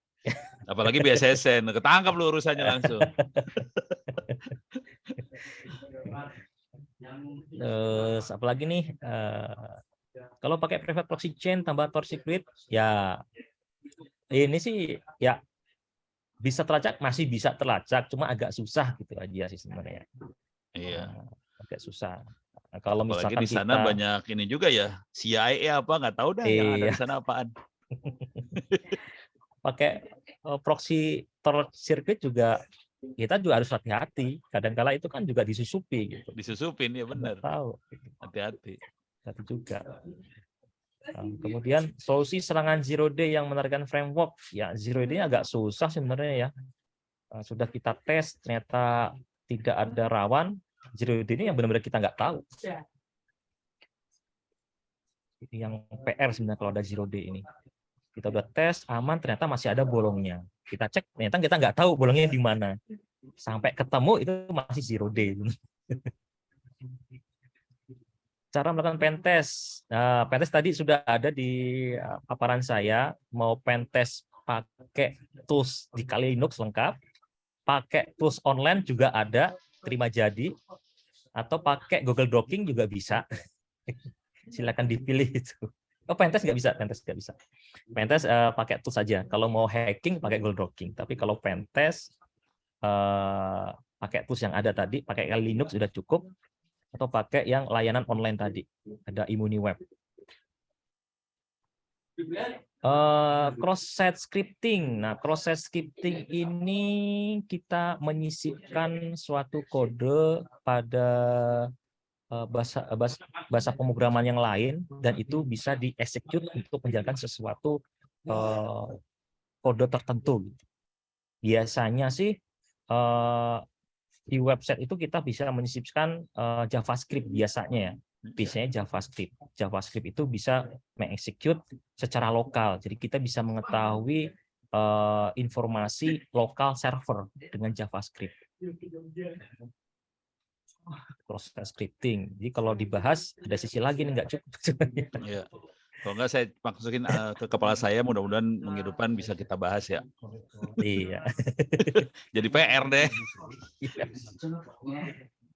S3: Apalagi BSSN, ketangkap lu urusannya langsung.
S2: Terus apalagi nih kalau pakai private proxy chain tambah Tor secret ya ini sih ya bisa terlacak, masih bisa terlacak, cuma agak susah gitu aja sih sebenarnya.
S3: Iya.
S2: Agak susah. Nah, kalau
S3: Apalagi
S2: misalkan
S3: di sana
S2: kita
S3: banyak ini juga ya, CIA apa nggak tahu dah yang ada
S2: iya,
S3: di sana apaan.
S2: pakai proxy Tor circuit juga kita juga harus hati-hati. Kadang-kala itu kan juga disusupi gitu.
S3: Disusupin ya benar.
S2: Nggak tahu.
S3: Hati-hati.
S2: Hati juga. Kemudian solusi serangan zero day yang menawarkan framework ya zero day agak susah sebenarnya ya. Sudah kita tes ternyata tidak ada rawan zero day ini yang benar-benar kita nggak tahu. Ini yang PR sebenarnya kalau ada zero day ini. Kita udah tes aman ternyata masih ada bolongnya. Kita cek ternyata kita nggak tahu bolongnya di mana. Sampai ketemu itu masih zero day. Cara melakukan pentest. Nah, pentest tadi sudah ada di paparan saya. Mau pentest pakai tools di Kali Linux lengkap, pakai tools online juga ada, terima jadi, atau pakai Google Docs juga bisa. Silakan dipilih itu. Oh, pentest nggak bisa, pentest nggak bisa. Pentest pakai tools saja. Kalau mau hacking pakai Google Docs. Tapi kalau pentest pakai tools yang ada tadi, pakai Kali Linux sudah cukup. Atau pakai yang layanan online tadi, ada ImuniWeb. Cross-site scripting. Nah, cross-site scripting ini kita menyisipkan suatu kode pada bahasa pemrograman yang lain dan itu bisa di-execute untuk menjalankan sesuatu kode tertentu. Biasanya sih di website itu kita bisa menyisipkan JavaScript biasanya ya. Biasanya JavaScript. JavaScript itu bisa mengexecute secara lokal. Jadi kita bisa mengetahui informasi lokal server dengan JavaScript. Proses scripting. Jadi kalau dibahas ada sisi lagi nih nggak cukup.
S3: Iya. Kalau nggak saya masukin ke kepala saya, mudah-mudahan minggu depan bisa kita bahas ya.
S2: Iya.
S3: Jadi PR deh.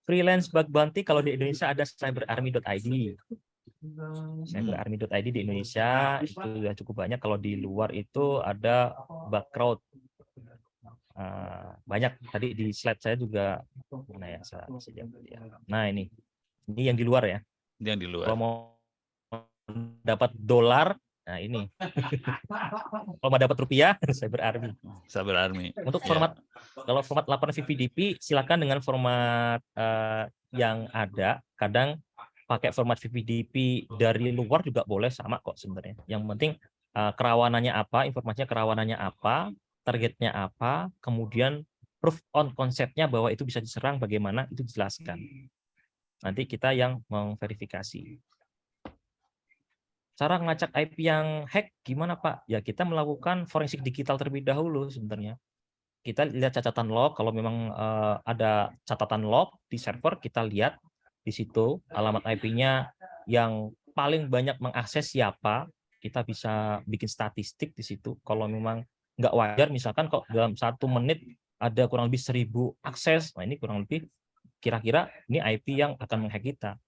S2: Freelance bug bounty kalau di Indonesia ada cyberarmy.id. Cyberarmy.id di Indonesia itu sudah cukup banyak. Kalau di luar itu ada Bugcrowd. Banyak tadi di slide saya juga. Nah ini yang di luar ya.
S3: Yang di luar.
S2: Kalau mau dapat dolar, nah ini. Kalau mau dapat rupiah, CyberArmy.
S3: CyberArmy.
S2: Untuk format, kalau format laporan VPDP, silakan dengan format yang ada. Kadang pakai format VPDP dari luar juga boleh sama kok sebenarnya. Yang penting kerawanannya apa, informasinya kerawanannya apa, targetnya apa, kemudian proof on konsepnya bahwa itu bisa diserang, bagaimana itu dijelaskan. Nanti kita yang memverifikasi. Cara ngelacak IP yang hack gimana Pak? Ya kita melakukan forensik digital terlebih dahulu sebenarnya. Kita lihat catatan log, kalau memang ada catatan log di server, kita lihat di situ alamat IP-nya yang paling banyak mengakses siapa, kita bisa bikin statistik di situ. Kalau memang nggak wajar, misalkan kok dalam 1 menit ada kurang lebih 1000 akses, nah ini kurang lebih kira-kira ini IP yang akan menghack kita.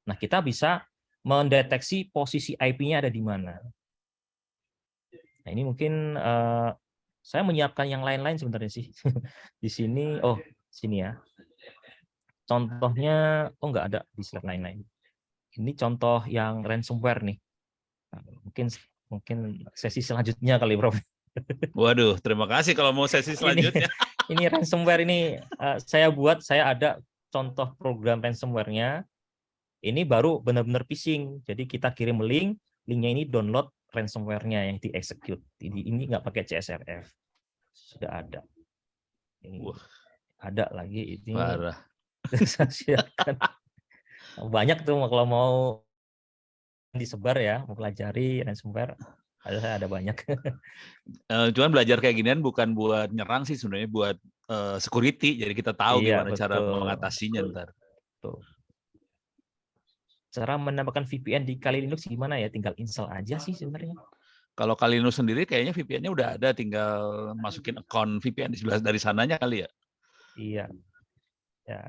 S2: Nah kita bisa mendeteksi posisi IP-nya ada di mana. Nah, ini mungkin saya menyiapkan yang lain-lain sebenarnya sih. Di sini, sini ya. Contohnya, nggak ada di slide lain-lain. Ini contoh yang ransomware nih. Nah, mungkin sesi selanjutnya kali, Prof.
S3: Waduh, terima kasih kalau mau sesi selanjutnya.
S2: Ini ransomware ini saya ada contoh program ransomware-nya, ini baru benar-benar phishing. Jadi kita kirim link, linknya ini download ransomware-nya yang di-execute. Ini nggak pakai CSRF. Sudah ada. Ini
S3: Wah.
S2: ada lagi ini.
S3: Parah.
S2: Saya siapkan. Banyak tuh kalau mau disebar ya, mau pelajari ransomware, ada banyak.
S3: Cuman belajar kayak ginian bukan buat nyerang sih sebenarnya, buat security. Jadi kita tahu
S2: Iya,
S3: gimana cara
S2: betul.
S3: mengatasinya ntar.
S2: Tuh. Cara menambahkan VPN di Kali Linux gimana ya? Tinggal install aja sih sebenarnya.
S3: Kalau Kali Linux sendiri kayaknya VPN-nya udah ada, tinggal masukin account VPN di sebelah dari sananya kali ya.
S2: Iya. Ya.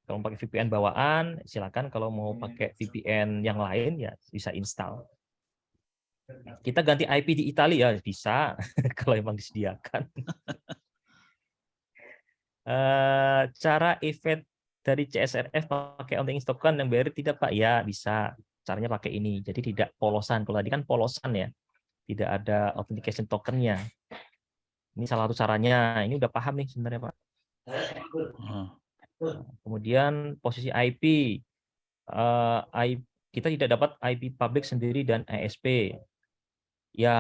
S2: Kalau pakai VPN bawaan, silakan. Kalau mau pakai VPN yang lain ya bisa install. Kita ganti IP di Italia ya bisa kalau emang disediakan. Cara event dari CSRF pakai outgoing token yang BRI tidak Pak? Ya bisa. Caranya pakai ini. Jadi tidak polosan. Kalau tadi kan polosan ya. Tidak ada authentication tokennya. Ini salah satu caranya. Ini udah paham nih sebenarnya Pak. Kemudian posisi IP. Kita tidak dapat IP public sendiri dan ISP. Ya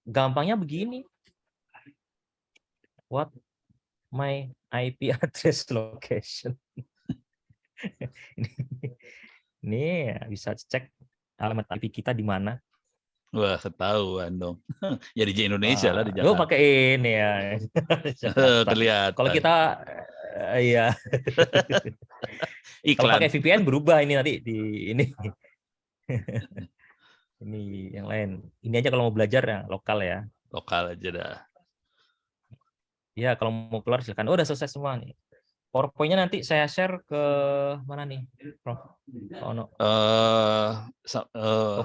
S2: gampangnya begini. What my IP address location. Ini bisa cek alamat IP kita di mana.
S3: Wah, ketahuan dong. Ya di Indonesia lah, di
S2: Lu
S3: Jakarta.
S2: pakai ini ya. Jakarta.
S3: Kelihatan.
S2: Kalau kita iya. Kalau
S3: Iklan.
S2: pakai VPN berubah ini nanti di ini. Ini yang lain. Ini aja kalau mau belajar ya lokal ya.
S3: Lokal aja dah.
S2: Ya, kalau mau keluar silakan. Oh, udah selesai semua nih. PowerPoint-nya nanti saya share ke mana nih, Prof? Oh, no.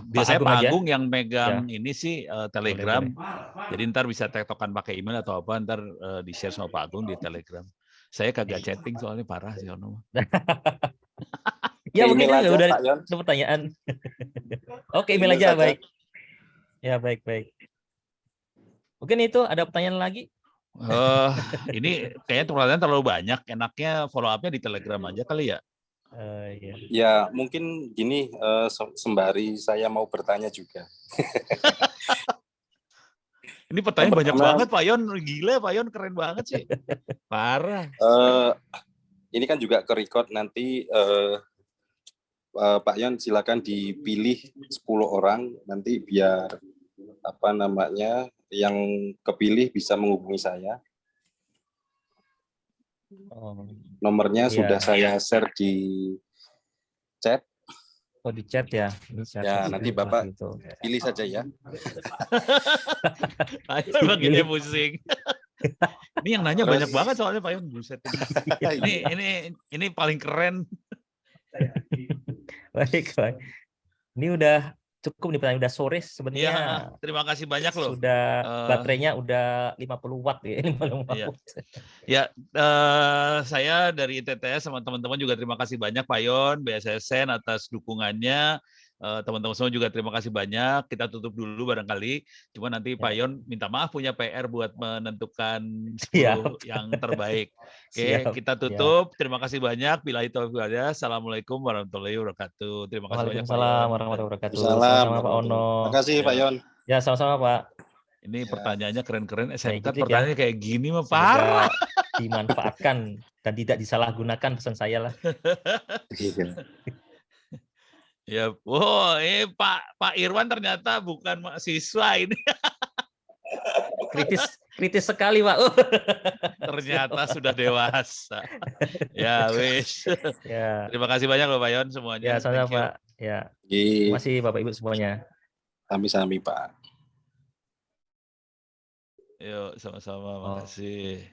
S3: Biasanya
S2: Agung
S3: Pak
S2: aja.
S3: Agung yang megang ini sih Telegram.
S2: Boleh.
S3: Jadi ntar bisa tektokan pakai email atau apa, ntar di-share sama Pak Agung di Telegram. Saya kagak chatting soalnya parah sih.
S2: Ya mungkin
S5: email aja,
S2: udah
S5: Pak Yon.
S2: ada pertanyaan. Oke, email aja,
S5: saja.
S2: baik. Ya, baik. Mungkin itu ada pertanyaan lagi?
S3: Ini kayaknya pertanyaan terlalu banyak. Enaknya follow up-nya di Telegram aja kali ya.
S2: Ya.
S5: Ya, mungkin gini, sembari saya mau bertanya juga.
S3: Ini pertanyaan banyak
S5: Pertama-
S3: banget, Pak Yon. Gila, Pak Yon keren banget sih. Parah.
S5: Ini kan juga ke-record nanti, Pak Yon silakan dipilih 10 orang, nanti biar yang kepilih bisa menghubungi saya. Nomornya
S2: Iya.
S5: sudah saya share di chat.
S2: Oh, di chat ya. Ini chat
S5: Ya, nanti Bapak
S2: gitu.
S5: pilih saja ya.
S3: Pak Yon makinnya pusing. Ini yang nanya banyak banget soalnya Pak Yon. Buset. Ini paling keren.
S2: Baik. Ini udah cukup nih pertanyaan, udah sore sebenarnya.
S3: Iya, terima kasih banyak loh.
S2: Sudah baterainya udah 50 watt ya. 50
S3: Iya.
S2: watt.
S3: Ya, saya dari ITTS sama teman-teman juga terima kasih banyak Pak Yon, BSSN atas dukungannya. Teman-teman semua juga terima kasih banyak. Kita tutup dulu barangkali. Cuma nanti Pak Yon minta maaf punya PR buat menentukan 10 yang terbaik. Oke, kita tutup. Terima kasih banyak. Billahi taufiq wal hidayah. Assalamualaikum warahmatullahi wabarakatuh. Terima kasih banyak Pak Yon.
S2: Waalaikumsalam warahmatullahi wabarakatuh.
S5: Salam.
S2: Sama-sama Pak Ono.
S5: Terima kasih Pak Yon.
S2: Ya, sama-sama Pak.
S3: Ini pertanyaannya keren-keren. SMK
S2: Baik,
S3: pertanyaannya kayak gini mah
S2: Semoga
S3: parah.
S2: dimanfaatkan dan tidak disalahgunakan pesan saya lah.
S3: Ya, wow, Pak Irwan ternyata bukan mahasiswa ini.
S2: Kritis sekali, Pak.
S3: Ternyata sudah dewasa. Ya, wis.
S2: Ya.
S3: Terima kasih banyak loh Pak Yon semuanya.
S2: Ya, sama-sama
S3: Thank you.
S2: Pak. Ya. Terima kasih Bapak Ibu semuanya.
S5: Sami-sami Pak.
S3: Yuk, sama-sama. Makasih.